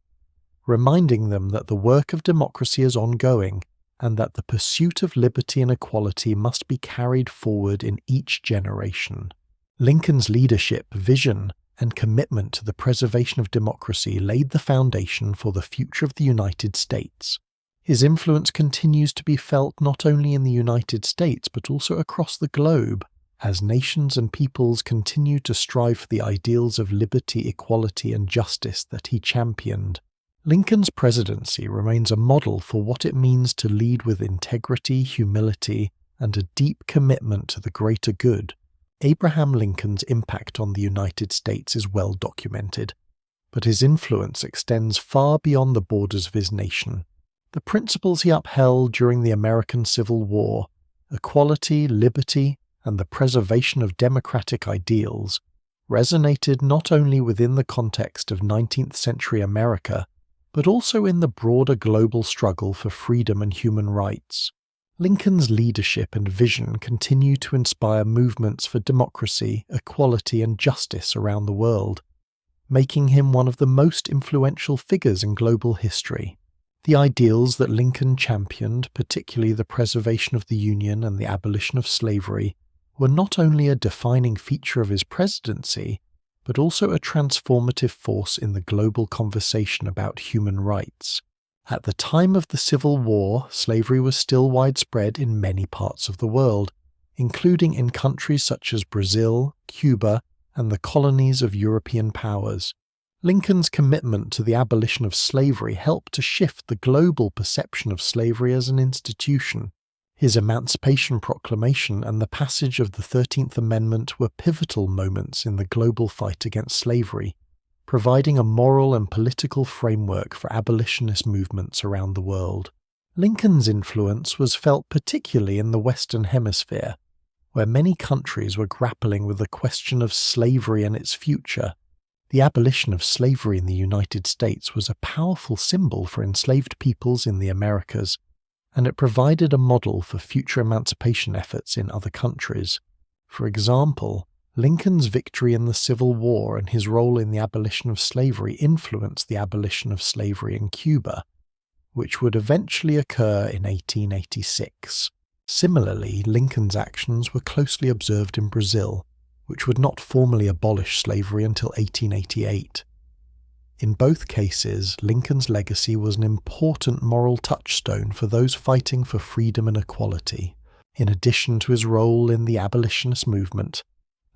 A: reminding them that the work of democracy is ongoing and that the pursuit of liberty and equality must be carried forward in each generation. Lincoln's leadership, vision, and commitment to the preservation of democracy laid the foundation for the future of the United States. His influence continues to be felt not only in the United States but also across the globe, as nations and peoples continue to strive for the ideals of liberty, equality, and justice that he championed. Lincoln's presidency remains a model for what it means to lead with integrity, humility, and a deep commitment to the greater good. Abraham Lincoln's impact on the United States is well documented, but his influence extends far beyond the borders of his nation. The principles he upheld during the American Civil War, equality, liberty, and the preservation of democratic ideals, resonated not only within the context of 19th century America, but also in the broader global struggle for freedom and human rights. Lincoln's leadership and vision continue to inspire movements for democracy, equality, and justice around the world, making him one of the most influential figures in global history. The ideals that Lincoln championed, particularly the preservation of the Union and the abolition of slavery, were not only a defining feature of his presidency, but also a transformative force in the global conversation about human rights. At the time of the Civil War, slavery was still widespread in many parts of the world, including in countries such as Brazil, Cuba, and the colonies of European powers. Lincoln's commitment to the abolition of slavery helped to shift the global perception of slavery as an institution. His Emancipation Proclamation and the passage of the 13th Amendment were pivotal moments in the global fight against slavery, providing a moral and political framework for abolitionist movements around the world. Lincoln's influence was felt particularly in the Western Hemisphere, where many countries were grappling with the question of slavery and its future. The abolition of slavery in the United States was a powerful symbol for enslaved peoples in the Americas, and it provided a model for future emancipation efforts in other countries. For example, Lincoln's victory in the Civil War and his role in the abolition of slavery influenced the abolition of slavery in Cuba, which would eventually occur in 1886. Similarly, Lincoln's actions were closely observed in Brazil, which would not formally abolish slavery until 1888. In both cases, Lincoln's legacy was an important moral touchstone for those fighting for freedom and equality. In addition to his role in the abolitionist movement,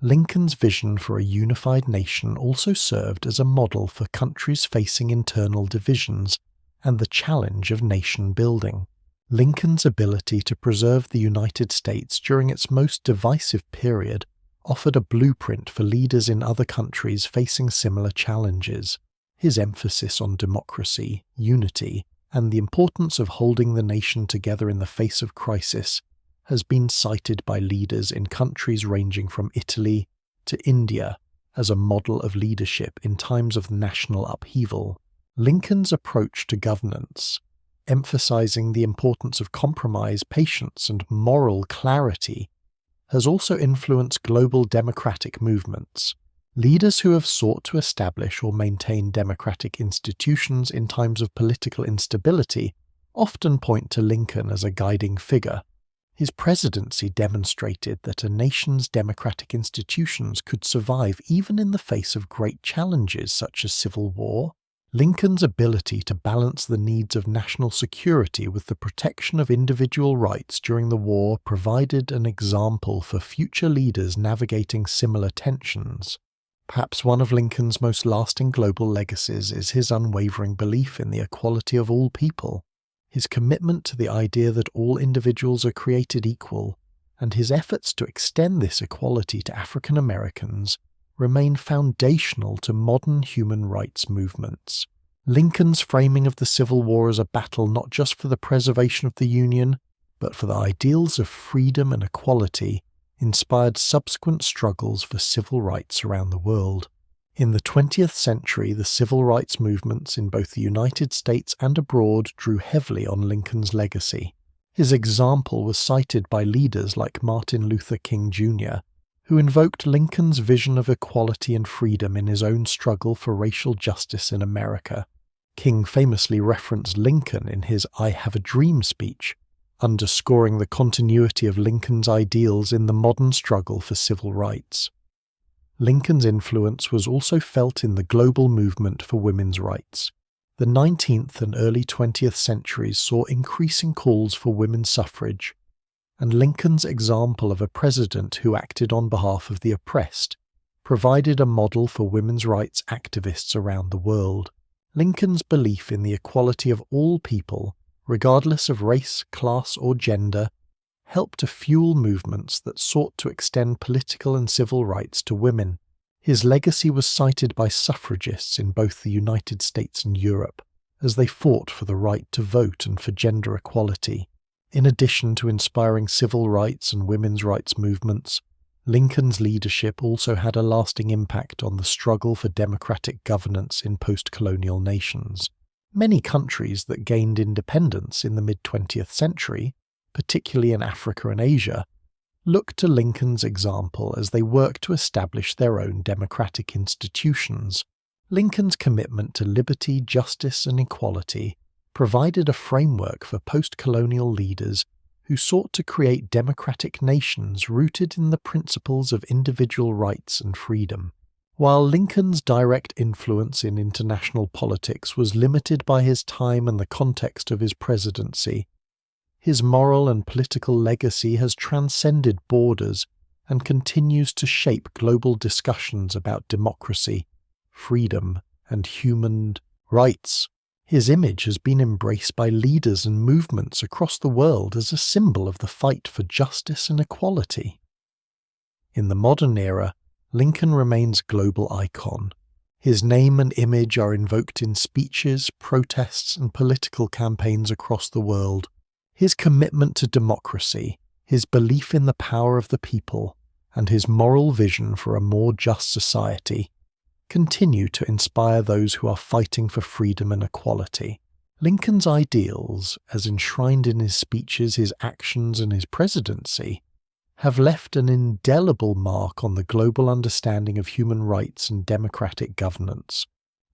A: Lincoln's vision for a unified nation also served as a model for countries facing internal divisions and the challenge of nation building. Lincoln's ability to preserve the United States during its most divisive period offered a blueprint for leaders in other countries facing similar challenges. His emphasis on democracy, unity, and the importance of holding the nation together in the face of crisis has been cited by leaders in countries ranging from Italy to India as a model of leadership in times of national upheaval. Lincoln's approach to governance, emphasizing the importance of compromise, patience, and moral clarity, has also influenced global democratic movements. Leaders who have sought to establish or maintain democratic institutions in times of political instability often point to Lincoln as a guiding figure. His presidency demonstrated that a nation's democratic institutions could survive even in the face of great challenges such as civil war. Lincoln's ability to balance the needs of national security with the protection of individual rights during the war provided an example for future leaders navigating similar tensions. Perhaps one of Lincoln's most lasting global legacies is his unwavering belief in the equality of all people. His commitment to the idea that all individuals are created equal, and his efforts to extend this equality to African Americans, remain foundational to modern human rights movements. Lincoln's framing of the Civil War as a battle not just for the preservation of the Union, but for the ideals of freedom and equality, inspired subsequent struggles for civil rights around the world. In the 20th century, the civil rights movements in both the United States and abroad drew heavily on Lincoln's legacy. His example was cited by leaders like Martin Luther King Jr., who invoked Lincoln's vision of equality and freedom in his own struggle for racial justice in America. King famously referenced Lincoln in his "I Have a Dream" speech, underscoring the continuity of Lincoln's ideals in the modern struggle for civil rights. Lincoln's influence was also felt in the global movement for women's rights. The 19th and early 20th centuries saw increasing calls for women's suffrage, and Lincoln's example of a president who acted on behalf of the oppressed provided a model for women's rights activists around the world. Lincoln's belief in the equality of all people, regardless of race, class, or gender, helped to fuel movements that sought to extend political and civil rights to women. His legacy was cited by suffragists in both the United States and Europe, as they fought for the right to vote and for gender equality. In addition to inspiring civil rights and women's rights movements, Lincoln's leadership also had a lasting impact on the struggle for democratic governance in post-colonial nations. Many countries that gained independence in the mid-20th century, particularly in Africa and Asia, looked to Lincoln's example as they worked to establish their own democratic institutions. Lincoln's commitment to liberty, justice, and equality provided a framework for post-colonial leaders who sought to create democratic nations rooted in the principles of individual rights and freedom. While Lincoln's direct influence in international politics was limited by his time and the context of his presidency, his moral and political legacy has transcended borders and continues to shape global discussions about democracy, freedom, and human rights. His image has been embraced by leaders and movements across the world as a symbol of the fight for justice and equality. In the modern era, Lincoln remains a global icon. His name and image are invoked in speeches, protests, and political campaigns across the world. His commitment to democracy, his belief in the power of the people, and his moral vision for a more just society continue to inspire those who are fighting for freedom and equality. Lincoln's ideals, as enshrined in his speeches, his actions, and his presidency, have left an indelible mark on the global understanding of human rights and democratic governance.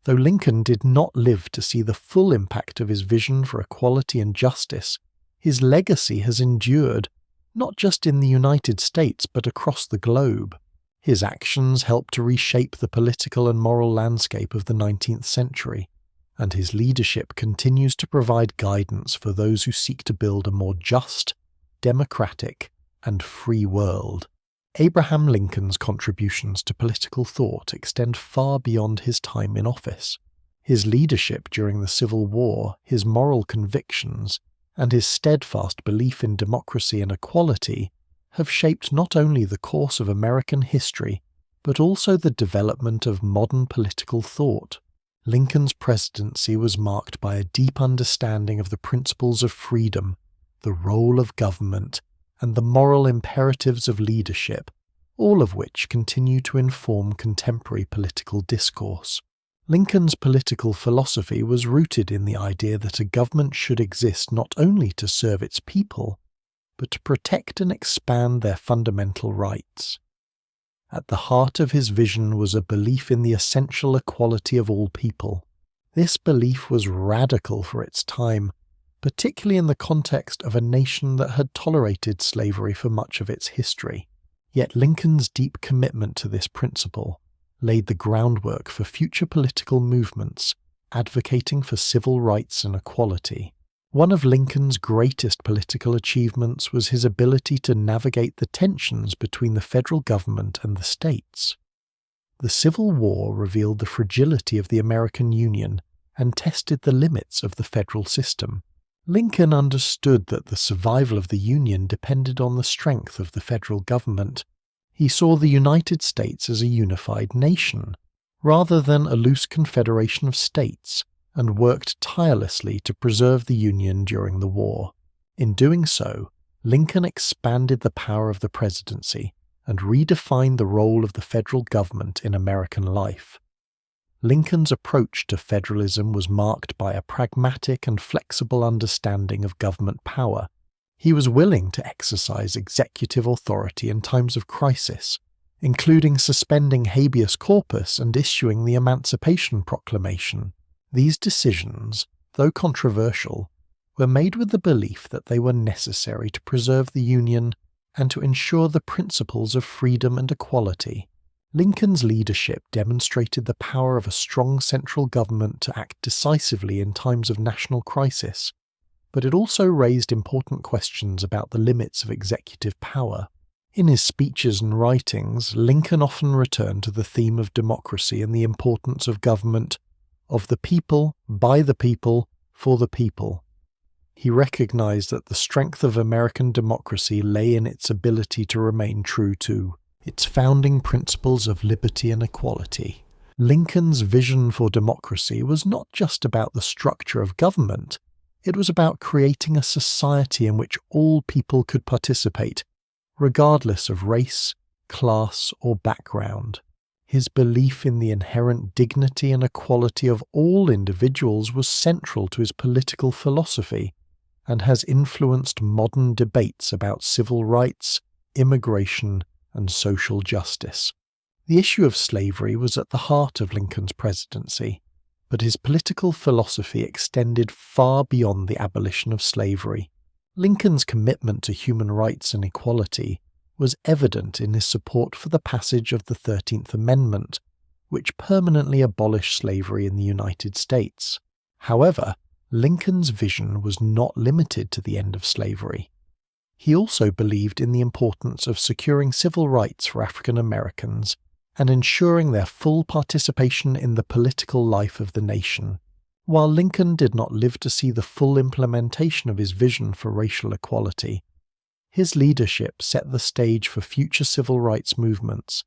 A: Though Lincoln did not live to see the full impact of his vision for equality and justice, his legacy has endured, not just in the United States but across the globe. His actions helped to reshape the political and moral landscape of the 19th century, and his leadership continues to provide guidance for those who seek to build a more just, democratic, and free world. Abraham Lincoln's contributions to political thought extend far beyond his time in office. His leadership during the Civil War, his moral convictions, and his steadfast belief in democracy and equality have shaped not only the course of American history, but also the development of modern political thought. Lincoln's presidency was marked by a deep understanding of the principles of freedom, the role of government, and the moral imperatives of leadership, all of which continue to inform contemporary political discourse. Lincoln's political philosophy was rooted in the idea that a government should exist not only to serve its people, but to protect and expand their fundamental rights. At the heart of his vision was a belief in the essential equality of all people. This belief was radical for its time, particularly in the context of a nation that had tolerated slavery for much of its history. Yet Lincoln's deep commitment to this principle laid the groundwork for future political movements advocating for civil rights and equality. One of Lincoln's greatest political achievements was his ability to navigate the tensions between the federal government and the states. The Civil War revealed the fragility of the American Union and tested the limits of the federal system. Lincoln understood that the survival of the Union depended on the strength of the federal government. He saw the United States as a unified nation, rather than a loose confederation of states, and worked tirelessly to preserve the Union during the war. In doing so, Lincoln expanded the power of the presidency and redefined the role of the federal government in American life. Lincoln's approach to federalism was marked by a pragmatic and flexible understanding of government power. He was willing to exercise executive authority in times of crisis, including suspending habeas corpus and issuing the Emancipation Proclamation. These decisions, though controversial, were made with the belief that they were necessary to preserve the Union and to ensure the principles of freedom and equality. Lincoln's leadership demonstrated the power of a strong central government to act decisively in times of national crisis, but it also raised important questions about the limits of executive power. In his speeches and writings, Lincoln often returned to the theme of democracy and the importance of government of the people, by the people, for the people. He recognized that the strength of American democracy lay in its ability to remain true to its founding principles of liberty and equality. Lincoln's vision for democracy was not just about the structure of government, it was about creating a society in which all people could participate, regardless of race, class, or background. His belief in the inherent dignity and equality of all individuals was central to his political philosophy and has influenced modern debates about civil rights, immigration, and social justice. The issue of slavery was at the heart of Lincoln's presidency, but his political philosophy extended far beyond the abolition of slavery. Lincoln's commitment to human rights and equality was evident in his support for the passage of the 13th Amendment, which permanently abolished slavery in the United States. However, Lincoln's vision was not limited to the end of slavery. He also believed in the importance of securing civil rights for African Americans and ensuring their full participation in the political life of the nation. While Lincoln did not live to see the full implementation of his vision for racial equality, his leadership set the stage for future civil rights movements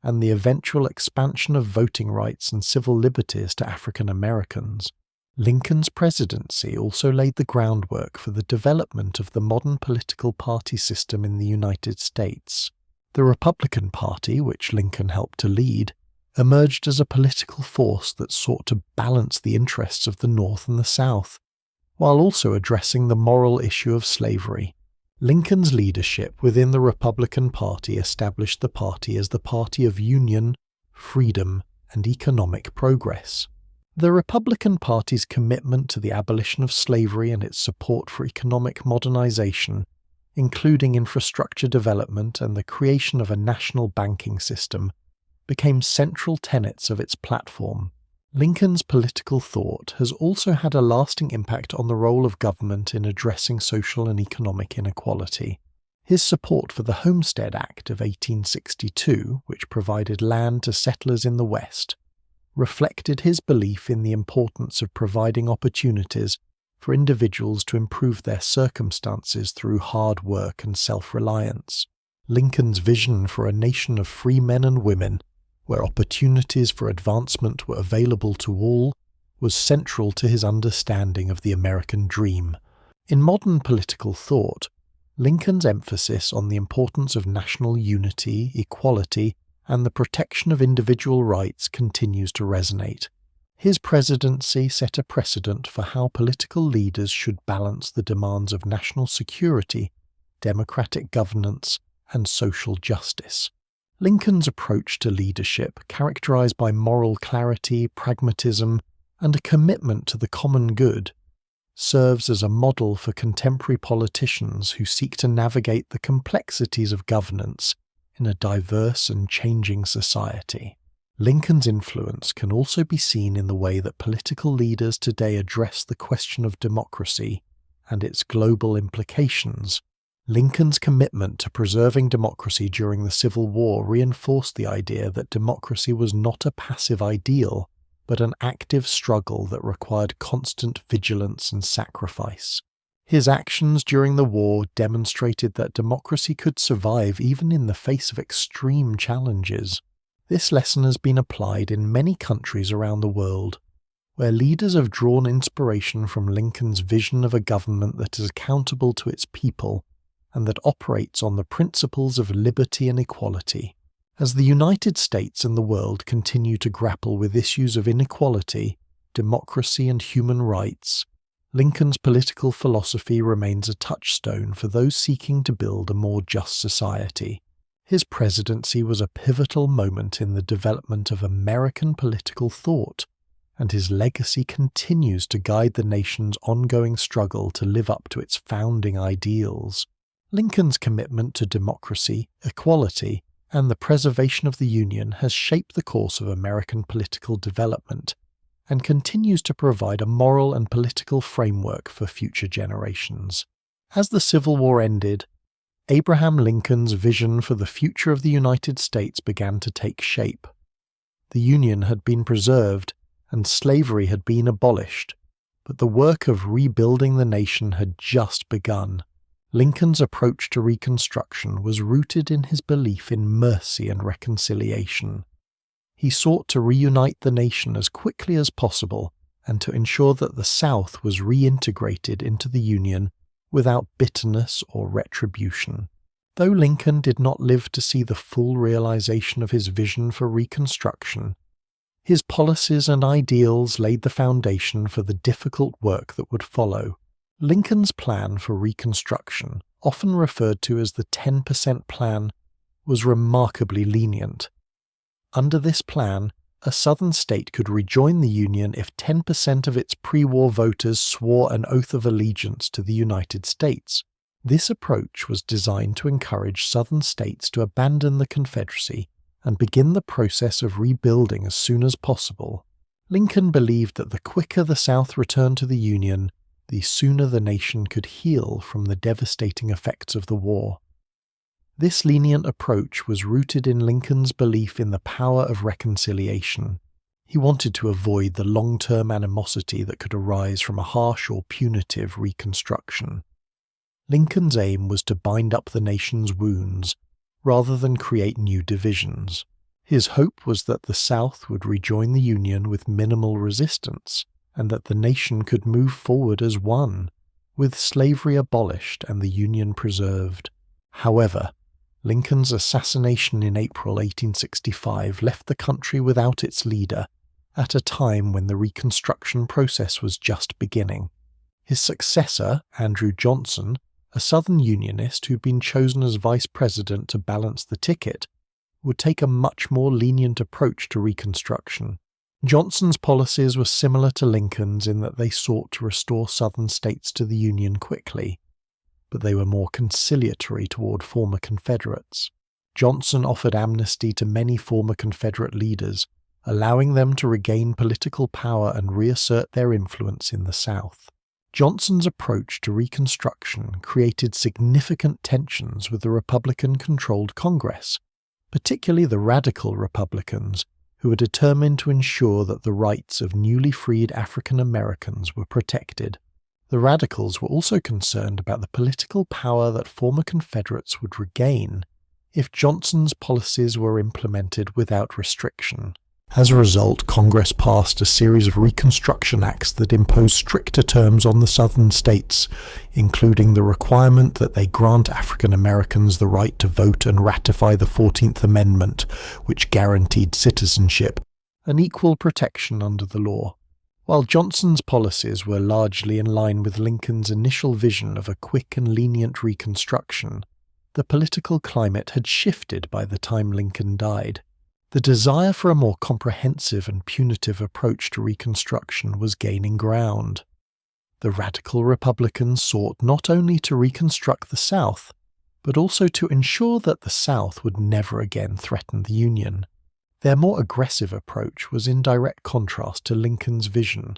A: and the eventual expansion of voting rights and civil liberties to African Americans. Lincoln's presidency also laid the groundwork for the development of the modern political party system in the United States. The Republican Party, which Lincoln helped to lead, emerged as a political force that sought to balance the interests of the North and the South, while also addressing the moral issue of slavery. Lincoln's leadership within the Republican Party established the party as the party of union, freedom, and economic progress. The Republican Party's commitment to the abolition of slavery and its support for economic modernization, including infrastructure development and the creation of a national banking system, became central tenets of its platform. Lincoln's political thought has also had a lasting impact on the role of government in addressing social and economic inequality. His support for the Homestead Act of 1862, which provided land to settlers in the West, reflected his belief in the importance of providing opportunities for individuals to improve their circumstances through hard work and self-reliance. Lincoln's vision for a nation of free men and women, where opportunities for advancement were available to all, was central to his understanding of the American dream. In modern political thought, Lincoln's emphasis on the importance of national unity, equality, and the protection of individual rights continues to resonate. His presidency set a precedent for how political leaders should balance the demands of national security, democratic governance, and social justice. Lincoln's approach to leadership, characterized by moral clarity, pragmatism, and a commitment to the common good, serves as a model for contemporary politicians who seek to navigate the complexities of governance in a diverse and changing society. Lincoln's influence can also be seen in the way that political leaders today address the question of democracy and its global implications. Lincoln's commitment to preserving democracy during the Civil War reinforced the idea that democracy was not a passive ideal, but an active struggle that required constant vigilance and sacrifice. His actions during the war demonstrated that democracy could survive even in the face of extreme challenges. This lesson has been applied in many countries around the world, where leaders have drawn inspiration from Lincoln's vision of a government that is accountable to its people and that operates on the principles of liberty and equality. As the United States and the world continue to grapple with issues of inequality, democracy, and human rights, Lincoln's political philosophy remains a touchstone for those seeking to build a more just society. His presidency was a pivotal moment in the development of American political thought, and his legacy continues to guide the nation's ongoing struggle to live up to its founding ideals. Lincoln's commitment to democracy, equality, and the preservation of the Union has shaped the course of American political development and continues to provide a moral and political framework for future generations. As the Civil War ended, Abraham Lincoln's vision for the future of the United States began to take shape. The Union had been preserved and slavery had been abolished, but the work of rebuilding the nation had just begun. Lincoln's approach to Reconstruction was rooted in his belief in mercy and reconciliation. He sought to reunite the nation as quickly as possible and to ensure that the South was reintegrated into the Union without bitterness or retribution. Though Lincoln did not live to see the full realization of his vision for Reconstruction, his policies and ideals laid the foundation for the difficult work that would follow. Lincoln's plan for Reconstruction, often referred to as the 10% Plan, was remarkably lenient. Under this plan, a Southern state could rejoin the Union if 10% of its pre-war voters swore an oath of allegiance to the United States. This approach was designed to encourage Southern states to abandon the Confederacy and begin the process of rebuilding as soon as possible. Lincoln believed that the quicker the South returned to the Union, the sooner the nation could heal from the devastating effects of the war. This lenient approach was rooted in Lincoln's belief in the power of reconciliation. He wanted to avoid the long-term animosity that could arise from a harsh or punitive Reconstruction. Lincoln's aim was to bind up the nation's wounds, rather than create new divisions. His hope was that the South would rejoin the Union with minimal resistance, and that the nation could move forward as one, with slavery abolished and the Union preserved. However, Lincoln's assassination in April 1865 left the country without its leader, at a time when the Reconstruction process was just beginning. His successor, Andrew Johnson, a Southern Unionist who'd been chosen as vice president to balance the ticket, would take a much more lenient approach to Reconstruction. Johnson's policies were similar to Lincoln's in that they sought to restore Southern states to the Union quickly, but they were more conciliatory toward former Confederates. Johnson offered amnesty to many former Confederate leaders, allowing them to regain political power and reassert their influence in the South. Johnson's approach to Reconstruction created significant tensions with the Republican-controlled Congress, particularly the radical Republicans, who were determined to ensure that the rights of newly freed African Americans were protected. The radicals were also concerned about the political power that former Confederates would regain if Johnson's policies were implemented without restriction. As a result, Congress passed a series of Reconstruction Acts that imposed stricter terms on the Southern states, including the requirement that they grant African Americans the right to vote and ratify the 14th Amendment, which guaranteed citizenship and equal protection under the law. While Johnson's policies were largely in line with Lincoln's initial vision of a quick and lenient Reconstruction, the political climate had shifted by the time Lincoln died. The desire for a more comprehensive and punitive approach to Reconstruction was gaining ground. The radical Republicans sought not only to reconstruct the South, but also to ensure that the South would never again threaten the Union. Their more aggressive approach was in direct contrast to Lincoln's vision,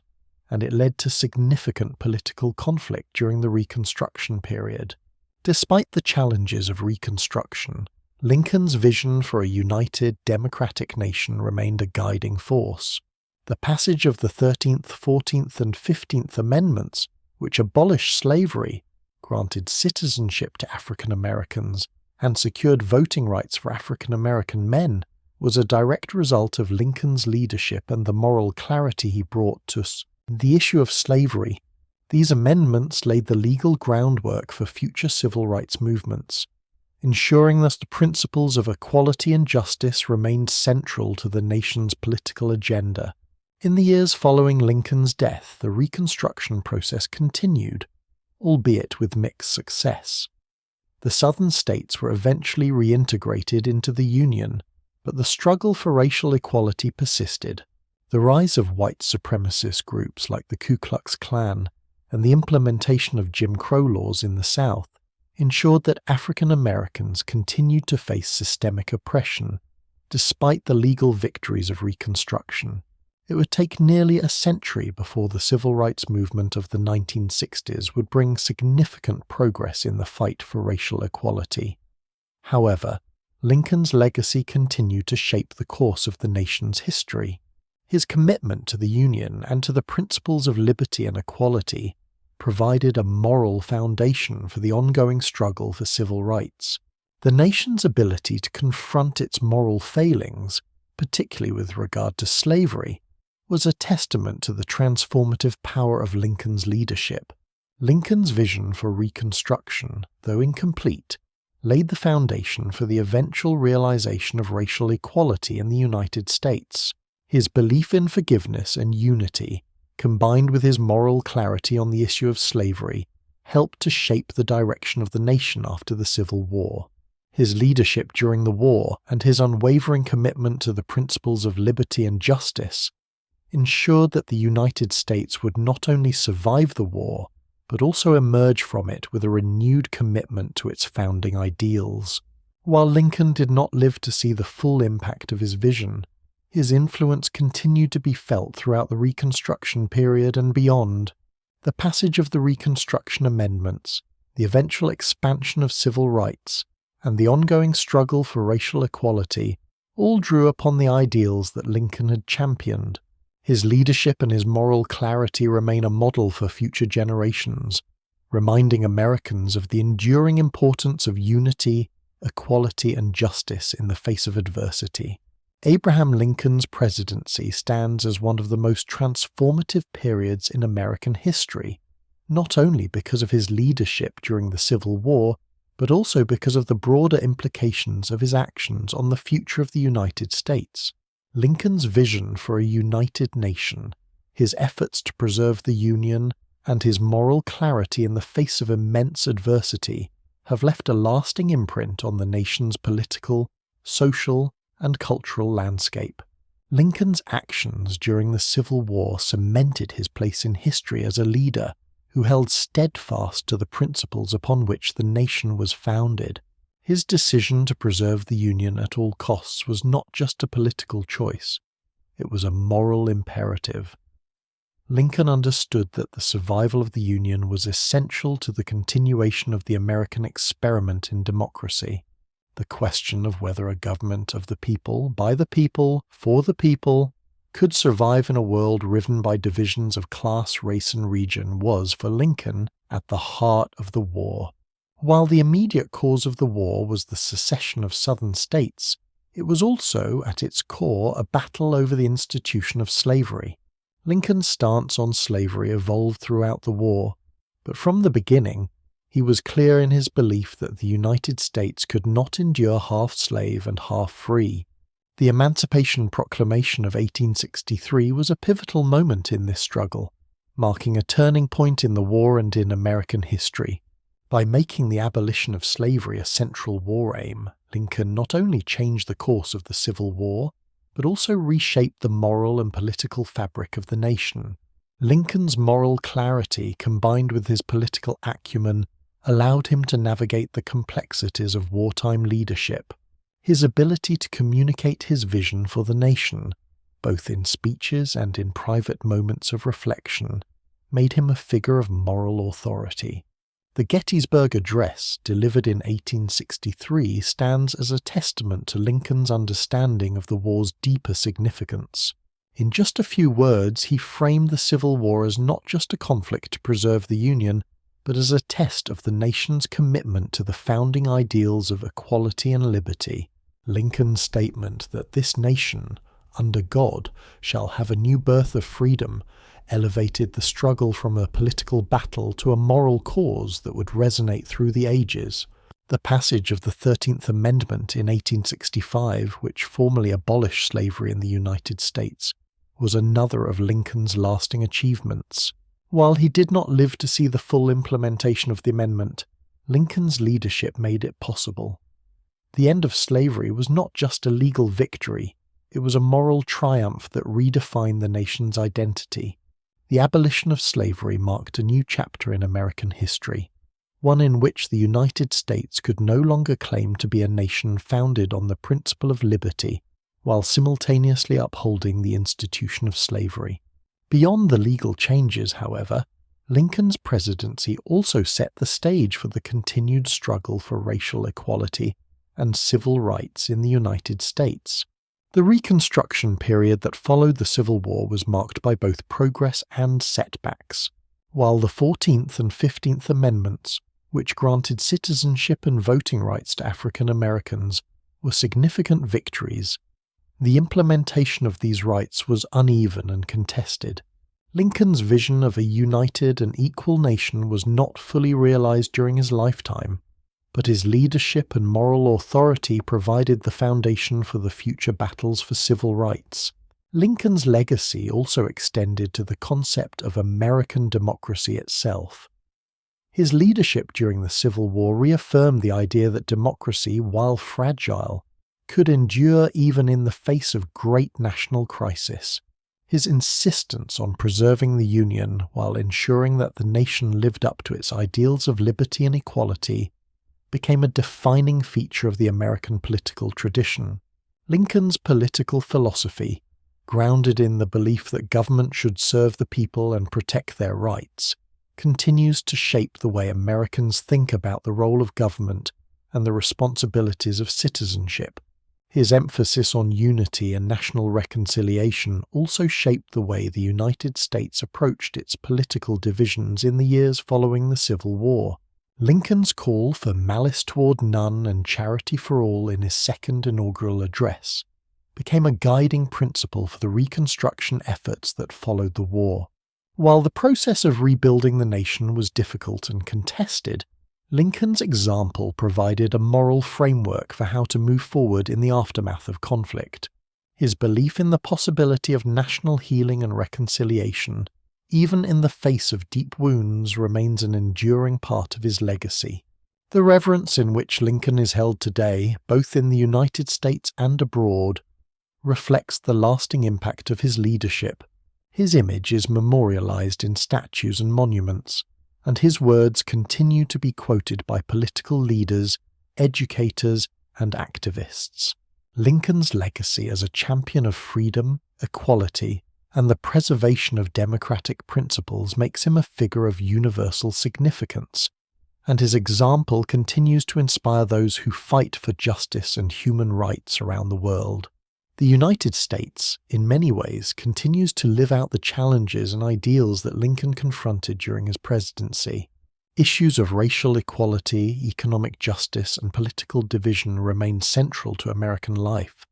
A: and it led to significant political conflict during the Reconstruction period. Despite the challenges of Reconstruction, Lincoln's vision for a united, democratic nation remained a guiding force. The passage of the 13th, 14th, and 15th Amendments, which abolished slavery, granted citizenship to African Americans, and secured voting rights for African American men, was a direct result of Lincoln's leadership and the moral clarity he brought to the issue of slavery. These amendments laid the legal groundwork for future civil rights movements, ensuring that the principles of equality and justice remained central to the nation's political agenda. In the years following Lincoln's death, the Reconstruction process continued, albeit with mixed success. The Southern states were eventually reintegrated into the Union, but the struggle for racial equality persisted. The rise of white supremacist groups like the Ku Klux Klan and the implementation of Jim Crow laws in the South ensured that African Americans continued to face systemic oppression despite the legal victories of Reconstruction. It would take nearly a century before the civil rights movement of the 1960s would bring significant progress in the fight for racial equality. However, Lincoln's legacy continued to shape the course of the nation's history. His commitment to the Union and to the principles of liberty and equality provided a moral foundation for the ongoing struggle for civil rights. The nation's ability to confront its moral failings, particularly with regard to slavery, was a testament to the transformative power of Lincoln's leadership. Lincoln's vision for Reconstruction, though incomplete, laid the foundation for the eventual realization of racial equality in the United States. His belief in forgiveness and unity, combined with his moral clarity on the issue of slavery, helped to shape the direction of the nation after the Civil War. His leadership during the war and his unwavering commitment to the principles of liberty and justice ensured that the United States would not only survive the war, but also emerge from it with a renewed commitment to its founding ideals. While Lincoln did not live to see the full impact of his vision, his influence continued to be felt throughout the Reconstruction period and beyond. The passage of the Reconstruction Amendments, the eventual expansion of civil rights, and the ongoing struggle for racial equality all drew upon the ideals that Lincoln had championed. His leadership and his moral clarity remain a model for future generations, reminding Americans of the enduring importance of unity, equality, and justice in the face of adversity. Abraham Lincoln's presidency stands as one of the most transformative periods in American history, not only because of his leadership during the Civil War, but also because of the broader implications of his actions on the future of the United States. Lincoln's vision for a united nation, his efforts to preserve the Union, and his moral clarity in the face of immense adversity have left a lasting imprint on the nation's political, social, and cultural landscape. Lincoln's actions during the Civil War cemented his place in history as a leader who held steadfast to the principles upon which the nation was founded. His decision to preserve the Union at all costs was not just a political choice, it was a moral imperative. Lincoln understood that the survival of the Union was essential to the continuation of the American experiment in democracy. The question of whether a government of the people, by the people, for the people, could survive in a world riven by divisions of class, race, and region was, for Lincoln, at the heart of the war. While the immediate cause of the war was the secession of Southern states, it was also, at its core, a battle over the institution of slavery. Lincoln's stance on slavery evolved throughout the war, but from the beginning, he was clear in his belief that the United States could not endure half slave and half free. The Emancipation Proclamation of 1863 was a pivotal moment in this struggle, marking a turning point in the war and in American history. By making the abolition of slavery a central war aim, Lincoln not only changed the course of the Civil War, but also reshaped the moral and political fabric of the nation. Lincoln's moral clarity, combined with his political acumen, allowed him to navigate the complexities of wartime leadership. His ability to communicate his vision for the nation, both in speeches and in private moments of reflection, made him a figure of moral authority. The Gettysburg Address, delivered in 1863, stands as a testament to Lincoln's understanding of the war's deeper significance. In just a few words, he framed the Civil War as not just a conflict to preserve the Union, but as a test of the nation's commitment to the founding ideals of equality and liberty. Lincoln's statement that this nation, under God, shall have a new birth of freedom, elevated the struggle from a political battle to a moral cause that would resonate through the ages. The passage of the 13th Amendment in 1865, which formally abolished slavery in the United States, was another of Lincoln's lasting achievements. While he did not live to see the full implementation of the amendment, Lincoln's leadership made it possible. The end of slavery was not just a legal victory, it was a moral triumph that redefined the nation's identity. The abolition of slavery marked a new chapter in American history, one in which the United States could no longer claim to be a nation founded on the principle of liberty, while simultaneously upholding the institution of slavery. Beyond the legal changes, however, Lincoln's presidency also set the stage for the continued struggle for racial equality and civil rights in the United States. The Reconstruction period that followed the Civil War was marked by both progress and setbacks. While the 14th and 15th Amendments, which granted citizenship and voting rights to African Americans, were significant victories, the implementation of these rights was uneven and contested. Lincoln's vision of a united and equal nation was not fully realized during his lifetime, but his leadership and moral authority provided the foundation for the future battles for civil rights. Lincoln's legacy also extended to the concept of American democracy itself. His leadership during the Civil War reaffirmed the idea that democracy, while fragile, could endure even in the face of great national crisis. His insistence on preserving the Union while ensuring that the nation lived up to its ideals of liberty and equality became a defining feature of the American political tradition. Lincoln's political philosophy, grounded in the belief that government should serve the people and protect their rights, continues to shape the way Americans think about the role of government and the responsibilities of citizenship. His emphasis on unity and national reconciliation also shaped the way the United States approached its political divisions in the years following the Civil War. Lincoln's call for malice toward none and charity for all in his second inaugural address became a guiding principle for the Reconstruction efforts that followed the war. While the process of rebuilding the nation was difficult and contested, Lincoln's example provided a moral framework for how to move forward in the aftermath of conflict. His belief in the possibility of national healing and reconciliation, even in the face of deep wounds, remains an enduring part of his legacy. The reverence in which Lincoln is held today, both in the United States and abroad, reflects the lasting impact of his leadership. His image is memorialized in statues and monuments, and his words continue to be quoted by political leaders, educators, and activists. Lincoln's legacy as a champion of freedom, equality, and the preservation of democratic principles makes him a figure of universal significance, and his example continues to inspire those who fight for justice and human rights around the world. The United States, in many ways, continues to live out the challenges and ideals that Lincoln confronted during his presidency. Issues of racial equality, economic justice, and political division remain central to American life,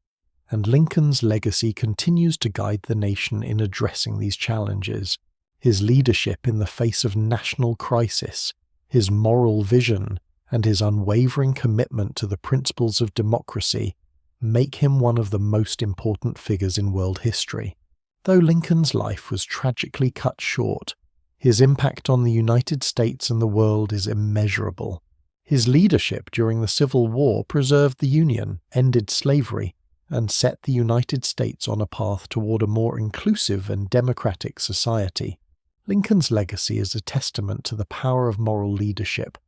A: and Lincoln's legacy continues to guide the nation in addressing these challenges. His leadership in the face of national crisis, his moral vision, and his unwavering commitment to the principles of democracy make him one of the most important figures in world history. Though Lincoln's life was tragically cut short, his impact on the United States and the world is immeasurable. His leadership during the Civil War preserved the Union, ended slavery, and set the United States on a path toward a more inclusive and democratic society. Lincoln's legacy is a testament to the power of moral leadership,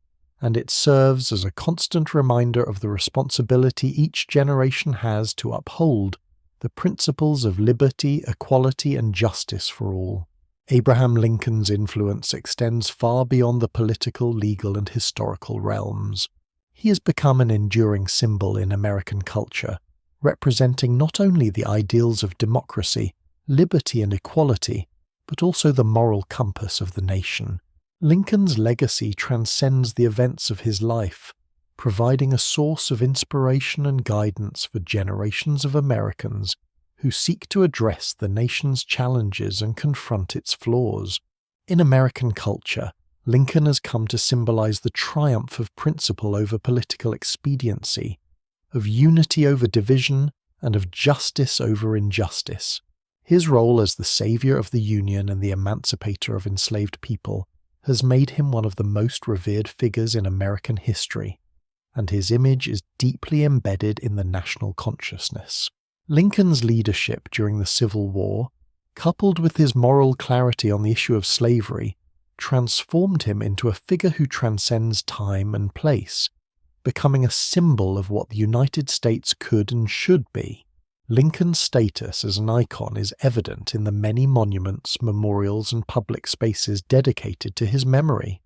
A: and it serves as a constant reminder of the responsibility each generation has to uphold the principles of liberty, equality, and justice for all. Abraham Lincoln's influence extends far beyond the political, legal, and historical realms. He has become an enduring symbol in American culture, representing not only the ideals of democracy, liberty, and equality, but also the moral compass of the nation. Lincoln's legacy transcends the events of his life, providing a source of inspiration and guidance for generations of Americans who seek to address the nation's challenges and confront its flaws. In American culture, Lincoln has come to symbolize the triumph of principle over political expediency, of unity over division, and of justice over injustice. His role as the savior of the Union and the emancipator of enslaved people has made him one of the most revered figures in American history, and his image is deeply embedded in the national consciousness. Lincoln's leadership during the Civil War, coupled with his moral clarity on the issue of slavery, transformed him into a figure who transcends time and place, becoming a symbol of what the United States could and should be. Lincoln's status as an icon is evident in the many monuments, memorials, and public spaces dedicated to his memory.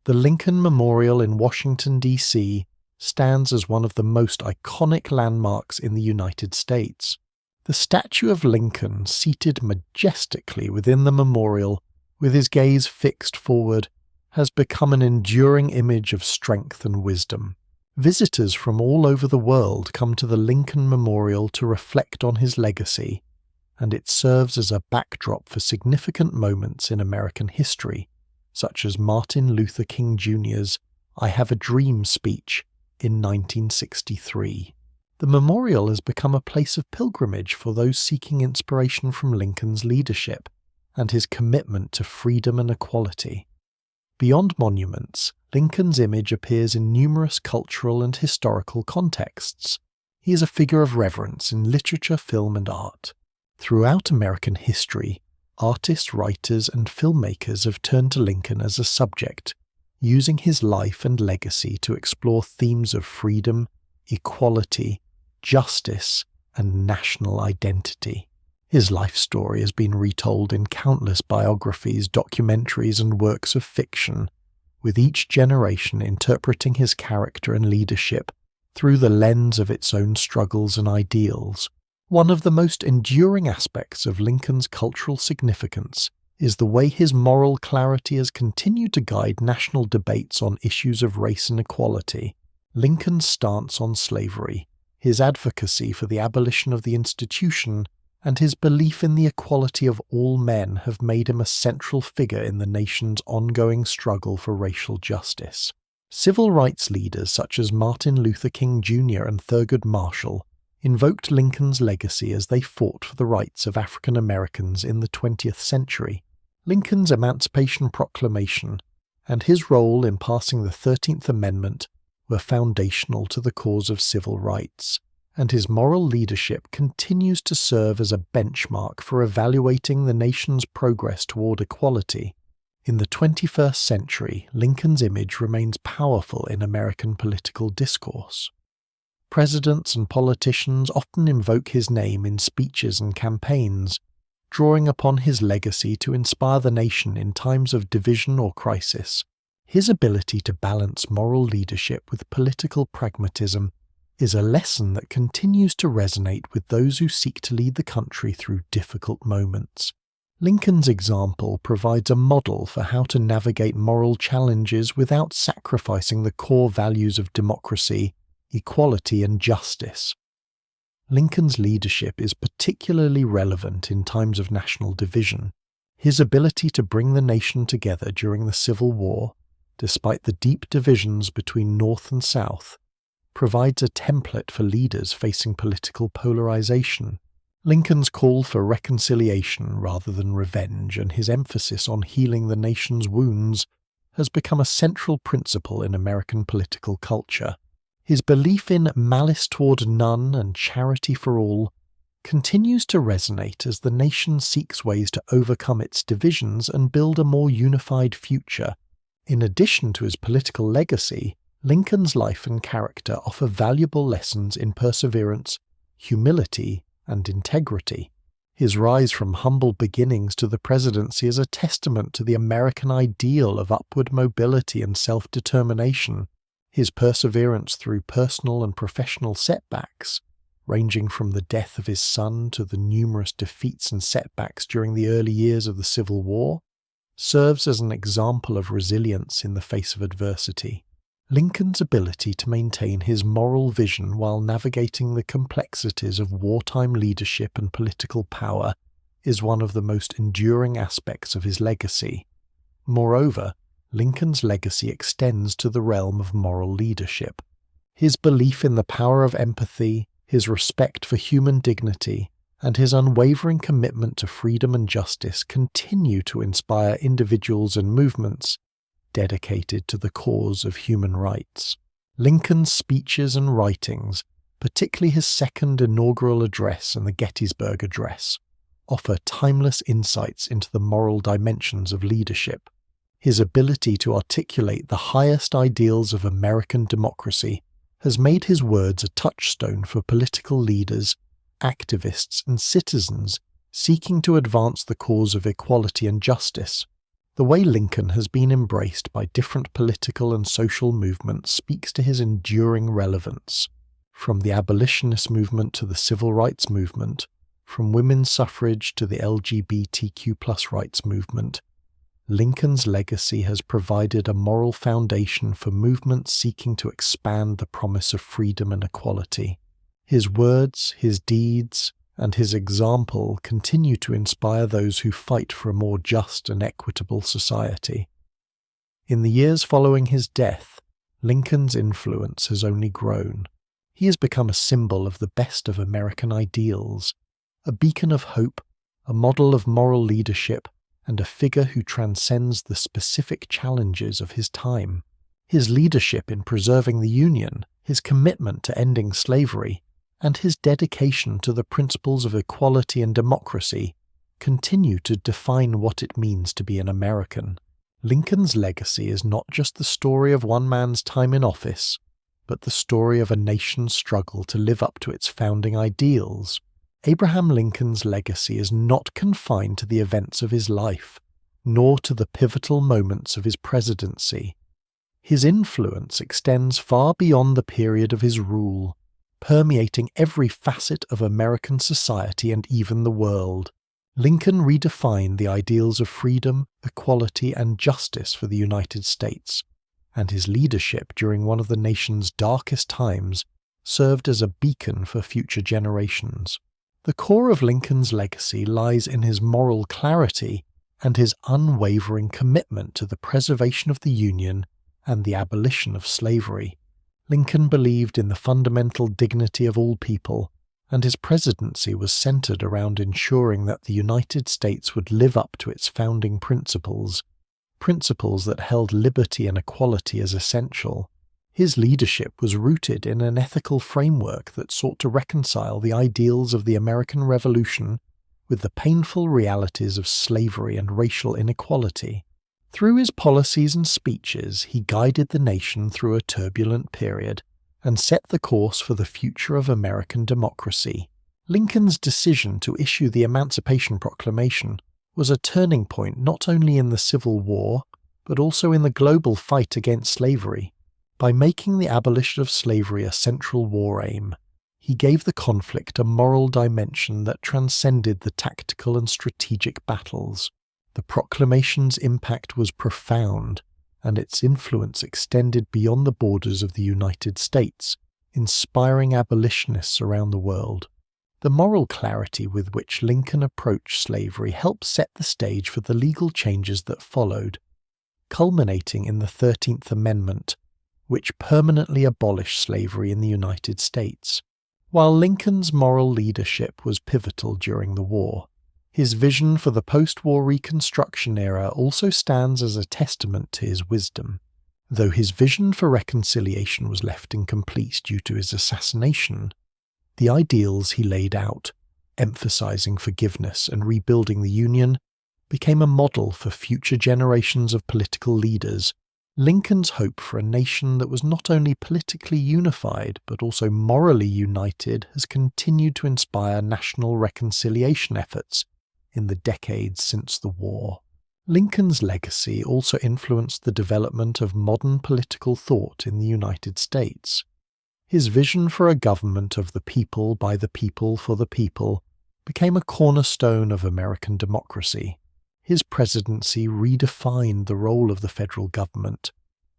A: The Lincoln Memorial in Washington, D.C. stands as one of the most iconic landmarks in the United States. The statue of Lincoln, seated majestically within the memorial, with his gaze fixed forward, has become an enduring image of strength and wisdom. Visitors from all over the world come to the Lincoln Memorial to reflect on his legacy, and it serves as a backdrop for significant moments in American history, such as Martin Luther King Jr.'s "I Have a Dream" speech in 1963. The memorial has become a place of pilgrimage for those seeking inspiration from Lincoln's leadership and his commitment to freedom and equality. Beyond monuments, Lincoln's image appears in numerous cultural and historical contexts. He is a figure of reverence in literature, film, and art. Throughout American history, artists, writers, and filmmakers have turned to Lincoln as a subject, using his life and legacy to explore themes of freedom, equality, justice, and national identity. His life story has been retold in countless biographies, documentaries, and works of fiction, with each generation interpreting his character and leadership through the lens of its own struggles and ideals. One of the most enduring aspects of Lincoln's cultural significance is the way his moral clarity has continued to guide national debates on issues of race and equality. Lincoln's stance on slavery, his advocacy for the abolition of the institution, and his belief in the equality of all men have made him a central figure in the nation's ongoing struggle for racial justice. Civil rights leaders such as Martin Luther King Jr. and Thurgood Marshall invoked Lincoln's legacy as they fought for the rights of African Americans in the 20th century. Lincoln's Emancipation Proclamation and his role in passing the 13th Amendment were foundational to the cause of civil rights, and his moral leadership continues to serve as a benchmark for evaluating the nation's progress toward equality. In the 21st century, Lincoln's image remains powerful in American political discourse. Presidents and politicians often invoke his name in speeches and campaigns, drawing upon his legacy to inspire the nation in times of division or crisis. His ability to balance moral leadership with political pragmatism is a lesson that continues to resonate with those who seek to lead the country through difficult moments. Lincoln's example provides a model for how to navigate moral challenges without sacrificing the core values of democracy, equality, and justice. Lincoln's leadership is particularly relevant in times of national division. His ability to bring the nation together during the Civil War, despite the deep divisions between North and South, provides a template for leaders facing political polarization. Lincoln's call for reconciliation rather than revenge and his emphasis on healing the nation's wounds has become a central principle in American political culture. His belief in malice toward none and charity for all continues to resonate as the nation seeks ways to overcome its divisions and build a more unified future. In addition to his political legacy, Lincoln's life and character offer valuable lessons in perseverance, humility, and integrity. His rise from humble beginnings to the presidency is a testament to the American ideal of upward mobility and self-determination. His perseverance through personal and professional setbacks, ranging from the death of his son to the numerous defeats and setbacks during the early years of the Civil War, serves as an example of resilience in the face of adversity. Lincoln's ability to maintain his moral vision while navigating the complexities of wartime leadership and political power is one of the most enduring aspects of his legacy. Moreover, Lincoln's legacy extends to the realm of moral leadership. His belief in the power of empathy, his respect for human dignity, and his unwavering commitment to freedom and justice continue to inspire individuals and movements dedicated to the cause of human rights. Lincoln's speeches and writings particularly his second inaugural address and the Gettysburg Address, offer timeless insights into the moral dimensions of leadership. His ability to articulate the highest ideals of American democracy has made his words a touchstone for political leaders, activists, and citizens seeking to advance the cause of equality and justice. The way Lincoln has been embraced by different political and social movements speaks to his enduring relevance. From the abolitionist movement to the civil rights movement, from women's suffrage to the LGBTQ+ rights movement, Lincoln's legacy has provided a moral foundation for movements seeking to expand the promise of freedom and equality. His words, his deeds, and his example continue to inspire those who fight for a more just and equitable society. In the years following his death, Lincoln's influence has only grown. He has become a symbol of the best of American ideals, a beacon of hope, a model of moral leadership, and a figure who transcends the specific challenges of his time. His leadership in preserving the Union, his commitment to ending slavery, and his dedication to the principles of equality and democracy continue to define what it means to be an American. Lincoln's legacy is not just the story of one man's time in office, but the story of a nation's struggle to live up to its founding ideals. Abraham Lincoln's legacy is not confined to the events of his life, nor to the pivotal moments of his presidency. His influence extends far beyond the period of his rule, permeating every facet of American society and even the world. Lincoln redefined the ideals of freedom, equality, and justice for the United States, and his leadership during one of the nation's darkest times served as a beacon for future generations. The core of Lincoln's legacy lies in his moral clarity and his unwavering commitment to the preservation of the Union and the abolition of slavery. Lincoln believed in the fundamental dignity of all people, and his presidency was centered around ensuring that the United States would live up to its founding principles that held liberty and equality as essential. His leadership was rooted in an ethical framework that sought to reconcile the ideals of the American Revolution with the painful realities of slavery and racial inequality. Through his policies and speeches, he guided the nation through a turbulent period and set the course for the future of American democracy. Lincoln's decision to issue the Emancipation Proclamation was a turning point not only in the Civil War, but also in the global fight against slavery. By making the abolition of slavery a central war aim, he gave the conflict a moral dimension that transcended the tactical and strategic battles. The proclamation's impact was profound, and its influence extended beyond the borders of the United States, inspiring abolitionists around the world. The moral clarity with which Lincoln approached slavery helped set the stage for the legal changes that followed, culminating in the 13th Amendment, which permanently abolished slavery in the United States. While Lincoln's moral leadership was pivotal during the war, his vision for the post-war Reconstruction era also stands as a testament to his wisdom. Though his vision for reconciliation was left incomplete due to his assassination, the ideals he laid out, emphasizing forgiveness and rebuilding the Union, became a model for future generations of political leaders. Lincoln's hope for a nation that was not only politically unified but also morally united has continued to inspire national reconciliation efforts in the decades since the war. Lincoln's legacy also influenced the development of modern political thought in the United States. His vision for a government of the people, by the people, for the people became a cornerstone of American democracy. His presidency redefined the role of the federal government,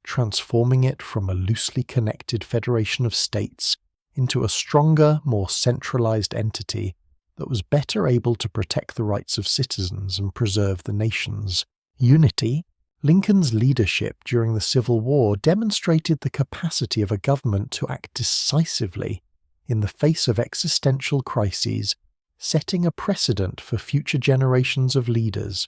A: transforming it from a loosely connected federation of states into a stronger, more centralized entity that was better able to protect the rights of citizens and preserve the nation's unity. Lincoln's leadership during the Civil War demonstrated the capacity of a government to act decisively in the face of existential crises, setting a precedent for future generations of leaders.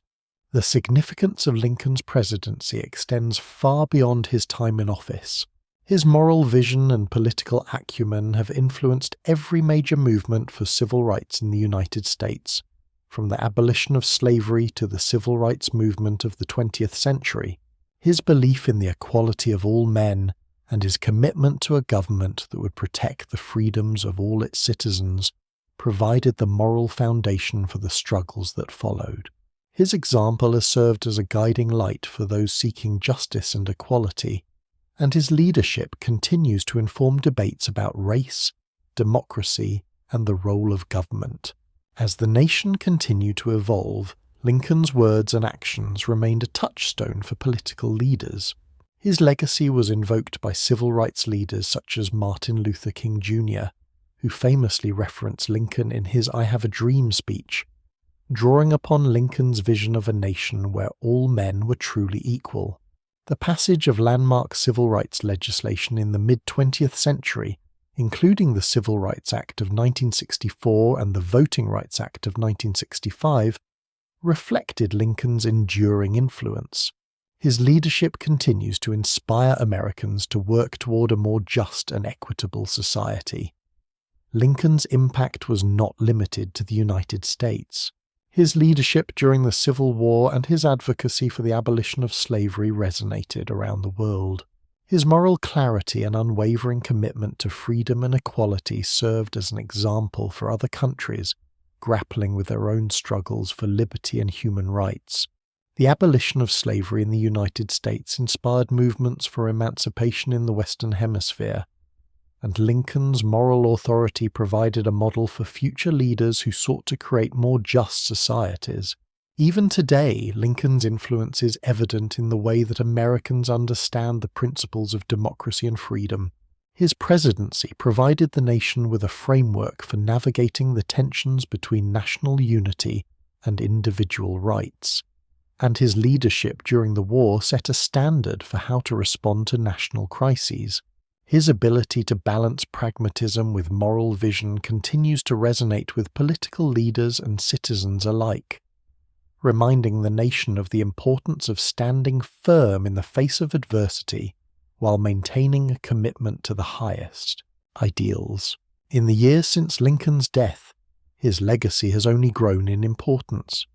A: The significance of Lincoln's presidency extends far beyond his time in office. His moral vision and political acumen have influenced every major movement for civil rights in the United States, from the abolition of slavery to the civil rights movement of the 20th century. His belief in the equality of all men and his commitment to a government that would protect the freedoms of all its citizens provided the moral foundation for the struggles that followed. His example has served as a guiding light for those seeking justice and equality, and his leadership continues to inform debates about race, democracy, and the role of government. As the nation continued to evolve, Lincoln's words and actions remained a touchstone for political leaders. His legacy was invoked by civil rights leaders such as Martin Luther King Jr., who famously referenced Lincoln in his "I Have a Dream" speech, drawing upon Lincoln's vision of a nation where all men were truly equal. The passage of landmark civil rights legislation in the mid-20th century, including the Civil Rights Act of 1964 and the Voting Rights Act of 1965, reflected Lincoln's enduring influence. His leadership continues to inspire Americans to work toward a more just and equitable society. Lincoln's impact was not limited to the United States. His leadership during the Civil War and his advocacy for the abolition of slavery resonated around the world. His moral clarity and unwavering commitment to freedom and equality served as an example for other countries grappling with their own struggles for liberty and human rights. The abolition of slavery in the United States inspired movements for emancipation in the Western Hemisphere, and Lincoln's moral authority provided a model for future leaders who sought to create more just societies. Even today, Lincoln's influence is evident in the way that Americans understand the principles of democracy and freedom. His presidency provided the nation with a framework for navigating the tensions between national unity and individual rights, and his leadership during the war set a standard for how to respond to national crises. His ability to balance pragmatism with moral vision continues to resonate with political leaders and citizens alike, reminding the nation of the importance of standing firm in the face of adversity while maintaining a commitment to the highest ideals. In the years since Lincoln's death, his legacy has only grown in importance.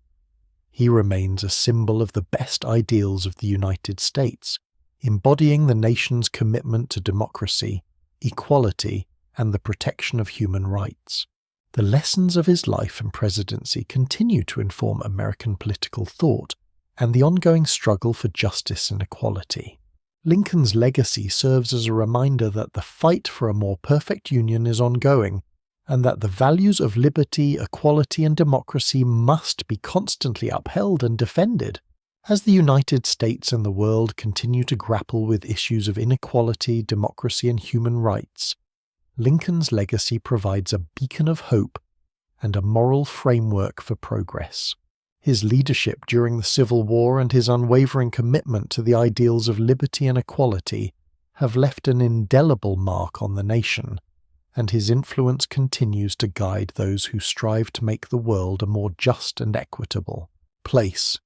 A: He remains a symbol of the best ideals of the United States, embodying the nation's commitment to democracy, equality, and the protection of human rights. The lessons of his life and presidency continue to inform American political thought and the ongoing struggle for justice and equality. Lincoln's legacy serves as a reminder that the fight for a more perfect union is ongoing, and that the values of liberty, equality, and democracy must be constantly upheld and defended. As the United States and the world continue to grapple with issues of inequality, democracy, and human rights, Lincoln's legacy provides a beacon of hope and a moral framework for progress. His leadership during the Civil War and his unwavering commitment to the ideals of liberty and equality have left an indelible mark on the nation, and his influence continues to guide those who strive to make the world a more just and equitable place.